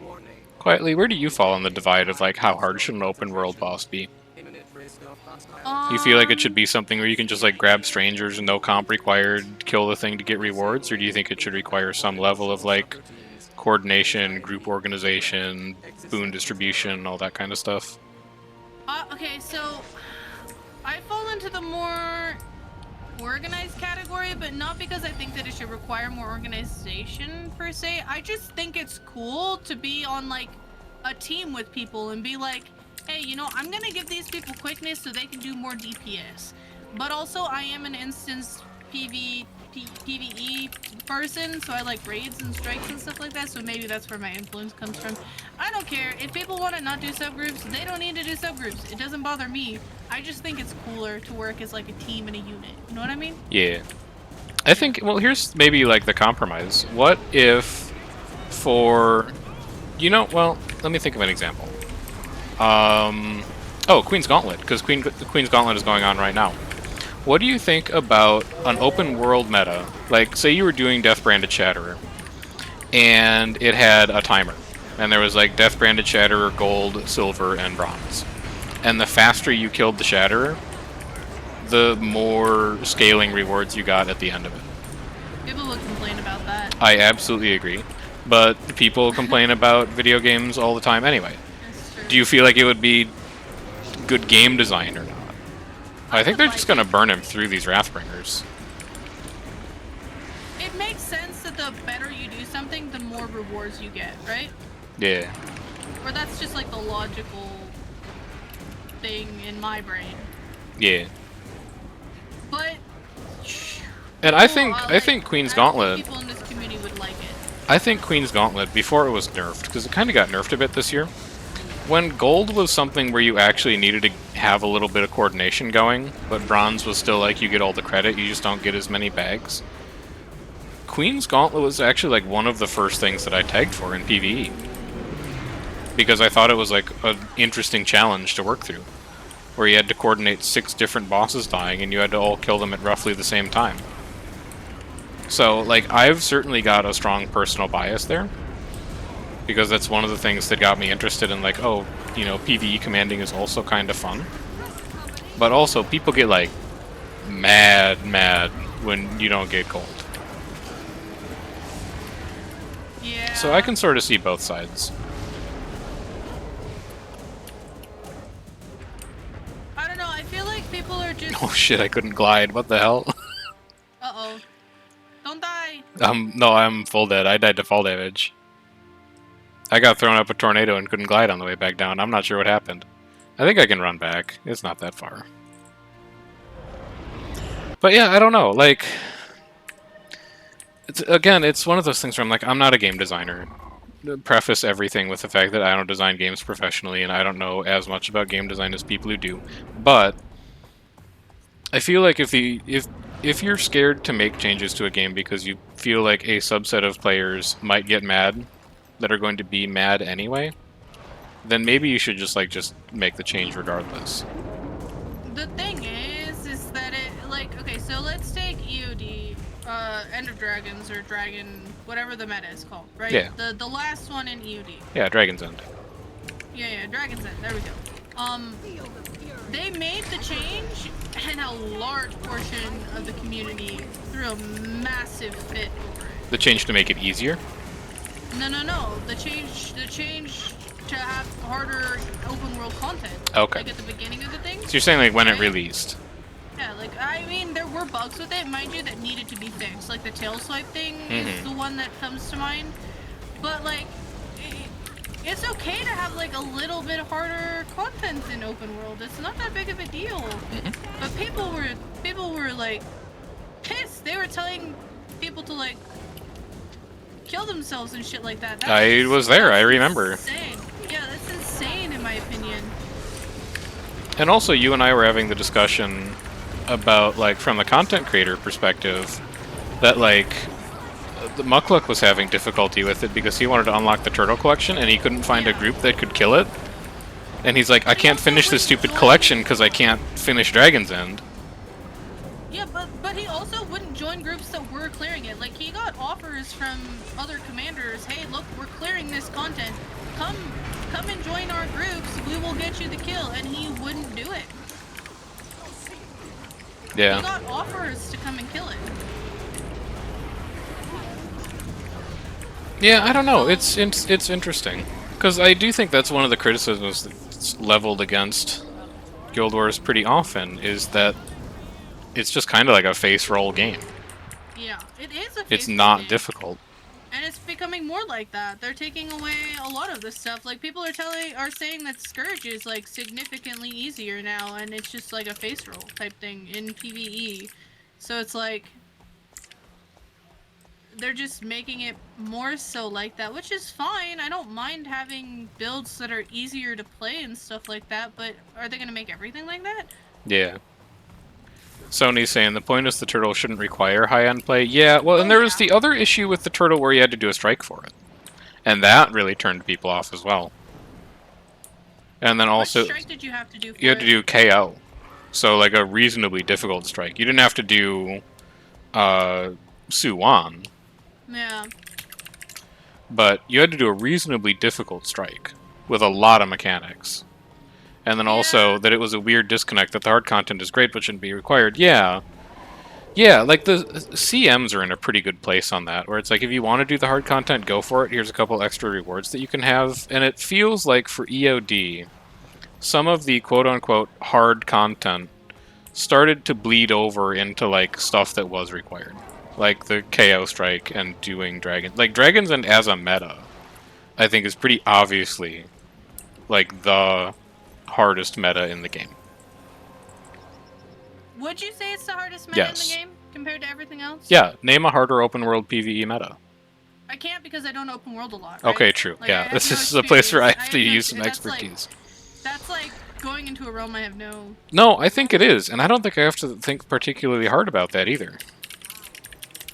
Warning.
Quietly, where do you fall on the divide of like how hard should an open world boss be?
Imminent risk of hostile.
Do you feel like it should be something where you can just like grab strangers and no comp required, kill the thing to get rewards, or do you think it should require some level of like coordination, group organization, boon distribution, all that kind of stuff?
Okay, so I fall into the more organized category, but not because I think that it should require more organization per se. I just think it's cool to be on like a team with people and be like, hey, you know, I'm gonna give these people quickness so they can do more DPS. But also, I am an instance PvE person, so I like raids and strikes and stuff like that, so maybe that's where my influence comes from. I don't care. If people want to not do subgroups, they don't need to do subgroups. It doesn't bother me. I just think it's cooler to work as like a team and a unit. You know what I mean?
Yeah. I think, well, here's maybe like the compromise. What if for, you know, well, let me think of an example. Oh, Queen's Gauntlet, because Queen's Gauntlet is going on right now. What do you think about an open world meta? Like, say you were doing Death Branded Shatterer, and it had a timer, and there was like Death Branded Shatterer, Gold, Silver, and Bronze. And the faster you killed the Shatterer, the more scaling rewards you got at the end of it.
People would complain about that.
I absolutely agree. But people complain about video games all the time anyway.
That's true.
Do you feel like it would be good game design or not? I think they're just gonna burn him through these Wrathbringers.
It makes sense that the better you do something, the more rewards you get, right?
Yeah.
Or that's just like the logical thing in my brain.
Yeah.
But
And I think Queen's Gauntlet.
People in this community would like it.
I think Queen's Gauntlet, before it was nerfed, because it kind of got nerfed a bit this year, when Gold was something where you actually needed to have a little bit of coordination going, but Bronze was still like you get all the credit, you just don't get as many bags. Queen's Gauntlet was actually like one of the first things that I tagged for in PvE. Because I thought it was like an interesting challenge to work through, where you had to coordinate 6 different bosses dying and you had to all kill them at roughly the same time. So, like, I've certainly got a strong personal bias there, because that's one of the things that got me interested in, like, oh, you know, PvE commanding is also kind of fun. But also, people get, like, mad when you don't get gold.
Yeah.
So I can sort of see both sides.
I don't know, I feel like people are just...
Oh shit, I couldn't glide, what the hell?
Uh-oh. Don't die!
No, I'm full dead. I died to fall damage. I got thrown up a tornado and couldn't glide on the way back down. I'm not sure what happened. I think I can run back. It's not that far. But yeah, I don't know. Like, it's one of those things where I'm like, I'm not a game designer. Preface everything with the fact that I don't design games professionally and I don't know as much about game design as people who do. But I feel like if if you're scared to make changes to a game because you feel like a subset of players might get mad, that are going to be mad anyway, then maybe you should just make the change regardless.
The thing is that it, like, okay, so let's take EOD, End of Dragons, or Dragon, whatever the meta is called, right?
Yeah.
The last one in EOD.
Yeah, Dragon's End.
Yeah, Dragon's End, there we go. They made the change, and a large portion of the community threw a massive fit over it.
The change to make it easier?
No. The change to have harder open world content.
Okay.
Like at the beginning of the thing.
So you're saying like when it
Right?
released?
Yeah, like, I mean, there were bugs with it, mind you, that needed to be fixed. Like the tail swipe thing is the one that comes to mind. But like, it's okay to have like a little bit harder content in open world. It's not that big of a deal. But people were like pissed. They were telling people to like kill themselves and shit like that.
I was there, I remember.
Insane. Yeah, that's insane in my opinion.
And also, you and I were having the discussion about, like, from the content creator perspective, that, like, the Mukluk was having difficulty with it because he wanted to unlock the turtle collection and he couldn't find a group that could kill it. And he's like, I can't finish this stupid collection because I can't finish Dragon's End.
Yeah, but he also wouldn't join groups that were clearing it. Like, he got offers from other commanders, hey, look, we're clearing this content. Come and join our groups, we will get you the kill, and he wouldn't do it. He
Yeah.
got offers to come and kill it.
Yeah, I don't know. It's interesting. Because I do think that's one of the criticisms that's leveled against Guild Wars pretty often, is that it's just kind of like a face roll game.
Yeah, it is a
It's
Facebook
not
game.
difficult.
And it's becoming more like that. They're taking away a lot of this stuff. Like, people are saying that Scourge is like significantly easier now, and it's just like a face roll type thing in PvE. So it's like they're just making it more so like that, which is fine. I don't mind having builds that are easier to play and stuff like that, but are they gonna make everything like that?
Yeah. Sony's saying the point is the turtle shouldn't require high-end play. Yeah, well, and there was the other issue with the turtle where you had to do a strike for it. And that really turned people off as well. And then also,
What strike did you have to do for
you had to do KO. So, like, a reasonably difficult strike. You didn't have to do Suwon,
Yeah.
but you had to do a reasonably difficult strike with a lot of mechanics. And then also that it was a weird disconnect that the hard content is great but shouldn't be required. Yeah. Yeah, like the CMs are in a pretty good place on that, where it's like if you want to do the hard content, go for it. Here's a couple extra rewards that you can have. And it feels like for EOD, some of the quote-unquote hard content started to bleed over into like stuff that was required. Like the KO strike and doing Dragon. Like Dragon's End as a meta, I think is pretty obviously like the hardest meta in the game.
Would you say it's the hardest meta
Yes.
in the game compared to everything else?
Yeah, name a harder open world PvE meta.
I can't because I don't open world a lot. Right?
Okay, true.
Like, I
Yeah,
have
this
no
is a place where I
experience.
have to
no
use some
that's
expertise.
That's like going into a realm I have no.
No, I think it is, and I don't think I have to think particularly hard about that either.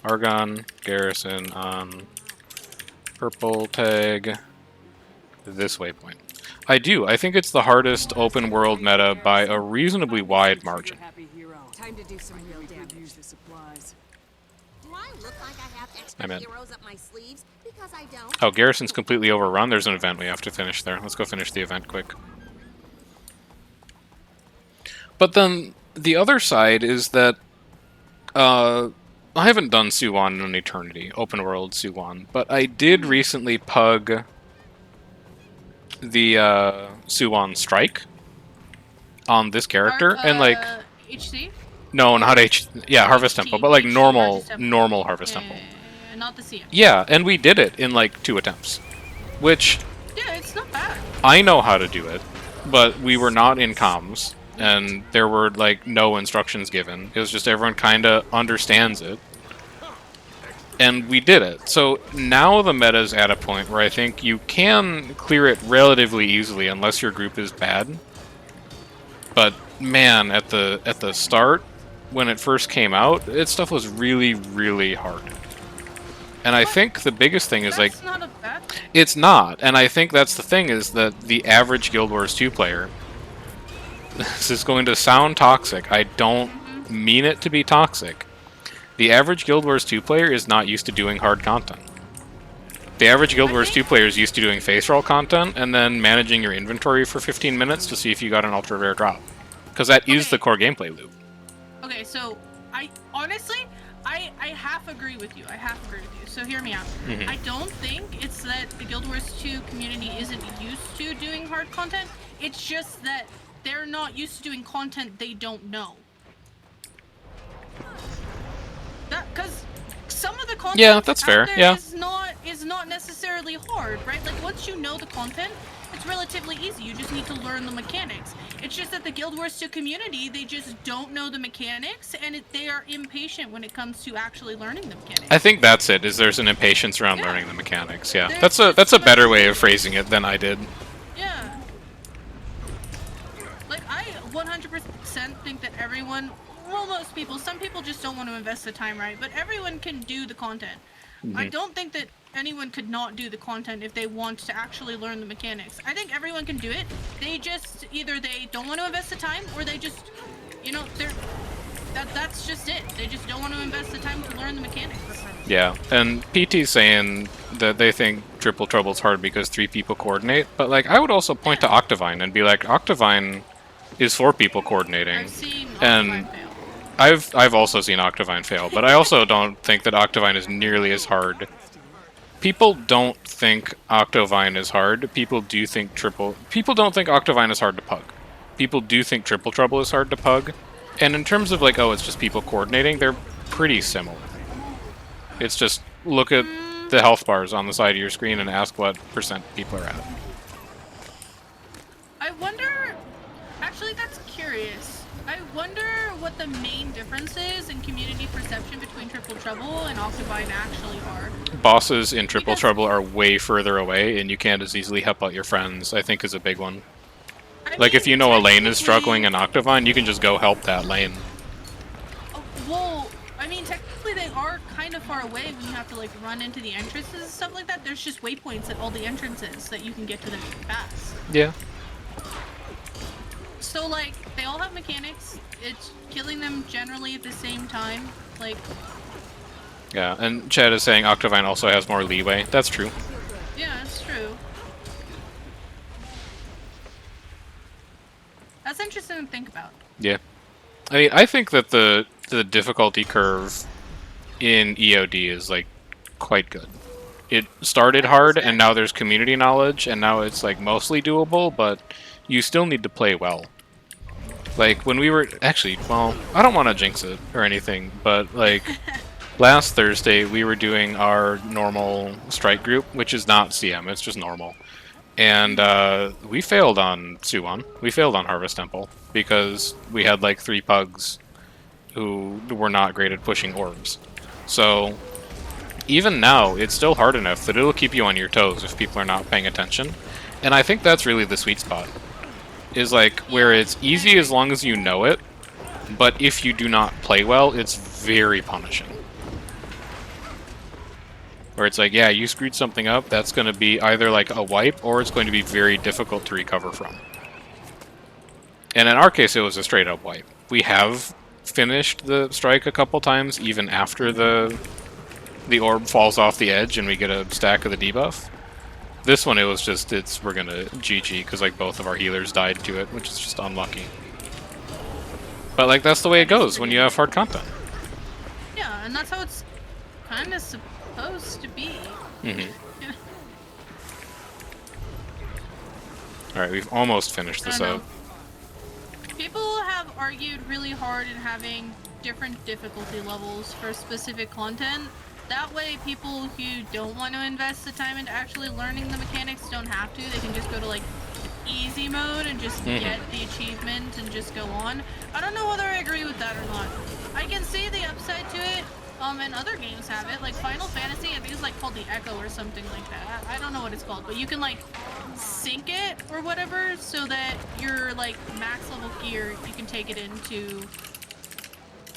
Argon, Garrison on purple tag this waypoint. I do. I think it's the hardest open world meta by a reasonably wide margin.
Time to do some real damage.
Use the supplies.
Do I look like I have extra
I'm in.
heroes up my sleeves? Because I don't.
Oh, Garrison's completely overrun. There's an event we have to finish there. Let's go finish the event quick. But then the other side is that I haven't done Suwon in an eternity, open world Suwon, but I did recently pug the Suwon strike on this character, and like
HC?
no, not Harvest Temple, but like
HT,
normal Harvest Temple.
Not the CM.
Yeah, and we did it in like 2 attempts, which
Yeah, it's not bad.
I know how to do it, but we were not in comms, and there were like no instructions given. It was just everyone kind of understands it, and we did it. So now the meta's at a point where I think you can clear it relatively easily unless your group is bad. But man, at the start, when it first came out, its stuff was really, really hard. And I think the biggest thing is, like,
That's not a bad thing.
it's not. And I think that's the thing, is that the average Guild Wars 2 player, this is going to sound toxic. I don't mean it to be toxic. The average Guild Wars 2 player is not used to doing hard content. The average Guild Wars 2 player is used to doing face roll content and then managing your inventory for 15 minutes to see if you got an ultra rare drop. Because that is the core gameplay loop.
Okay, so I honestly, I half agree with you. I half agree with you. So hear me out. I don't think it's that the Guild Wars 2 community isn't used to doing hard content. It's just that they're not used to doing content they don't know. Because some of the content
Yeah, that's fair.
out there
Yeah.
is not necessarily hard, right? Like once you know the content, it's relatively easy. You just need to learn the mechanics. It's just that the Guild Wars 2 community, they just don't know the mechanics, and they are impatient when it comes to actually learning the mechanics.
I think that's it, is there's an impatience around
Yeah.
learning the mechanics, yeah.
There's
That's a
just
better
like-
way of phrasing it than I did.
Yeah. Like, I 100% think that everyone, well, most people, some people just don't want to invest the time, right? But everyone can do the content. I don't think that anyone could not do the content if they want to actually learn the mechanics. I think everyone can do it. They just, either they don't want to invest the time, or they just, you know, that's just it. They just don't want to invest the time to learn the mechanics.
Yeah, and PT's saying that they think Triple Trouble's hard because 3 people coordinate, but like I would also point to Octavine and be like, Octavine is 4 people coordinating.
I've seen
And
Octavine fail.
I've also seen Octavine fail, but I also don't think that Octavine is nearly as hard. People don't think Octavine is hard. People don't think Octavine is hard to pug. People do think Triple Trouble is hard to pug. And in terms of like, oh, it's just people coordinating, they're pretty similar. It's just look at the health bars on the side of your screen and ask what percent people are at.
I wonder, actually that's curious. I wonder what the main difference is in community perception between Triple Trouble and Octavine actually are.
Bosses in Triple
Because-
Trouble are way further away, and you can't as easily help out your friends, I think is a big one.
I
Like, if
mean,
you know a lane is
technically-
struggling in Octavine, you can just go help that lane.
Well, I mean, technically they are kind of far away when you have to like run into the entrances and stuff like that. There's just waypoints at all the entrances that you can get to them fast.
Yeah.
So like, they all have mechanics. It's killing them generally at the same time. Like,
Yeah, and Chad is saying Octavine also has more leeway. That's true.
yeah, it's true. That's interesting to think about.
Yeah. I mean, I think that the difficulty curve in EOD is, like, quite good. It started hard, and now there's community knowledge, and now it's, like, mostly doable, but you still need to play well. Like, when we were... Actually, well, I don't want to jinx it or anything, but, like, last Thursday we were doing our normal strike group, which is not CM, it's just normal. And we failed on Suwon. We failed on Harvest Temple because we had like 3 pugs who were not great at pushing orbs. So even now, it's still hard enough that it'll keep you on your toes if people are not paying attention. And I think that's really the sweet spot. Is like where it's easy as long as you know it, but if you do not play well, it's very punishing. Where it's like, yeah, you screwed something up, that's going to be either like a wipe, or it's going to be very difficult to recover from. And in our case, it was a straight up wipe. We have finished the strike a couple times, even after the orb falls off the edge and we get a stack of the debuff. This one, it was just, we're going to GG, because like both of our healers died to it, which is just unlucky. But like, that's the way it goes when you have hard content.
Yeah, and that's how it's kind of supposed to be.
Mm-hmm. Alright, we've almost finished this
I don't
out.
know. People have argued really hard in having different difficulty levels for specific content. That way, people who don't want to invest the time into actually learning the mechanics don't have to. They can just go to like easy mode and just get the achievement and just go on. I don't know whether I agree with that or not. I can see the upside to it. And other games have it, like Final Fantasy, I think it's like called the Echo or something like that. I don't know what it's called, but you can like sync it or whatever so that your like max level gear, you can take it into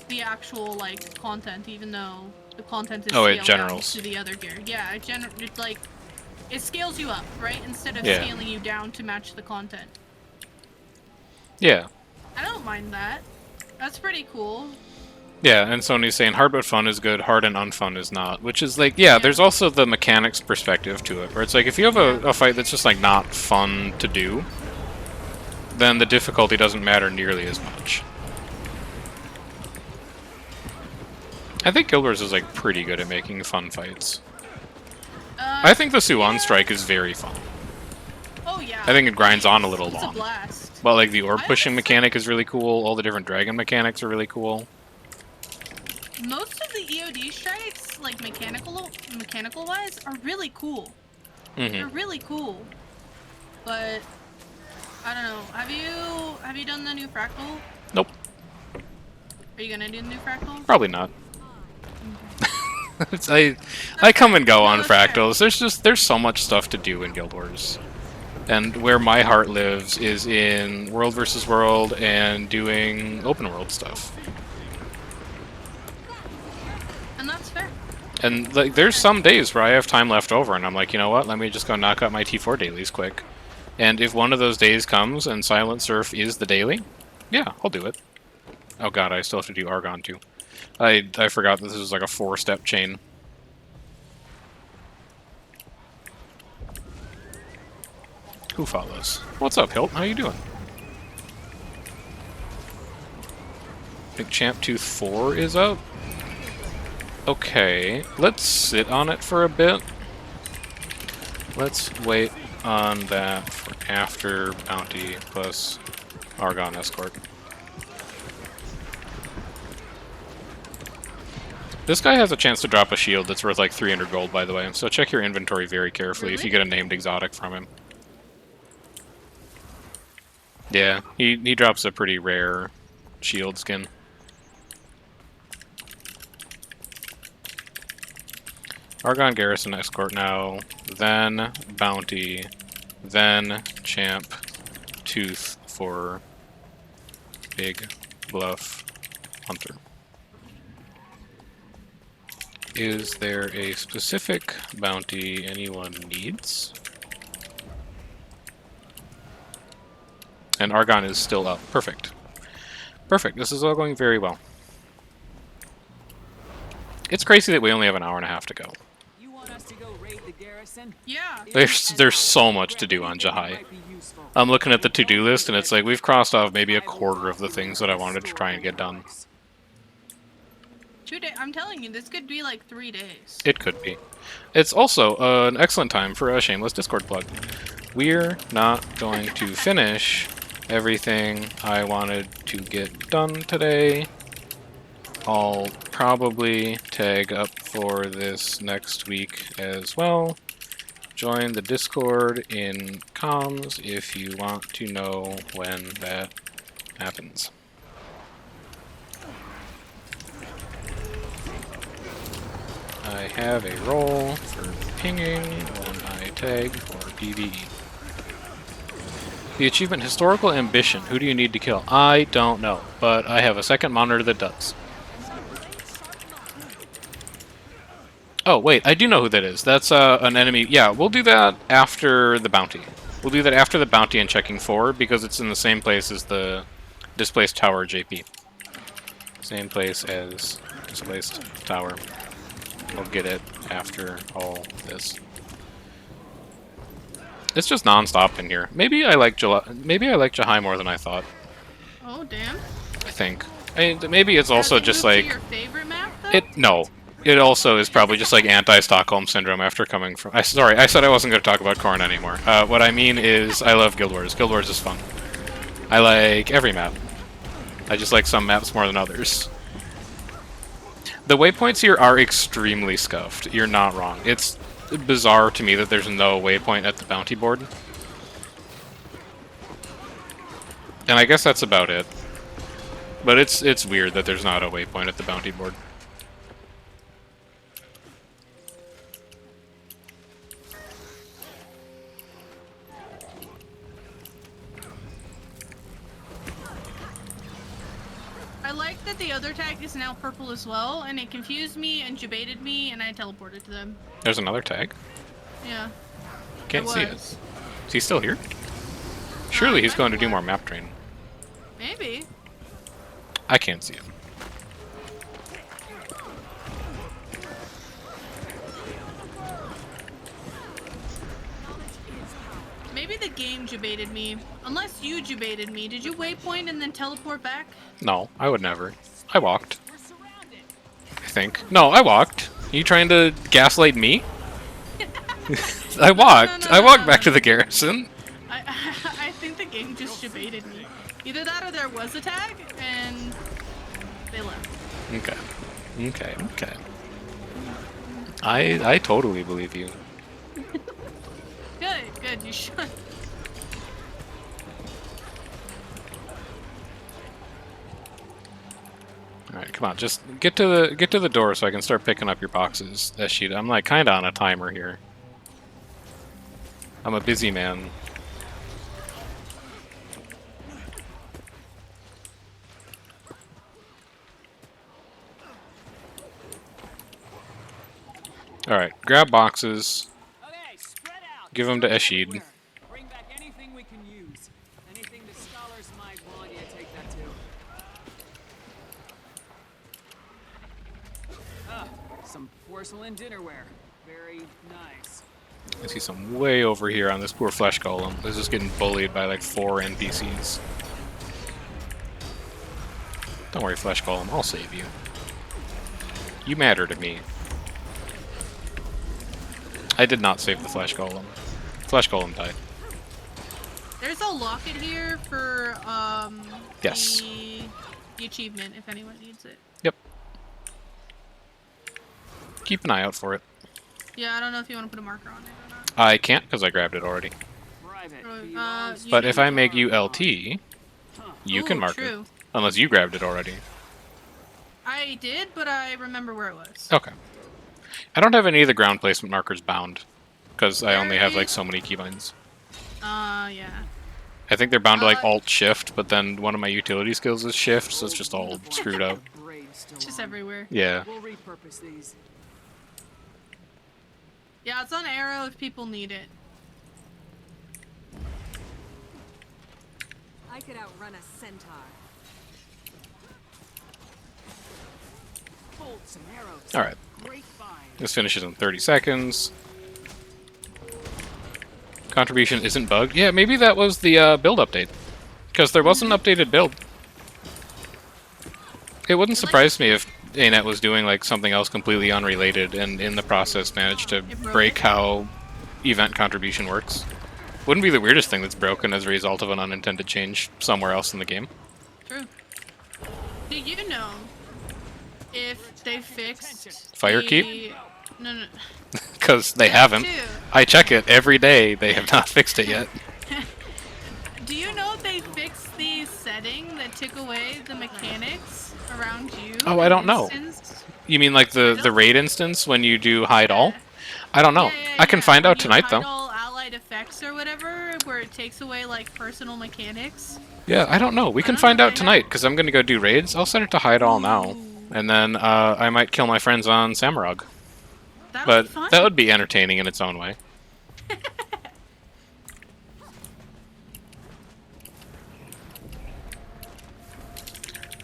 the actual like content, even though the content is
Oh, it
scaled down
generals.
to the other gear. Yeah, it's like it scales you up, right? Instead of
Yeah.
scaling you down to match the content.
Yeah.
I don't mind that. That's pretty cool.
Yeah, and Sony's saying hard but fun is good, hard and unfun is not. Which is like, yeah, there's also the mechanics perspective to it, where it's like, if you have a fight that's just like not fun to do, then the difficulty doesn't matter nearly as much. I think Guild Wars is like pretty good at making fun fights. I think the Suan Strike is very fun.
Oh yeah.
I think it grinds on a little
It's
long.
a blast.
But like the orb
I
pushing
honestly-
mechanic is really cool, all the different dragon mechanics are really cool.
Most of the EOD strikes, like mechanical wise, are really cool. They're
Hmm.
really cool. But I don't know. Have you done the new fractal?
Nope,
Are you gonna do the new fractal?
probably not. I come and go on
No, that's fair.
fractals. There's so much stuff to do in Guild Wars. And where my heart lives is in world versus world and doing open world stuff.
And that's fair.
And like, there's some days where I have time left over, and I'm like, you know what? Let me just go knock out my T4 dailies quick. And if one of those days comes and Silent Surf is the daily, yeah, I'll do it. Oh god, I still have to do Argon too. I forgot that this is like a 4-step chain. Who follows? What's up, Hilt? How you doing? Big Champ Tooth 4 is up. Okay, let's sit on it for a bit. Let's wait on that for after Bounty plus Argon Escort. This guy has a chance to drop a shield that's worth like 300 gold, by the way, so check your inventory very carefully if you get a named exotic from him. Yeah, he drops a pretty rare shield skin. Argon Garrison Escort now, then Bounty, then Champ Tooth for Big Bluff Hunter. Is there a specific bounty anyone needs? And Argon is still up. Perfect. Perfect. This is all going very well. It's crazy that we only have an hour and a half to go.
You want us to go raid the garrison?
Yeah.
There's so much to do on Jahai. I'm looking at the to-do list, and it's like we've crossed off maybe a quarter of the things that I wanted to try and get done.
2 days. I'm telling you, this could be like 3 days.
It could be. It's also an excellent time for a shameless Discord plug. We're not going to finish everything I wanted to get done today. I'll probably tag up for this next week as well. Join the Discord in comms if you want to know when that happens. I have a role for pinging when I tag for PvE. The achievement Historical Ambition. Who do you need to kill? I don't know, but I have a second monitor that does. Oh, wait, I do know who that is. That's an enemy. Yeah, we'll do that after the bounty. We'll do that after the bounty and checking 4, because it's in the same place as the Displaced Tower JP. Same place as Displaced Tower. We'll get it after all this. It's just non-stop in here. Maybe I like Jahai more than I thought.
Oh damn.
I think. Maybe it's also
Has it
just
moved
like
to your favorite map though?
no. It also is probably just like anti-Stockholm syndrome after coming from. Sorry, I said I wasn't going to talk about Korn anymore. What I mean is, I love Guild Wars. Guild Wars is fun. I like every map. I just like some maps more than others. The waypoints here are extremely scuffed. You're not wrong. It's bizarre to me that there's no waypoint at the bounty board. And I guess that's about it. But it's weird that there's not a waypoint at the bounty board.
I like that the other tag is now purple as well, and it confused me and debated me, and I teleported to them.
There's another tag.
Yeah.
Can't see it.
was.
Is he still here? Surely he's
might
going to
have
do more
left.
map training.
Maybe.
I can't see him.
Maybe the game debated me. Unless you debated me. Did you waypoint and then teleport back?
No, I would never. I walked. I think. No, I walked. You trying to gaslight me? I walked. I walked back to the garrison.
I think the game just debated me. Either that or there was a tag, and they left.
Okay. Okay, okay. I totally believe you.
Good, good, you should.
Alright, come on, just get to the door so I can start picking up your boxes. I'm like kinda on a timer here. I'm a busy man. Alright, grab boxes.
Okay, spread out.
Give 'em to
Search
Eshid.
everywhere. Bring back anything we can use. Anything the scholars might want, yeah, take that too. Ah, some porcelain dinnerware. Very nice.
I see some way over here on this poor flesh golem. This is getting bullied by like 4 NPCs. Don't worry, flesh golem, I'll save you. You matter to me. I did not save the flesh golem. Flesh golem died.
There's a locket here for
Yes.
the achievement if anyone needs it.
Yep. Keep an eye out for it.
Yeah, I don't know if you want to put a marker on it or not.
I can't because I grabbed it already.
Private.
You
But
can-
if I make you LT, you can
Ooh,
mark
true.
it. Unless you grabbed it already.
I did, but I remember where it was.
Okay. I don't have any of the ground placement markers bound. Because I only have
There
like so many keybinds.
Yeah.
I think they're bound to like Alt-Shift, but then one of my utility skills is Shift, so it's just all screwed up.
It's just everywhere.
Yeah.
We'll repurpose these.
Yeah, it's on arrow if people need it.
I could outrun a centaur.
Bolts and arrows.
Alright.
Great find.
This finishes in 30 seconds. Contribution isn't bugged. Yeah, maybe that was the build update. Because there was an updated build. It wouldn't surprise me if ANET was doing like something else completely unrelated and in the process managed to break how event contribution works. Wouldn't be the weirdest thing that's broken as a result of an unintended change somewhere else in the game.
True. Do you know if they fixed
Fire
the...
keep?
No.
Because they
That
haven't.
too.
I check it every day. They have not fixed it yet.
Do you know if they fixed the setting that took away the mechanics around you?
Oh, I don't know.
Instance?
You mean like the raid instance when you do hide all? I don't know.
Yeah,
I can find
When
out
you
tonight
hide
though.
all allied effects or whatever, where it takes away like personal mechanics.
Yeah, I don't know. We can
don't
find
know
out
if they
tonight because I'm gonna go do raids. I'll set it to hide all now, and then I might kill my friends on Samurag.
That'll
But
be fun.
that would be entertaining in its own way.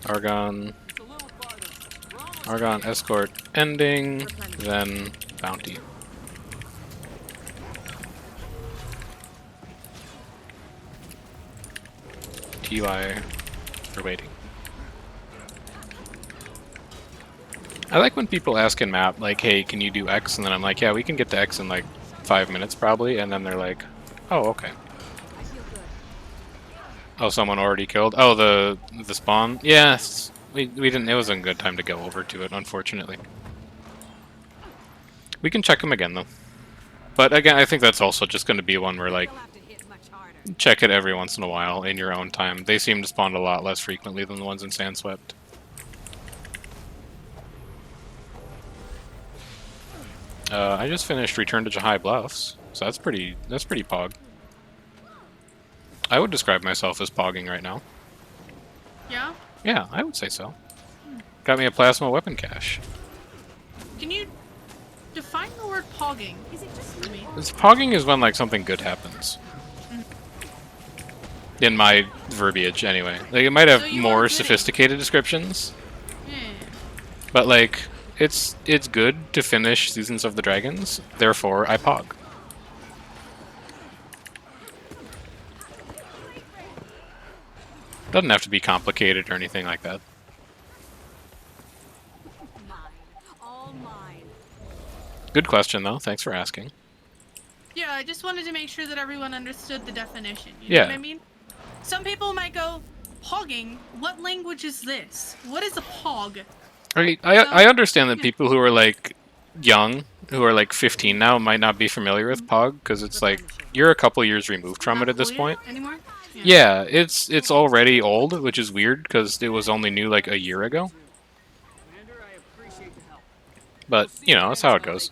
Argon,
It's a little farther. We're almost
Argon escort ending, then bounty. TY for waiting. I like when people ask in map, like, hey, can you do X? And then I'm like, yeah, we can get to X in like 5 minutes probably. And then they're like, oh, okay.
I feel good.
Oh, someone already killed? Oh, the spawn? Yes. We didn't, it wasn't a good time to go over to it, unfortunately. We can check them again, though. But again, I think that's also just going to be one where, like,
You'll have to hit much harder.
check it every once in a while in your own time. They seem to spawn a lot less frequently than the ones in Sandswept. I just finished Return to Jahai Bluffs, so that's pretty pog. I would describe myself as pogging right now.
Yeah.
Yeah, I would say so. Got me a plasma weapon cache.
Can you define the word pogging?
Is it just
For
me?
me.
Pogging is when like something good happens. In my verbiage, anyway. Like it might have
So you are
more
kidding.
sophisticated descriptions,
Yeah.
but like it's good to finish Seasons of the Dragons. Therefore, I pog. Doesn't have to be complicated or anything like that.
Mine. All mine.
Good question though. Thanks for asking.
Yeah, I just wanted to make sure that everyone understood the definition. You
Yeah.
know what I mean? Some people might go, pogging? What language is this? What is a pog?
I understand that people who are like young, who are like 15 now, might not be familiar with Pog because it's like you're a couple years removed from it
Not
at this
cool
point.
yet anymore?
Yeah, it's already old, which is weird because it was only new like a year ago.
Commander, I appreciate the help.
But you know, that's how it goes.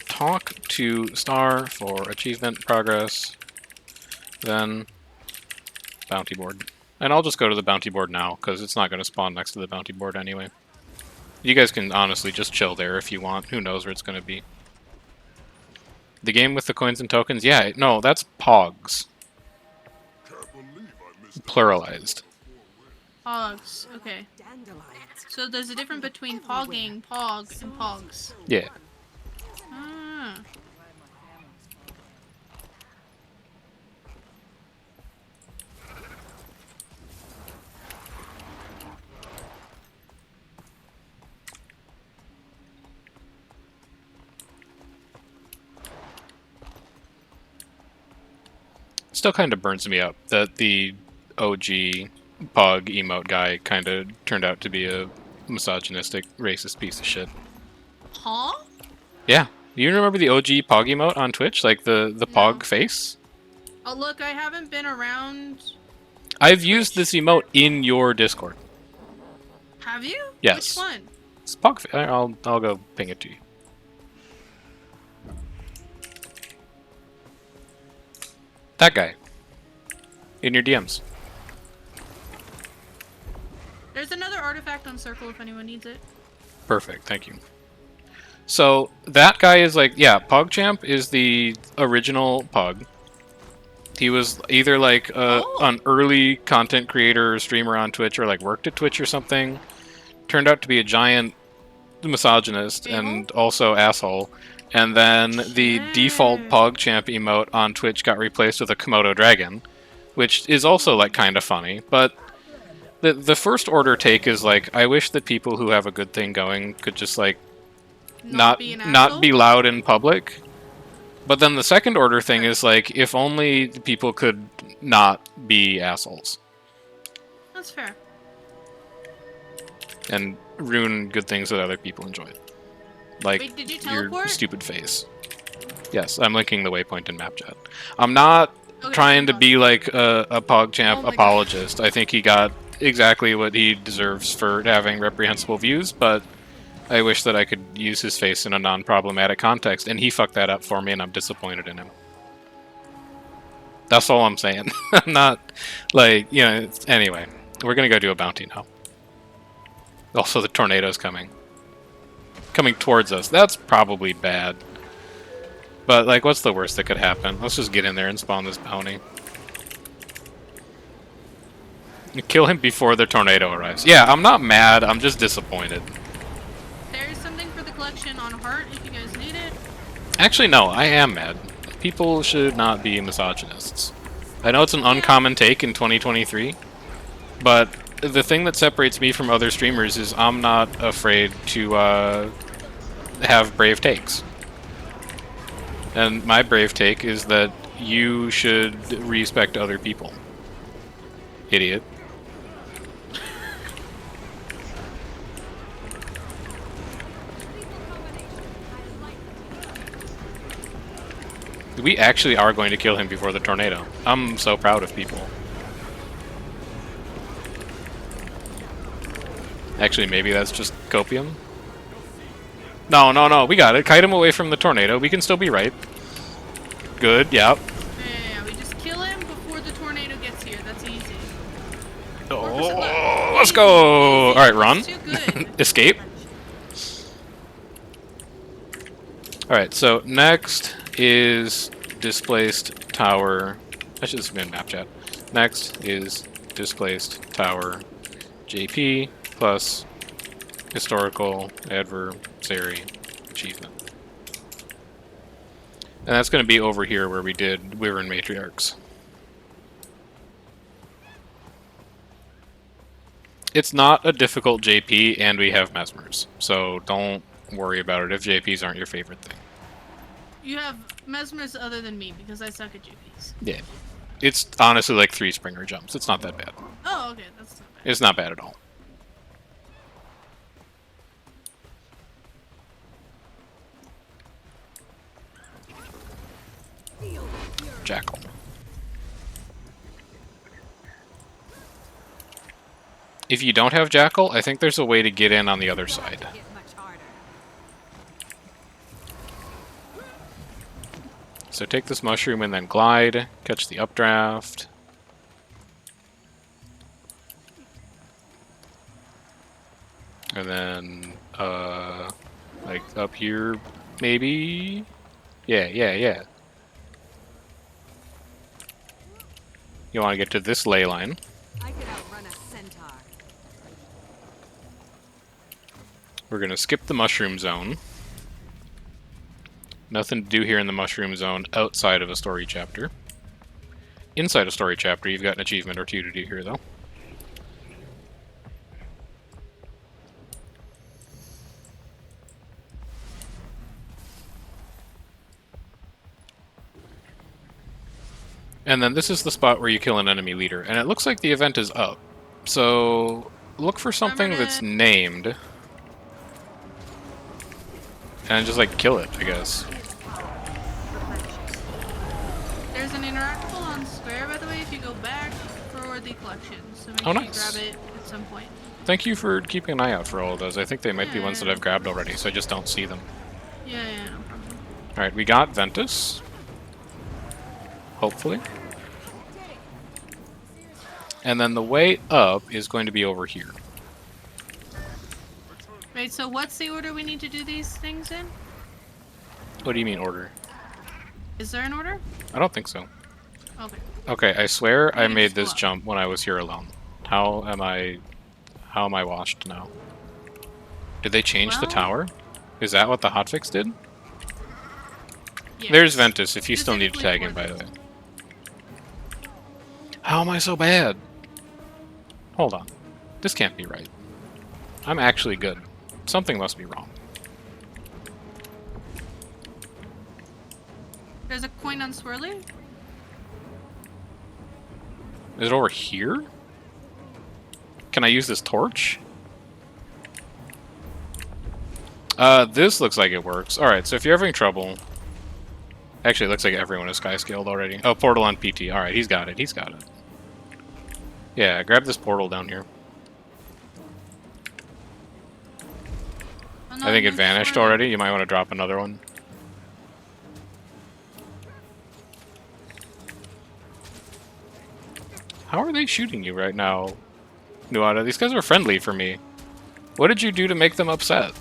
Talk to Star for achievement progress, then bounty board, and I'll just go to the bounty board now because it's not going to spawn next to the bounty board anyway. You guys can honestly just chill there if you want. Who knows where it's going to be? The game with the coins and tokens? Yeah, no, that's Pogs. Pluralized.
Pogs. Okay.
Dandelions.
So there's a difference between pogging, pog, and pogs.
Yeah.
Ah.
Still kind of burns me up that the OG Pog emote guy kind of turned out to be a misogynistic, racist piece of shit.
Huh?
Yeah. You remember the OG Pog emote on Twitch? Like the Pog face?
Oh, look, I haven't been around.
I've used this emote in your Discord.
Have you?
Yes.
Which one?
It's Pog face. I'll go ping it to you. That guy. In your DMs.
There's another artifact on Circle if anyone needs it.
Perfect, thank you. So, that guy is like, yeah, PogChamp is the original Pog. He was either like an early content creator or streamer on Twitch or like worked at Twitch or something. Turned out to be a giant misogynist and also asshole. And then the default PogChamp emote on Twitch got replaced with a Komodo dragon, which is also like kind of funny. But the first order take is like, I wish that people who have a good thing going could just like not be loud in public. But then the second order thing is like, if only people could not be assholes
That's fair.
and ruin good things that other people enjoy. Like
Wait, did you
your
teleport?
stupid face. Yes, I'm linking the waypoint in map chat. I'm not trying to be like a PogChamp apologist. I think he got exactly what he deserves for having reprehensible views, but I wish that I could use his face in a non-problematic context, and he fucked that up for me, and I'm disappointed in him. That's all I'm saying. I'm not, like, you know, anyway. We're gonna go do a bounty now. Also, the tornado's coming. Coming towards us. That's probably bad. But, like, what's the worst that could happen? Let's just get in there and spawn this bounty. Kill him before the tornado arrives. Yeah, I'm not mad, I'm just disappointed.
There's something for the collection on Heart if you guys need it.
Actually, no, I am mad. People should not be misogynists. I know it's an uncommon take in 2023, but the thing that separates me from other streamers is I'm not afraid to have brave takes. And my brave take is that you should respect other people. Idiot. We actually are going to kill him before the tornado. I'm so proud of people. Actually, maybe that's just copium. No, no, no, we got it. Kite him away from the tornado. We can still be right. Good, yep.
Yeah, we just kill him before the tornado gets here. That's easy.
Oh, Let's go! Alright, run.
Too good.
Escape. Alright, so next is displaced tower. I should have been map chat. Next is displaced tower JP plus historical adversary achievement. And that's going to be over here where we were in Matriarchs. It's not a difficult JP, and we have Mesmers, so don't worry about it if JPs aren't your favorite thing.
You have Mesmers other than me because I suck at JPs.
Yeah. It's honestly like 3 Springer jumps. It's not that bad.
Oh, okay, that's not bad.
It's not bad at all. Jackal. If you don't have Jackal, I think there's a way to get in on the other side.
Get much harder.
So take this mushroom and then glide, catch the updraft. And then, like up here, maybe? Yeah. You want to get to this ley line.
I could outrun a centaur.
We're going to skip the mushroom zone. Nothing to do here in the mushroom zone outside of a story chapter. Inside a story chapter, you've got an achievement or 2 to do here, though. And then this is the spot where you kill an enemy leader, and it looks like the event is up. So look for something that's named. And just like kill it, I guess.
There's an interactable on Square, by the way, if you go back for the collection. So make
Oh,
sure
nice.
you grab it at some point.
Thank you for keeping an eye out for all of those. I think they might be ones that I've grabbed already, so I just don't see them.
Yeah, no problem.
Alright, we got Ventus. Hopefully. And then the way up is going to be over here.
Right, so what's the order we need to do these things in?
What do you mean order?
Is there an order?
I don't think so.
Okay.
Okay, I swear I
Maybe
made
just go
this
up.
jump when I was here alone. How am I washed now? Did they change the
Well-
tower? Is that what the hotfix did?
Yes.
There's Ventus, if you still need to tag
Specifically
him, by
for
the way. How am I so bad? Hold on. This can't be right. I'm actually good. Something must be wrong.
There's a coin on Swirly?
Is it over here? Can I use this torch? This looks like it works. Alright, so if you're having trouble... Actually, it looks like everyone is sky scaled already. Oh, portal on PT. Alright, he's got it. Yeah, grab this portal down here.
Oh, no,
I think it
no,
vanished
Swirly.
already. You might want to drop another one. How are they shooting you right now, Nuada? These guys are friendly for me. What did you do to make them upset?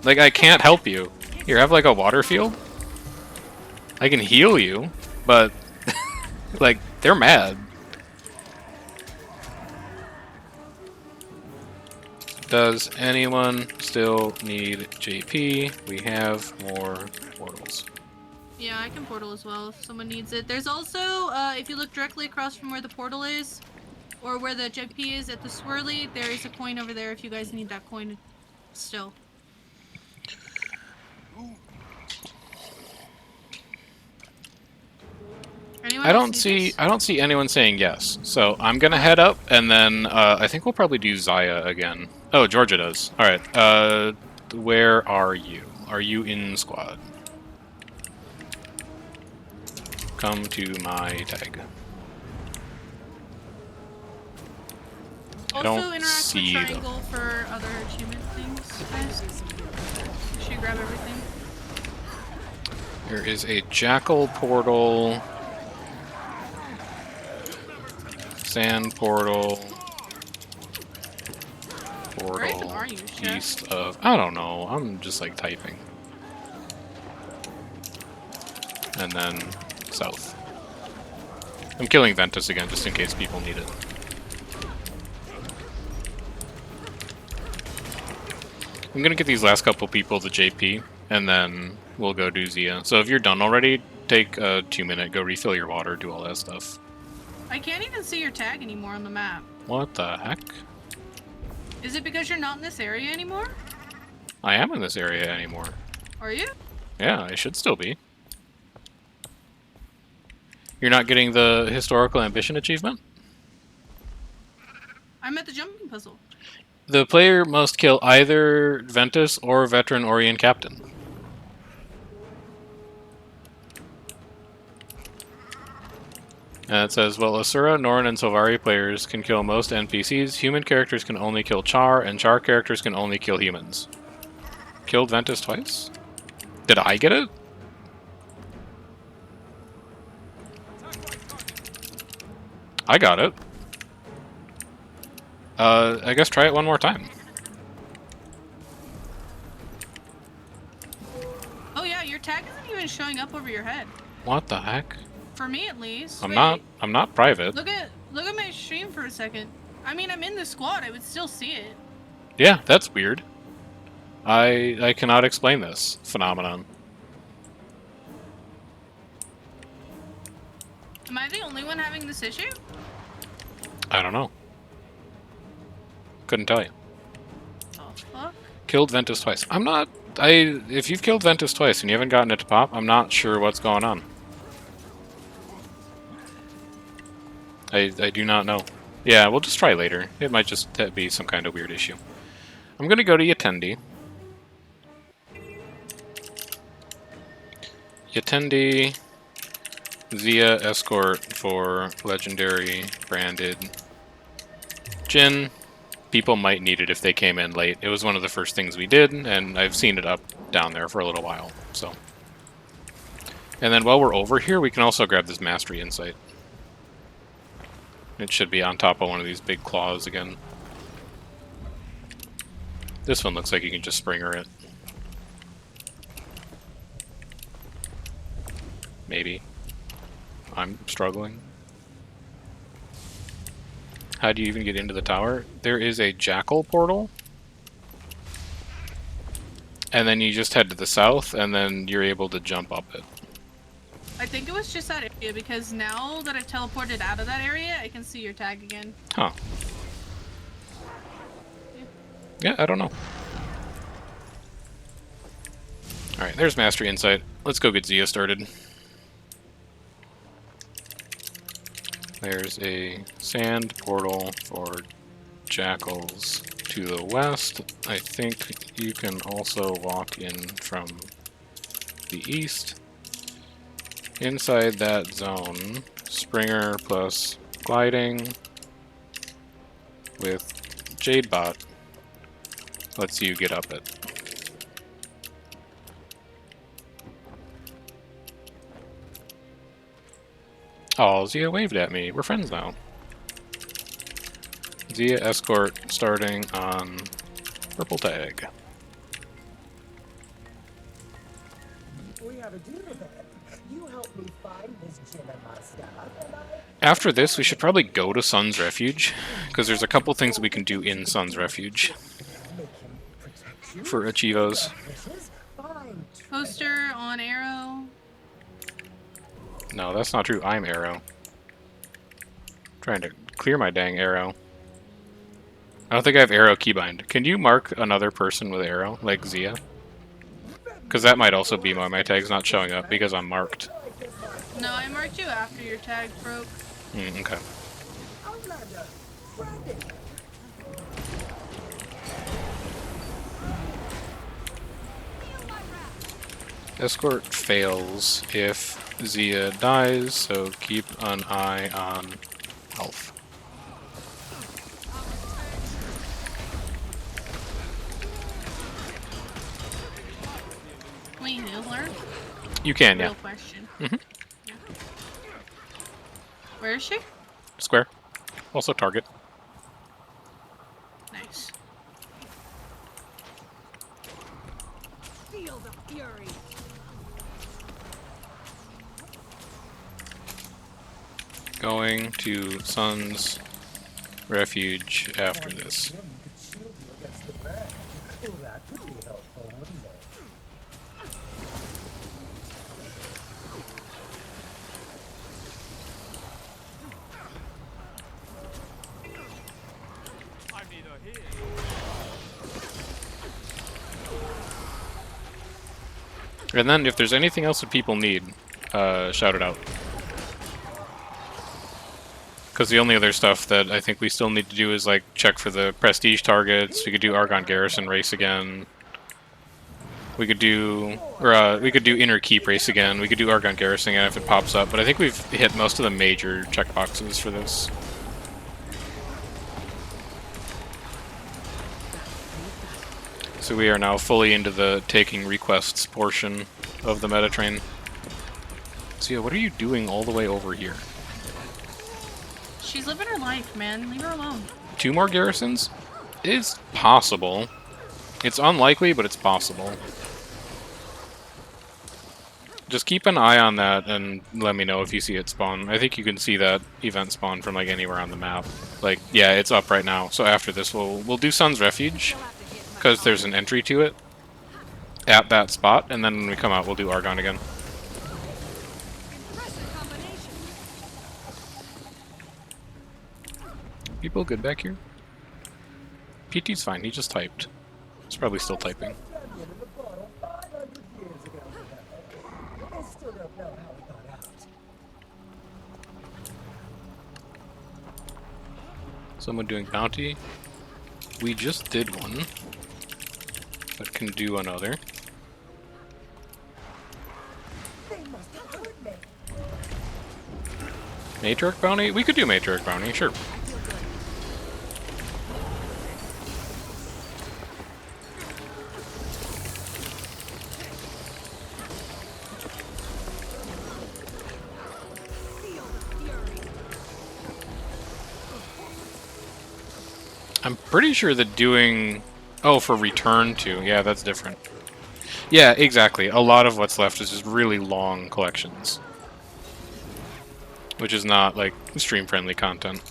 Like, I can't help you. Here, have like a water field? I can heal you, but like, they're mad. Does anyone still need JP? We have more portals.
Yeah, I can portal as well if someone needs it. There's also, if you look directly across from where the portal is, or where the JP is at the Swirly, there is a coin over there if you guys need that coin still. Anyone
I
else
don't
need
see
this?
I don't see anyone saying yes. So I'm gonna head up, and then I think we'll probably do Zaya again. Oh, Georgia does. All right. Where are you? Are you in squad? Come to my tag. I
Also
don't
interact
see
with
them.
triangle for other achievement things, guys. Make sure you grab everything.
There is a jackal portal, sand portal,
Where even
portal
are you, Chef?
east of... I don't know. I'm just like typing. And then south. I'm killing Ventus again just in case people need it. I'm gonna get these last couple people to JP, and then we'll go do Zia. So if you're done already, take a 2-minute, go refill your water, do all that stuff.
I can't even see your tag anymore on the map.
What the heck?
Is it because you're not in this area anymore?
I am in this area anymore.
Are you?
Yeah, I should still be. You're not getting the historical ambition achievement?
I'm at the jumping puzzle.
The player must kill either Ventus or Veteran Orient Captain. And it says, well, Asura, Norn, and Sylvari players can kill most NPCs. Human characters can only kill Char, and Char characters can only kill humans. Killed Ventus twice? Did I get it? I got it. I guess try it one more time.
Oh yeah, your tag isn't even showing up over your head.
What the heck?
For me at least.
I'm
Wait,
not private.
Look at my stream for a second. I mean, I'm in the squad. I would still see it.
Yeah, that's weird. I cannot explain this phenomenon.
Am I the only one having this issue?
I don't know. Couldn't tell you.
Oh fuck.
Killed Ventus twice. I'm not... If you've killed Ventus twice and you haven't gotten it to pop, I'm not sure what's going on. I do not know. Yeah, we'll just try later. It might just be some kind of weird issue. I'm gonna go to Yatendi. Yatendi... Zia Escort for Legendary Branded Jin. People might need it if they came in late. It was one of the first things we did, and I've seen it up down there for a little while, so. And then while we're over here, we can also grab this Mastery Insight. It should be on top of one of these big claws again. This one looks like you can just Springer it. Maybe. I'm struggling. How do you even get into the tower? There is a Jackal portal. And then you just head to the south, and then you're able to jump up it.
I think it was just that area because now that I've teleported out of that area, I can see your tag again.
Huh. Yeah, I don't know. Alright, there's Mastery Insight. Let's go get Zia started. There's a sand portal for jackals to the west. I think you can also walk in from the east. Inside that zone, Springer plus gliding with Jadebot lets you get up it. Oh, Zia waved at me. We're friends now. Zia Escort starting on purple tag.
We have a deal then. You help me find this gem and my stuff, and
After this, we should probably go to Sun's Refuge, because there's a couple things we can do in Sun's Refuge
make him protect you.
for Achievos.
Fine.
Poster on arrow.
No, that's not true. I'm Arrow. Trying to clear my dang arrow. I don't think I have Arrow keybind. Can you mark another person with Arrow, like Zia? Because that might also be why my tag's not showing up, because I'm marked.
No, I marked you after your tag broke.
Okay.
Outlander, Brandon.
Escort fails if Zia dies, so keep an eye on health.
Can we heal her?
You can,
Real
yeah.
question.
Mhm.
Yeah. Where is she?
Square. Also target.
Nice.
Feel the fury.
Going to Sun's Refuge after this.
Jim could shield you against the brand. Well, that would be helpful, wouldn't it?
I'm neither here.
And then if there's anything else that people need, shout it out. Because the only other stuff that I think we still need to do is like check for the prestige targets. We could do Argon Garrison race again. We could do, we could do Inner Keep race again. We could do Argon Garrison again if it pops up. But I think we've hit most of the major checkboxes for this. So we are now fully into the taking requests portion of the meta train. So yeah, what are you doing all the way over here?
She's living her life, man. Leave her alone.
2 more garrisons? It's possible. It's unlikely, but it's possible. Just keep an eye on that and let me know if you see it spawn. I think you can see that event spawn from like anywhere on the map. Like, yeah, it's up right now. So after this, we'll do Sun's Refuge, because there's an entry to it at that spot, and then when we come out, we'll do Argon again.
Impressive combination.
People good back here? PT's fine, he just typed. He's probably still typing.
Champion in the bottle 500 years ago. I still don't know how he got out.
Someone doing bounty. We just did one, but can do another.
They must have heard me.
Matriarch bounty? We could do Matriarch bounty, sure. I'm pretty sure that doing... Oh, for return to. Yeah, that's different. Yeah, exactly. A lot of what's left is just really long collections. Which is not, like, stream-friendly content.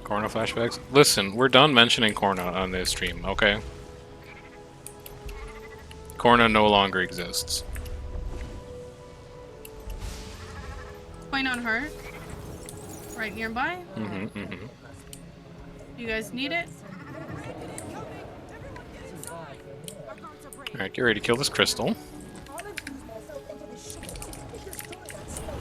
Corna flashbacks? Listen, we're done mentioning Corna on this stream, okay? Corna no longer exists.
Point on her. Right nearby. You guys need it?
Alright, get ready to kill this crystal.
I'll infuse myself into the shield and destroy that stuff.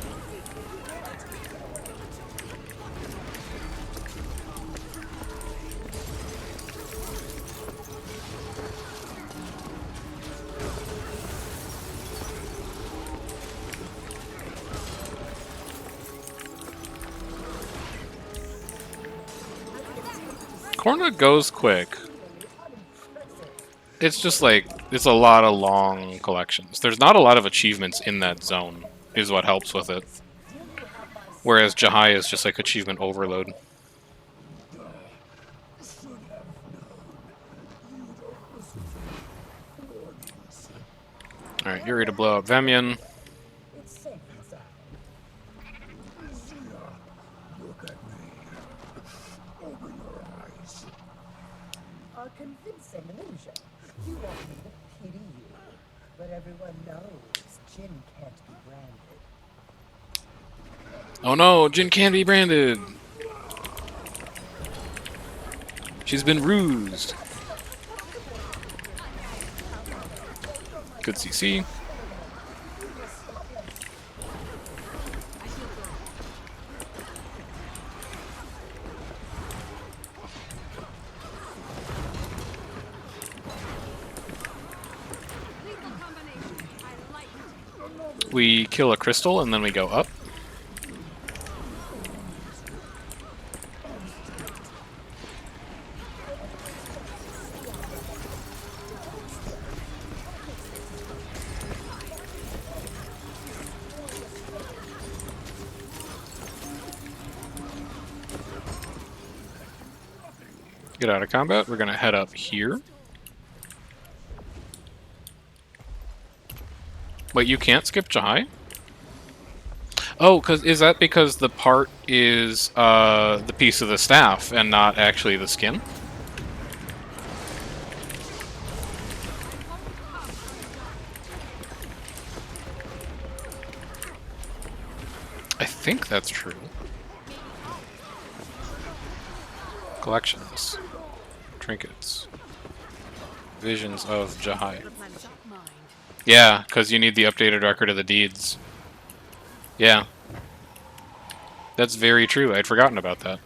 Corna goes quick. It's just like, it's a lot of long collections. There's not a lot of achievements in that zone, is what helps with it. Whereas Jahai is just like achievement overload. Alright, you're ready to blow up Vemian.
It's safe inside. Look at me. Open your eyes. A convincing illusion. You want me to pity you, but everyone knows Jin can't be branded.
Oh no, Jin can be branded! She's been rused. Good CC.
Lethal combination. I like it.
We kill a crystal and then we go up. get out of combat. We're gonna head up here. Wait, you can't skip Jahai? Oh, is that because the part is the piece of the staff and not actually the skin? I think that's true. Collections. Trinkets. Visions of Jahai. Yeah, because you need the updated record of the deeds. Yeah. That's very true. I'd forgotten about that.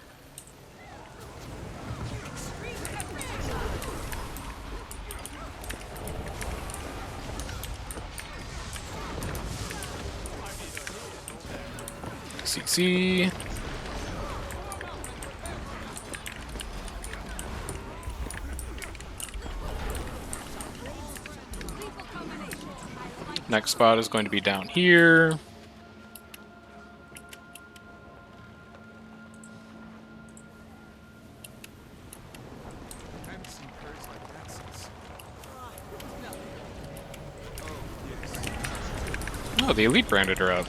CC. Next spot is going to be down here.
I haven't seen curds like that since.
Oh, the elite branded are up.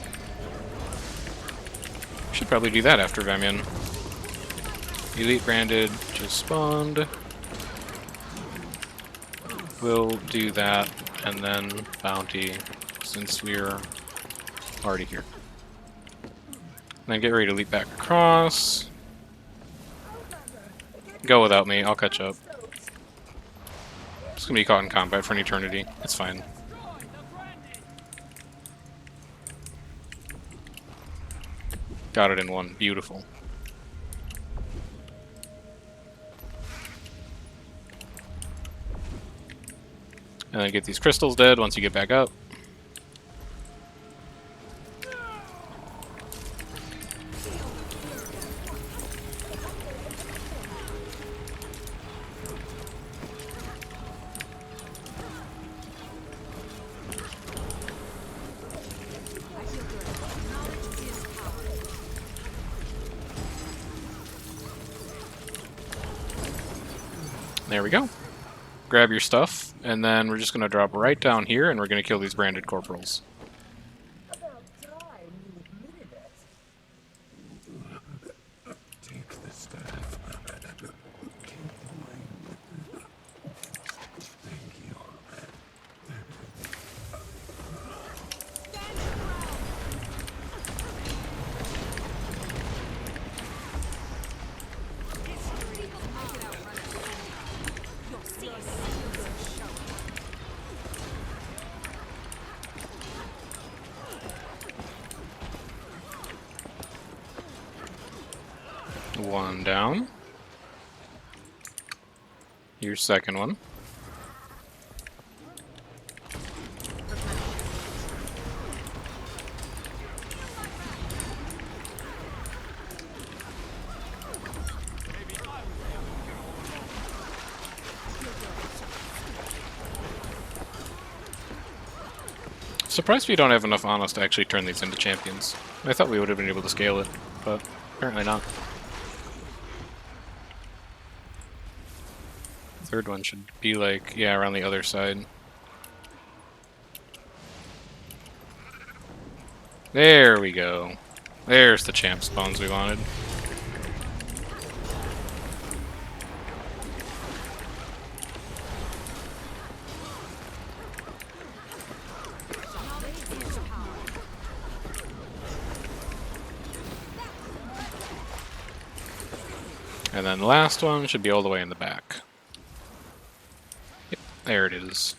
Should probably do that after Vemian. Elite branded just spawned. We'll do that and then bounty since we're already here. Then get ready to leap back across. Go without me, I'll catch up. It's gonna be caught in combat for an eternity. It's fine. Got it in one. Beautiful. And then get these crystals dead once you get back up. There we go. Grab your stuff, and then we're just going to drop right down here, and we're going to kill these branded corporals.
About time you admitted it.
Take the staff. Keep mine. Thank you.
One down. Your second one. Surprised we don't have enough honest to actually turn these into champions. I thought we would have been able to scale it, but apparently not. Third one should be like, yeah, around the other side. There we go. There's the champ spawns we wanted. And then the last one should be all the way in the back. Yep, there it is.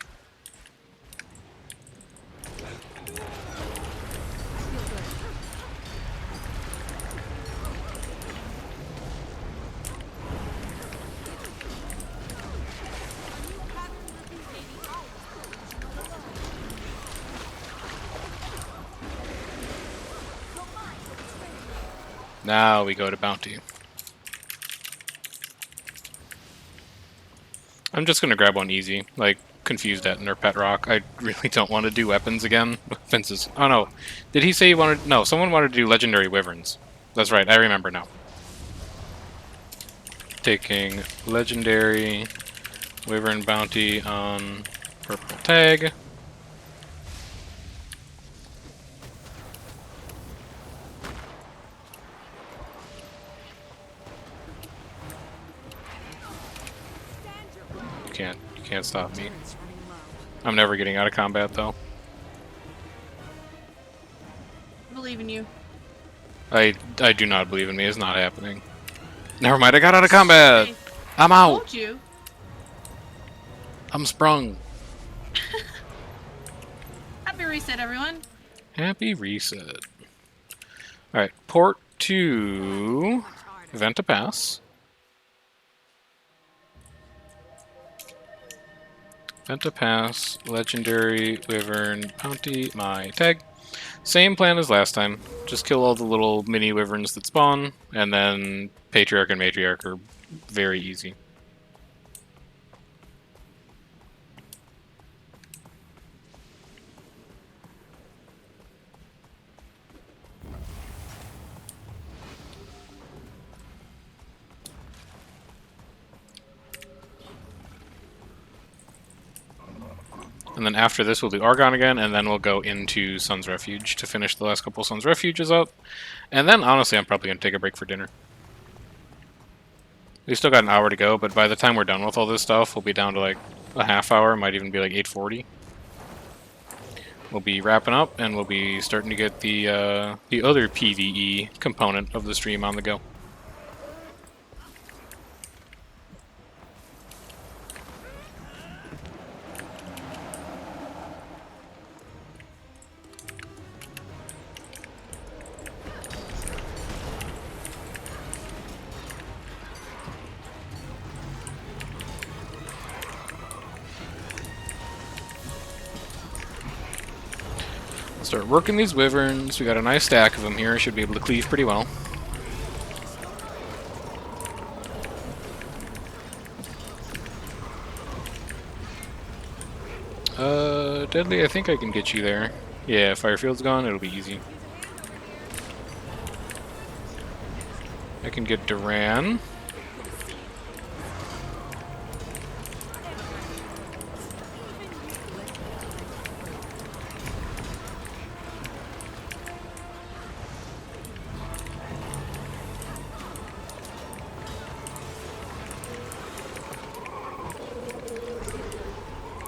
Now we go to bounty. I'm just gonna grab one easy, like Confused Ettin or Pet Rock. I really don't want to do weapons again. Weapons is... Oh no. Did he say he wanted... No, someone wanted to do Legendary Wyverns. That's right, I remember now. taking legendary Wyvern bounty on purple tag. You can't stop me. I'm never getting out of combat though.
I believe in you.
I do not believe in me. It's not happening. Never mind. I got out of combat.
Hey,
I'm
I
out.
told you.
I'm sprung.
Happy reset, everyone.
Happy reset. All right. Port to Venta Pass. Venta Pass, Legendary, Wyvern, Bounty, my tag. Same plan as last time. Just kill all the little mini Wyverns that spawn, and then Patriarch and Matriarch are very easy. And then after this we'll do Argon again, and then we'll go into Sun's Refuge to finish the last couple Sun's Refuges up. And then, honestly, I'm probably going to take a break for dinner. We've still got an hour to go, but by the time we're done with all this stuff, we'll be down to like a half hour, might even be like 8:40. We'll be wrapping up, and we'll be starting to get the other PvE component of the stream on the go. Start working these wyverns. We got a nice stack of them here. Should be able to cleave pretty well. Deadly, I think I can get you there. Yeah, Firefield's gone, it'll be easy. I can get Duran.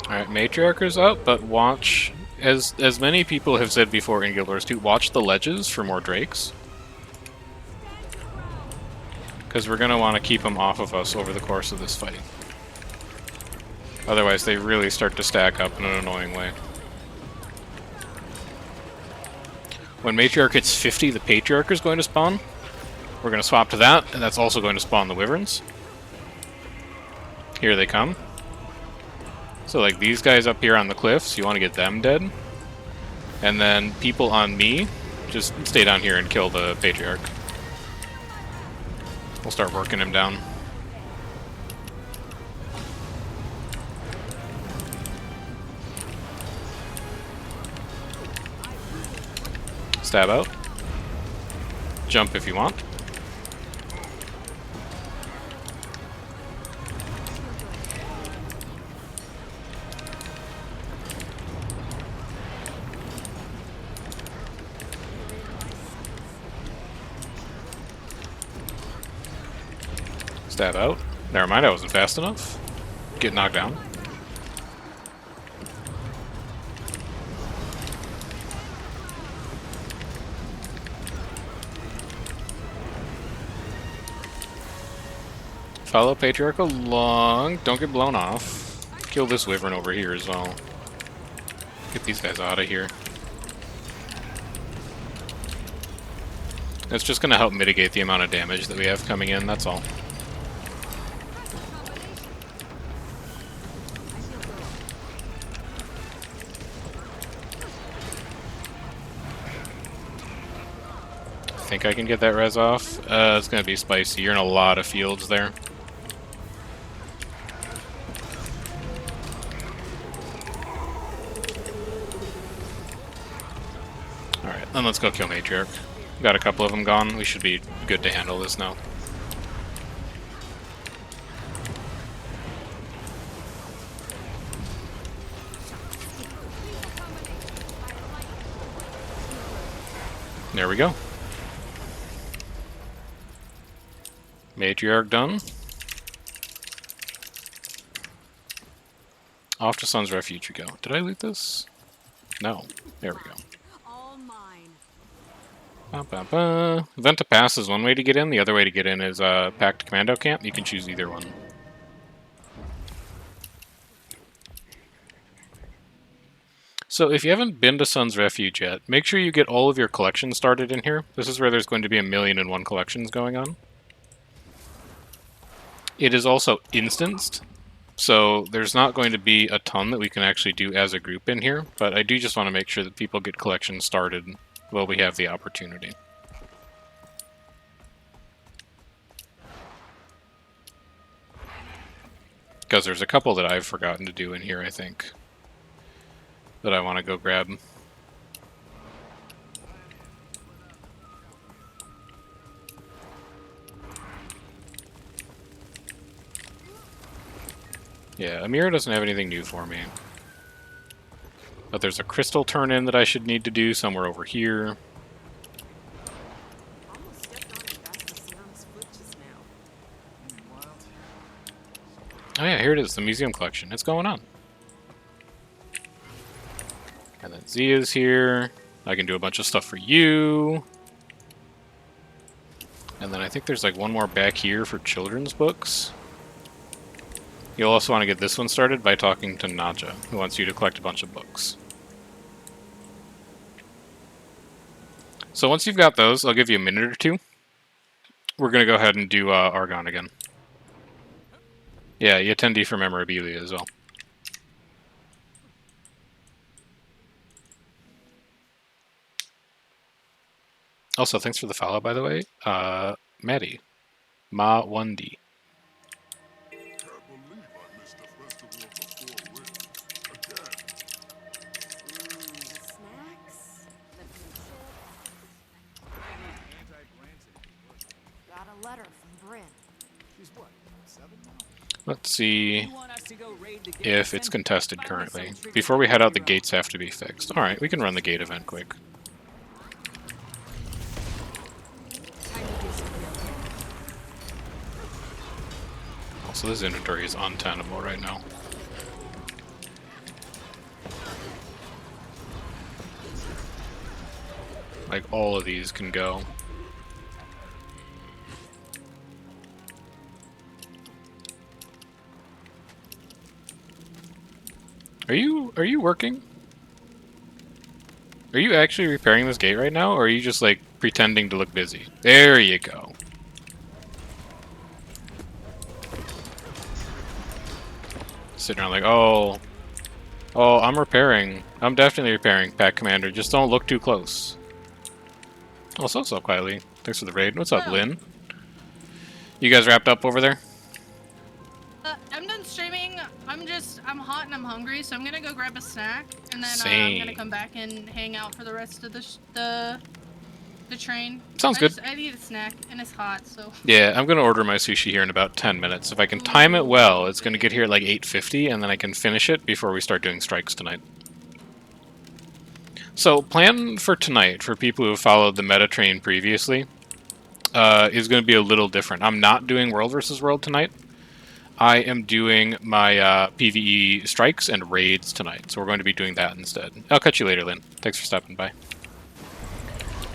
Alright, Matriarch is up, but watch, as many people have said before in Guild Wars 2, watch the ledges for more drakes. Because we're going to want to keep them off of us over the course of this fight. Otherwise they really start to stack up in an annoying way. When Matriarch hits 50, the Patriarch is going to spawn. We're going to swap to that, and that's also going to spawn the Wyverns. Here they come. So like these guys up here on the cliffs, you want to get them dead. And then people on me, just stay down here and kill the Patriarch. We'll start working him down. Stab out. Jump if you want. Stab out. Never mind, I wasn't fast enough. Get knocked down. Follow Patriarch along. Don't get blown off. Kill this Wyvern over here as well. Get these guys out of here. That's just going to help mitigate the amount of damage that we have coming in, that's all. I think I can get that res off. It's going to be spicy. You're in a lot of fields there. Alright, then let's go kill Matriarch. Got a couple of them gone. We should be good to handle this now. There we go. Matriarch done. Off to Sun's Refuge we go. Did I loot this? No. There we go.
All mine.
Event to Pass is one way to get in. The other way to get in is Pact Commando Camp. You can choose either one. So if you haven't been to Sun's Refuge yet, make sure you get all of your collections started in here. This is where there's going to be 1,000,001 collections going on. It is also instanced, so there's not going to be a ton that we can actually do as a group in here, but I do just want to make sure that people get collections started while we have the opportunity. Because there's a couple that I've forgotten to do in here, I think, that I want to go grab. Yeah, Amira doesn't have anything new for me. But there's a crystal turn-in that I should need to do somewhere over here.
Almost stepped on a guy's to sit on his foot just now.
Oh yeah, here it is, the museum collection. It's going on. And then Zia's here. I can do a bunch of stuff for you. And then I think there's like one more back here for children's books. You'll also want to get this one started by talking to Naja, who wants you to collect a bunch of books. So once you've got those, I'll give you a minute or two. We're going to go ahead and do Argon again. Yeah, you attendee for memorabilia as well. Also, thanks for the follow, by the way. Maddie. Ma1D.
Snacks. Got a letter from Bryn.
Let's see
You want us to go raid the
if
garrison?
it's contested
Find us
currently.
some trigger
Before we head out, the
hero.
gates have to be fixed. Alright, we can run the gate event quick. Also, this inventory is untenable right now. Like, all of these can go. Are you working? Are you actually repairing this gate right now, or are you just, like, pretending to look busy? There you go. Sitting around like, oh, I'm repairing. I'm definitely repairing, Pack Commander. Just don't look too close. Also, what's up, quietly? Thanks for the raid. What's up, Lynn? You guys wrapped up over there?
I'm done streaming. I'm hot and I'm hungry, so I'm gonna go grab a snack, and then I'm
Same.
gonna come back and hang out for the rest of the train.
Sounds good.
I need a snack, and it's hot, so.
Yeah, I'm gonna order my sushi here in about 10 minutes. If I can time it well, it's gonna get here at like 8:50, and then I can finish it before we start doing strikes tonight. So, plan for tonight, for people who have followed the meta train previously, is going to be a little different. I'm not doing World vs. World tonight. I am doing my PvE strikes and raids tonight, so we're going to be doing that instead. I'll catch you later, Lynn. Thanks for stopping by.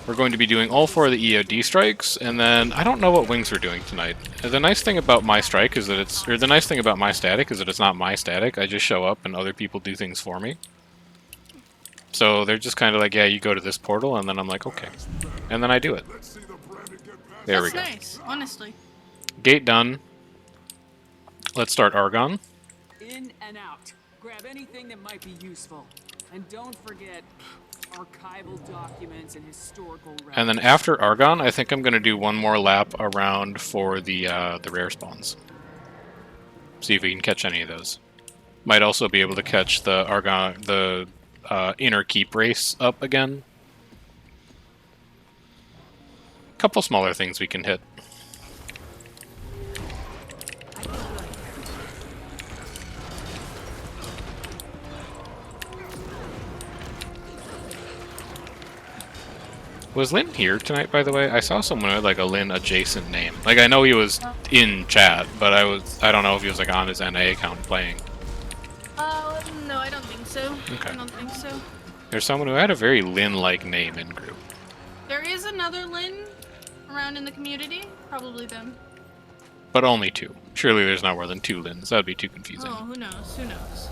We're going to be doing all 4 of the EOD strikes, and then I don't know what wings we're doing tonight. The nice thing about my strike is that it's, or the nice thing about my static is that it's not my static. I just show up and other people do things for me. So they're just kind of like, yeah, you go to this portal, and then I'm like, okay. And then I do it. There we
That's
go.
nice, honestly.
Gate done. Let's start Argon.
In and out. Grab anything that might be useful. And don't forget archival documents and historical records.
And then after Argon, I think I'm going to do one more lap around for the rare spawns. See if we can catch any of those. Might also be able to catch the Argon, the inner keep race up again. Couple smaller things we can hit. Was Lynn here tonight, by the way? I saw someone with like a Lynn adjacent name. Like I know he was in chat, but I don't know if he was like on his NA account playing.
No, I don't think so.
Okay.
I don't think so.
There's someone who had a very Lynn-like name in group.
There is another Lynn around in the community. Probably them.
But only 2. Surely there's not more than 2 Lynns. That would be too confusing.
Oh, who knows? Who knows?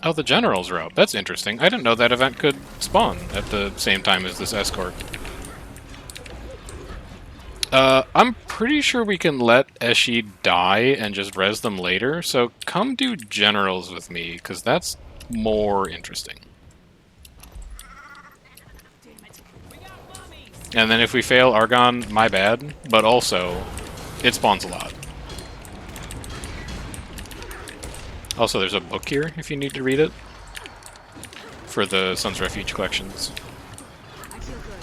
Oh, the generals are out. That's interesting. I didn't know that event could spawn at the same time as this escort. I'm pretty sure we can let Eshi die and just res them later, so come do generals with me, because that's more interesting. And then if we fail Argon, my bad, but also, it spawns a lot. Also, there's a book here if you need to read it for the Sun's Refuge collections.
I feel good.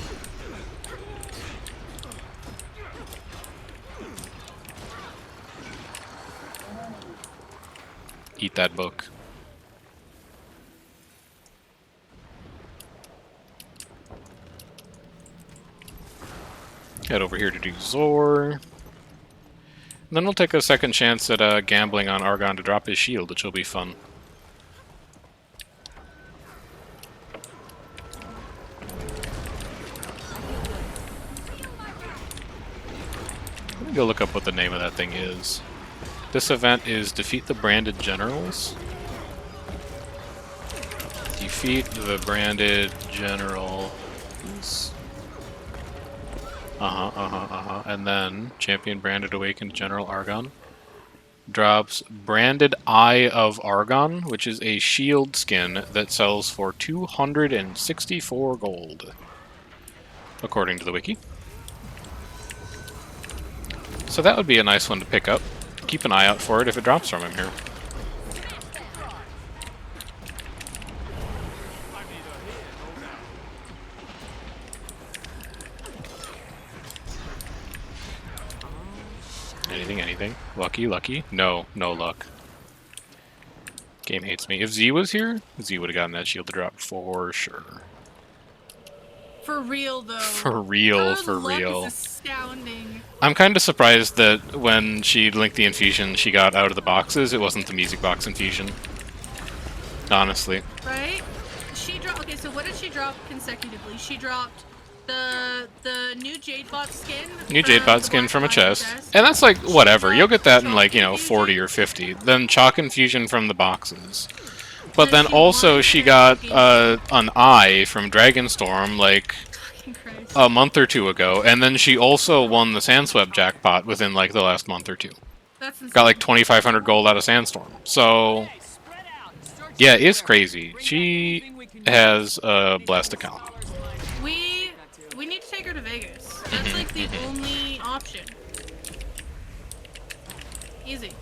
Eat that book. Head over here to do Zor. And then we'll take a second chance at gambling on Argon to drop his shield, which will be fun. Let me go look up what the name of that thing is. This event is Defeat the Branded Generals. Defeat the Branded Generals. And then Champion Branded Awakened General Argon drops Branded Eye of Argon, which is a shield skin that sells for 264 gold, according to the wiki. So that would be a nice one to pick up. Keep an eye out for it if it drops from him here. Anything? Lucky, lucky? No, no luck. Game hates me. If Z was here, Z would have gotten that shield to drop for sure.
For real, though.
For real,
Her
for
luck
real.
is astounding.
I'm kind of surprised that when she linked the infusion she got out of the boxes, it wasn't the music box infusion. Honestly.
Right? She dropped. Okay, so what did she drop consecutively? She dropped the new Jadebot skin.
New Jadebot skin from a chest. And that's like, whatever. You'll get that in like, 40 or 50. Then Chalk Infusion from the boxes. But then also she got an eye from Dragonstorm like a month or 2 ago. And then she also won the Sandswept jackpot within like the last month or 2.
That's insane.
Got like 2,500 gold out of Sandstorm. So, yeah, it's crazy. She has a blessed account.
We need to take her to Vegas. That's like the only option. Easy.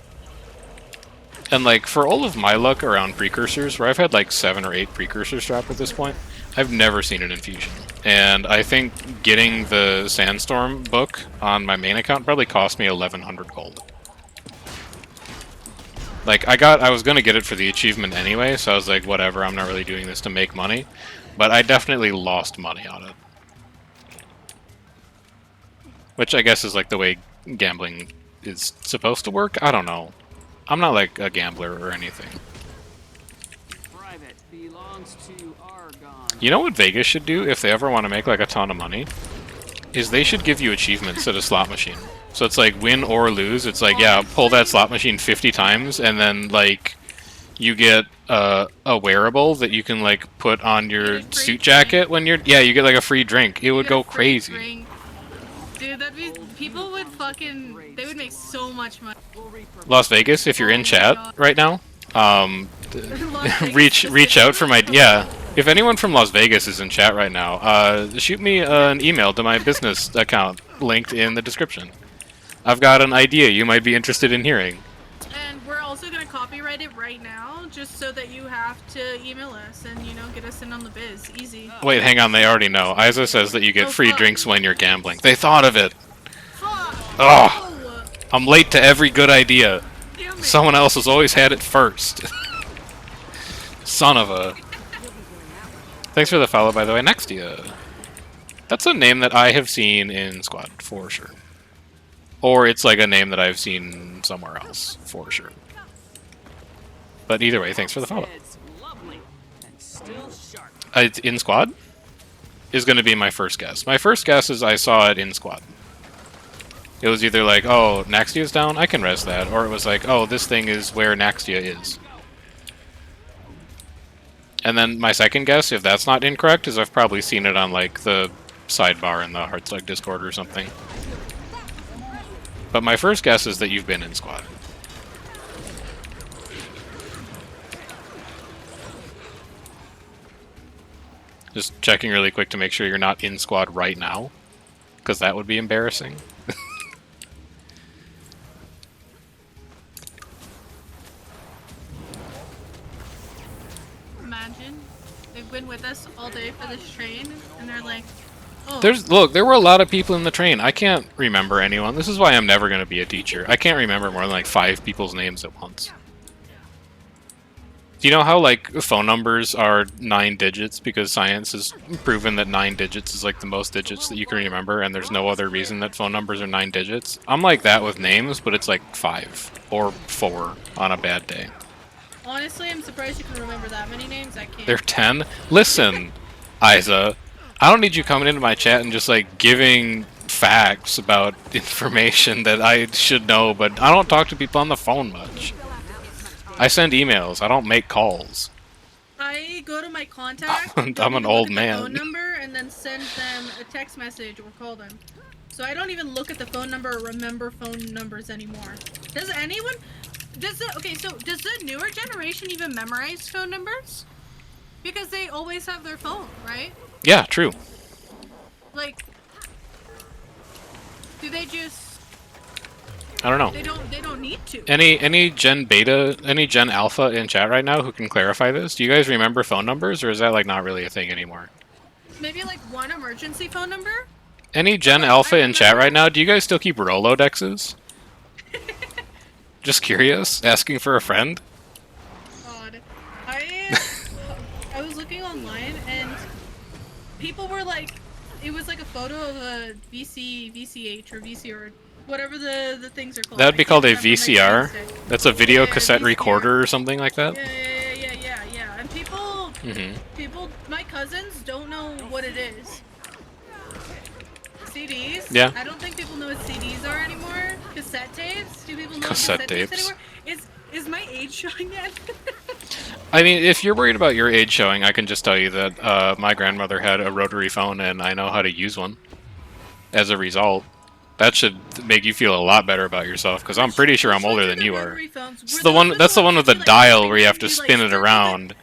And like for all of my luck around precursors, where I've had like 7 or 8 precursors drop at this point, I've never seen an infusion. And I think getting the Sandstorm book on my main account probably cost me 1,100 gold. Like I was gonna get it for the achievement anyway, so I was like, whatever, I'm not really doing this to make money. But I definitely lost money on it. Which I guess is like the way gambling is supposed to work. I don't know. I'm not like a gambler or anything.
Private belongs to Argon.
You know what Vegas should do if they ever want to make like a ton of money? Is they should give you achievements at a slot machine. So it's like win or lose. It's like, yeah, pull that slot machine 50 times and then like you get a wearable that you can like put on your suit jacket when you're you get like a free drink. It would go crazy.
Drink. Dude, that'd be people would fucking they would make so much money.
Las Vegas, if you're in chat right now, reach out for my if anyone from Las Vegas is in chat right now, shoot me an email to my business account linked in the description. I've got an idea you might be interested in hearing.
And we're also gonna copyright it right now, just so that you have to email us and get us in on the biz. Easy.
Wait, hang on, they already know. Isa says that you get free drinks when you're gambling. They thought of it.
Fuck.
Oh, I'm late to every good idea. Someone else has always had it first. Son of a. Thanks for the follow, by the way. Next, That's a name that I have seen in Squad, for sure. Or it's like a name that I've seen somewhere else, for sure. But either way, thanks for the follow.
Heads lovely and still sharp.
In Squad is going to be my first guess. My first guess is I saw it in Squad. It was either like, oh, Naxtia's down, I can res that. Or it was like, oh, this thing is where Naxtia is. And then my second guess, if that's not incorrect, is I've probably seen it on like the sidebar in the Heartslug Discord or something. But my first guess is that you've been in Squad. Just checking really quick to make sure you're not in Squad right now, because that would be embarrassing.
Imagine they've been with us all day for this train, and they're like, "Oh,
Look, there were a lot of people in the train. I can't remember anyone. This is why I'm never going to be a teacher. I can't remember more than like 5 people's names at once. Do you know how like phone numbers are 9 digits because science has proven that 9 digits is like the most digits that you can remember, and there's no other reason that phone numbers are 9 digits? I'm like that with names, but it's like 5 or 4 on a bad day.
honestly, I'm surprised you can remember that many names. I can't."
They're 10? Listen, Isa, I don't need you coming into my chat and just like giving facts about information that I should know, but I don't talk to people on the phone much. I send emails. I don't make calls.
I go to my contact.
I'm an old
look at the
man.
phone number and then send them a text message or call them. So I don't even look at the phone number or remember phone numbers anymore. Does anyone? Does the newer generation even memorize phone numbers? Because they always have their phone, right?
Yeah, true.
Like, do they just?
I don't know.
They don't need to.
Any Gen Beta, any Gen Alpha in chat right now who can clarify this? Do you guys remember phone numbers, or is that like not really a thing anymore?
Maybe like one emergency phone number?
Any Gen Alpha in chat right now, do you guys still keep Rolodexes? Just curious, asking for a friend.
God, I was looking online and people were like, it was like a photo of a VCH or VC or whatever the things are called.
That would be called a
I can't remember my
VCR.
name today.
That's a video
Yeah,
cassette
VCR.
recorder or something like that.
Yeah. And people, my cousins don't know what it is. CDs?
Yeah.
I don't think people know what CDs are anymore. Cassette tapes? Do people know
Cassette
cassette tapes
tapes.
anymore? Is my age showing yet?
I mean, if you're worried about your age showing, I can just tell you that my grandmother had a rotary phone, and I know how to use one. As a result, that should make you feel a lot better about yourself, because I'm pretty sure I'm older than you are. It's the one. That's the one with the dial where you have to spin it around.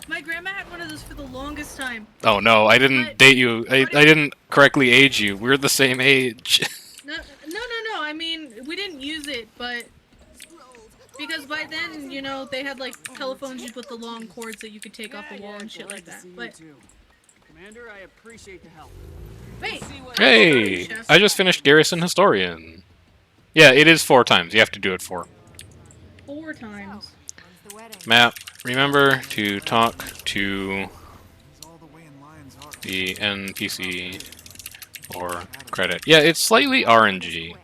My grandma had one of those for the longest time.
Oh no, I didn't date you. I didn't correctly age you. We're the same age.
No. I mean, we didn't use it, but because by then, you know, they had like telephones with the long cords that you could take off the wall and shit like that. But
Commander, I appreciate the help.
wait,
Hey, I just finished Garrison Historian. Yeah, it is 4 times. You have to do it 4.
4 times.
Matt, remember to talk to the NPC or credit. Yeah, it's slightly RNG.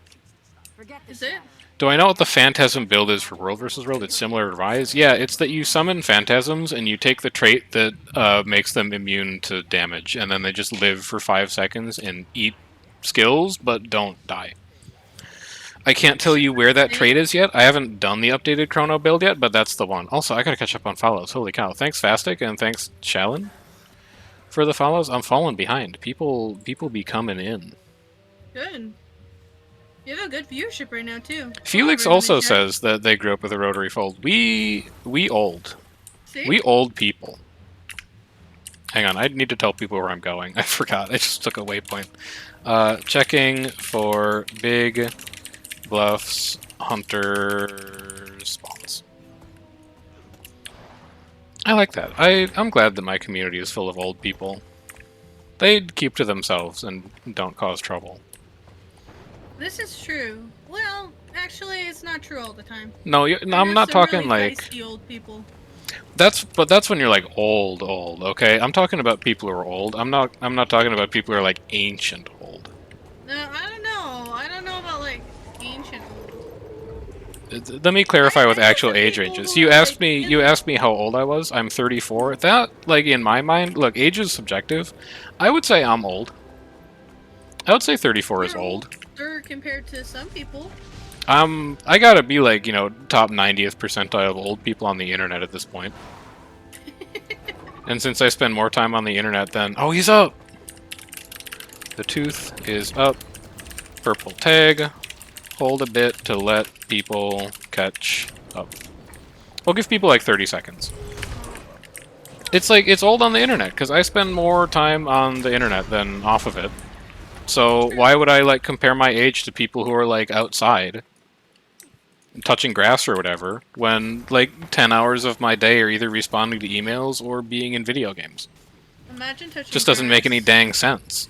Is it?
Do I know what the Phantasm build is for World vs. World? It's similar to Rise? Yeah, it's that you summon Phantasms and you take the trait that makes them immune to damage, and then they just live for 5 seconds and eat skills, but don't die. I can't tell you where that trait is yet. I haven't done the updated Chrono build yet, but that's the one. Also, I gotta catch up on follows. Holy cow. Thanks, Fastic, and thanks, Shalin, for the follows. I'm falling behind. People be coming in.
Good. You have a good viewership right now too.
Felix also says that they grew up with a rotary fold. We old.
See?
We old people. Hang on, I need to tell people where I'm going. I forgot. I just took a waypoint. Checking for big Bluffs hunter spawns. I like that. I'm glad that my community is full of old people. They keep to themselves and don't cause trouble.
This is true. Well, actually, it's not true all the time.
No, I'm not talking
really
like...
feisty old people.
But that's when you're like old, okay? I'm talking about people who are old. I'm not talking about people who are like ancient old.
No, I don't know. I don't know about like ancient old.
Let me clarify with
I know
actual
some
age
people
ranges.
who
You
are,
asked
like,
me
in
you
their-
asked me how old I was. I'm 34. That, like, in my mind, look, age is subjective. I would say I'm old. I would say 34 is
You're
old.
older compared to some people.
I gotta be like, top 90th percentile of old people on the internet at this point. And since I spend more time on the internet than... Oh, he's up! The tooth is up. Purple tag. Hold a bit to let people catch up. We'll give people like 30 seconds. It's like, it's old on the internet, because I spend more time on the internet than off of it. So why would I, like, compare my age to people who are, like, outside, touching grass or whatever, when, like, 10 hours of my day are either responding to emails or being in video games?
Imagine touching
Just doesn't make any
grass.
dang sense.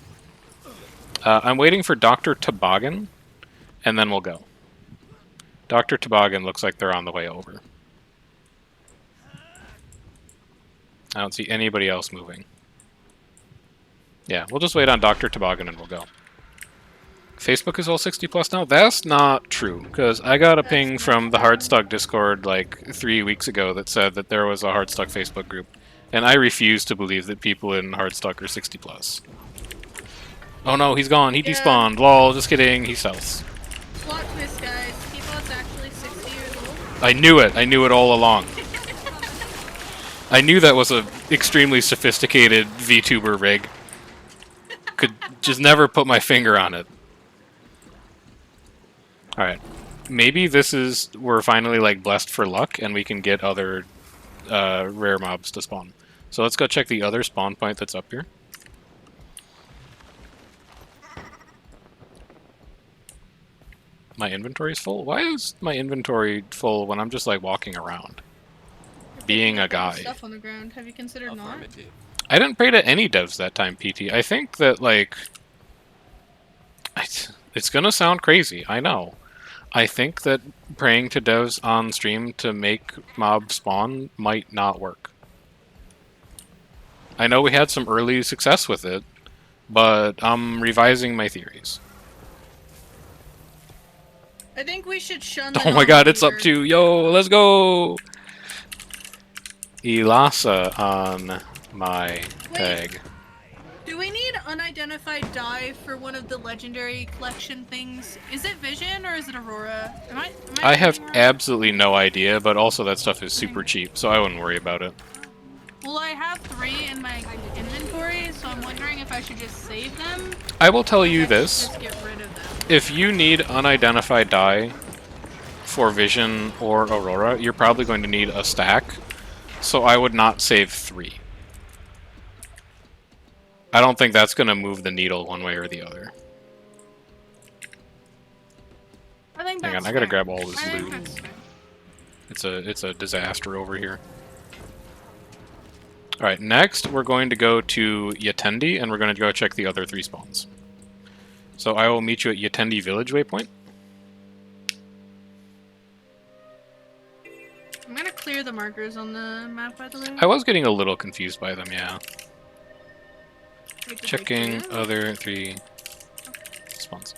I'm waiting for Dr. Toboggan, and then we'll go. Dr. Toboggan looks like they're on the way over. I don't see anybody else moving. Yeah, we'll just wait on Dr. Toboggan and we'll go. Facebook is all 60 plus now? That's not true, because I got a ping from the Hardstuck Discord like 3 weeks ago that said that there was a Hardstuck Facebook group, and I refuse to believe that people in Hardstuck are 60 plus. Oh no, he's gone. He despawned. Lol, just kidding. He sells.
Plot twist, guys. Peapod's actually 60 years old.
I knew it. I knew it all along. I knew that was a extremely sophisticated VTuber rig. Could just never put my finger on it. Alright. Maybe this is... We're finally, like, blessed for luck, and we can get other rare mobs to spawn. So let's go check the other spawn point that's up here. My inventory's full? Why is my inventory full when I'm just, like, walking around? Being a guy.
Stuff on the ground. Have you considered not?
Affirmative.
I didn't pray to any devs that time, PT. I think that, like... It's gonna sound crazy, I know. I think that praying to devs on stream to make mob spawn might not work. I know we had some early success with it, but I'm revising my theories.
I think we should shun
Oh my god, it's up to... Yo, let's go! Elasa on my tag.
Do we need unidentified dye for one of the legendary collection things? Is it Vision or is it Aurora?
I have
getting wrong?
absolutely no idea, but also that stuff is super cheap, so I wouldn't worry about it.
Well, I have 3 in my inventory, so I'm wondering if I should just save them.
I will tell you
Or if I should
this.
just get rid of them.
If you need unidentified dye for Vision or Aurora, you're probably going to need a stack, so I would not save 3. I don't think that's going to move the needle one way or the other.
I think
Hang
that's
on, I gotta
fair.
grab all this
I think
loot.
that's fair.
It's a disaster over here. Alright, next we're going to go to Yatendi, and we're going to go check the other 3 spawns. So I will meet you at Yatendi Village waypoint.
I'm gonna clear the markers on the map, by the way.
I was getting a little confused by them, yeah.
Wait, did they
Checking
clear?
other 3 spawns.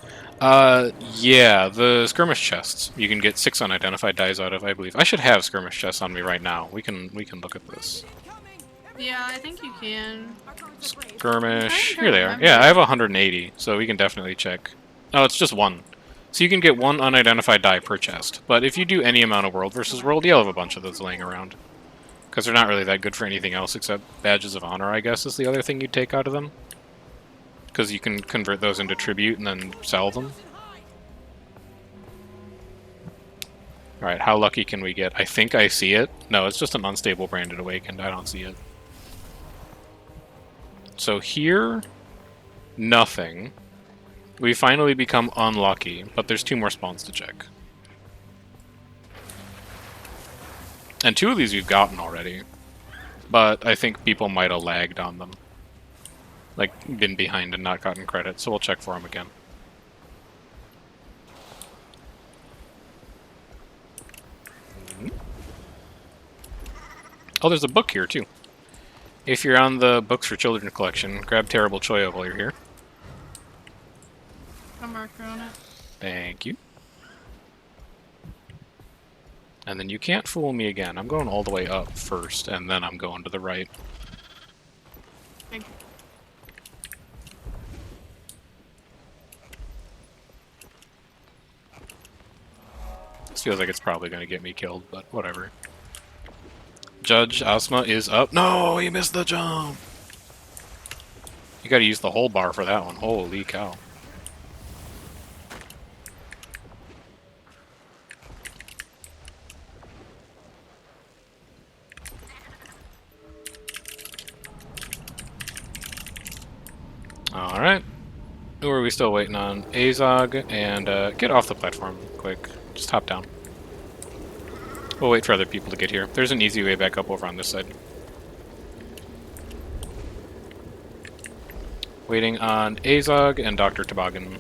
Yeah, the skirmish chests. You can get 6 unidentified dyes out of, I believe. I should have skirmish chests on me right now. We can look at this.
Yeah, I think you can.
Skirmish.
I'm
Here they
trying
are.
to remember.
Yeah, I have 180, so we can definitely check. Oh, it's just 1. So you can get 1 unidentified dye per chest. But if you do any amount of world versus world, you'll have a bunch of those laying around. Because they're not really that good for anything else except badges of honor, I guess, is the other thing you'd take out of them. Because you can convert those into tribute and then sell them. Alright, how lucky can we get? I think I see it. No, it's just an unstable branded awakened. I don't see it. So here, nothing. We finally become unlucky, but there's 2 more spawns to check. And 2 of these we've gotten already. But I think people might have lagged on them. Like, been behind and not gotten credit, so we'll check for them again. Oh, there's a book here, too. If you're on the Books for Children collection, grab Terrible Choyo while you're here.
I'm marking on it.
Thank you. And then you can't fool me again. I'm going all the way up first, and then I'm going to the right.
Thank you.
This feels like it's probably going to get me killed, but whatever. Judge Asma is up. No, he missed the jump! You gotta use the whole bar for that one. Holy cow. Alright. Who are we still waiting on? Azog, and get off the platform quick. Just hop down. We'll wait for other people to get here. There's an easy way back up over on this side. Waiting on Azog and Dr. Toboggan.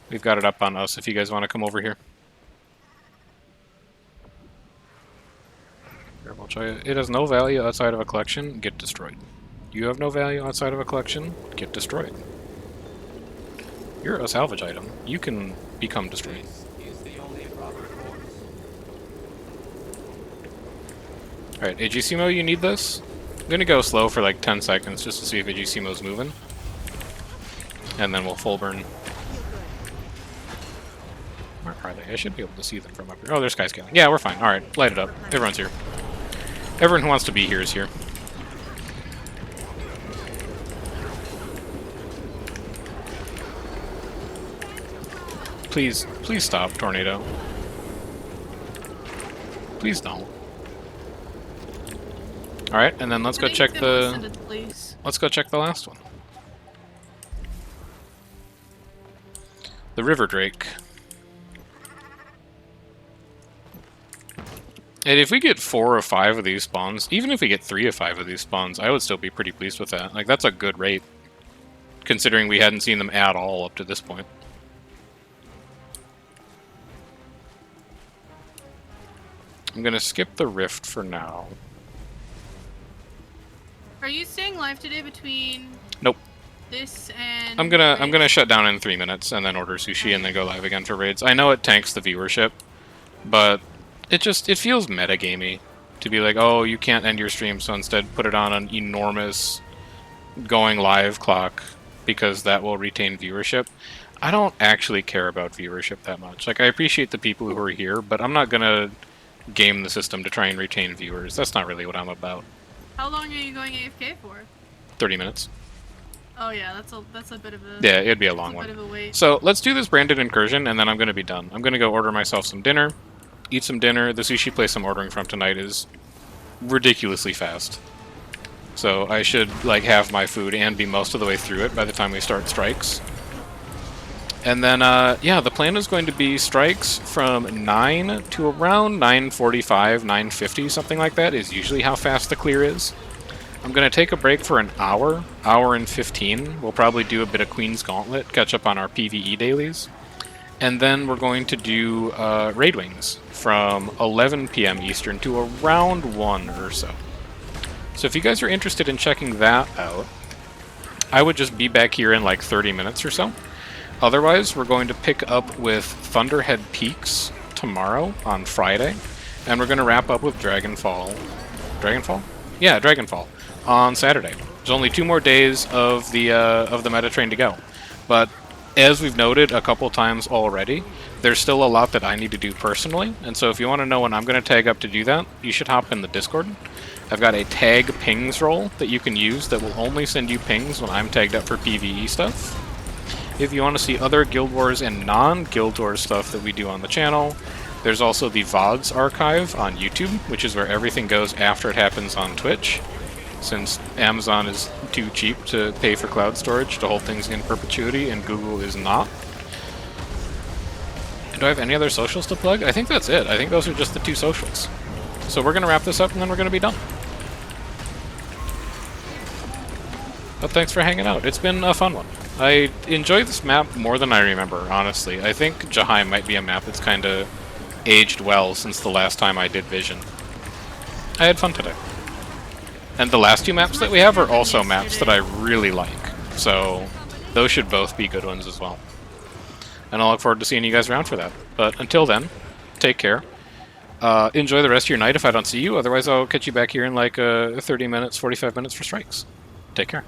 We've got it up on us if you guys want to come over here. It has no value outside of a collection. Get destroyed. You have no value outside of a collection. Get destroyed. You're a salvage item. You can become destroyed. Alright, Ejisimo, you need this? I'm gonna go slow for like 10 seconds just to see if Ejisimo's moving. And then we'll full burn. Where are they? I should be able to see them from up here. Oh, there's sky scaling. Yeah, we're fine. Alright, light it up. Everyone's here. Everyone who wants to be here is here. Please, please stop, Tornado. Please don't. Alright, and then let's go check the... Let's go check the last one. The River Drake. And if we get 4 or 5 of these spawns, even if we get 3 or 5 of these spawns, I would still be pretty pleased with that. Like, that's a good rate, considering we hadn't seen them at all up to this point. I'm gonna skip the rift for now.
Are you staying live today between
Nope.
this and...
I'm gonna shut down in 3 minutes and then order sushi and then go live again for raids. I know it tanks the viewership, but it feels metagamey to be like, oh, you can't end your stream, so instead put it on an enormous going live clock because that will retain viewership. I don't actually care about viewership that much. Like, I appreciate the people who are here, but I'm not gonna game the system to try and retain viewers. That's not really what I'm about.
How long are you going AFK for?
30 minutes.
Oh yeah, that's a bit of a...
Yeah, it'd be a long one.
Bit of a wait.
So let's do this branded incursion, and then I'm going to be done. I'm going to go order myself some dinner, eat some dinner. The sushi place I'm ordering from tonight is ridiculously fast. So I should like have my food and be most of the way through it by the time we start strikes. And then, yeah, the plan is going to be strikes from 9 to around 9:45, 9:50, something like that is usually how fast the clear is. I'm going to take a break for an hour and 15. We'll probably do a bit of Queen's Gauntlet, catch up on our PvE dailies. And then we're going to do Raid Wings from 11 p.m. Eastern to around 1 or so. So if you guys are interested in checking that out, I would just be back here in like 30 minutes or so. Otherwise, we're going to pick up with Thunderhead Peaks tomorrow on Friday, and we're going to wrap up with Dragonfall. Dragonfall? Yeah, Dragonfall on Saturday. There's only 2 more days of the meta train to go, but as we've noted a couple times already, there's still a lot that I need to do personally, and so if you want to know when I'm going to tag up to do that, you should hop in the Discord. I've got a tag pings role that you can use that will only send you pings when I'm tagged up for PvE stuff. If you want to see other Guild Wars and non-Guild Wars stuff that we do on the channel, there's also the VODs archive on YouTube, which is where everything goes after it happens on Twitch, since Amazon is too cheap to pay for cloud storage to hold things in perpetuity, and Google is not. And do I have any other socials to plug? I think that's it. I think those are just the 2 socials. So we're going to wrap this up, and then we're going to be done. But thanks for hanging out. It's been a fun one. I enjoy this map more than I remember, honestly. I think Jahai might be a map that's kind of aged well since the last time I did Vision. I had fun today. And the last two maps that we have are also maps that I really like. So those should both be good ones as well. And I'll look forward to seeing you guys around for that. But until then, take care. Enjoy the rest of your night if I don't see you. Otherwise, I'll catch you back here in like 30 minutes, 45 minutes for strikes. Take care.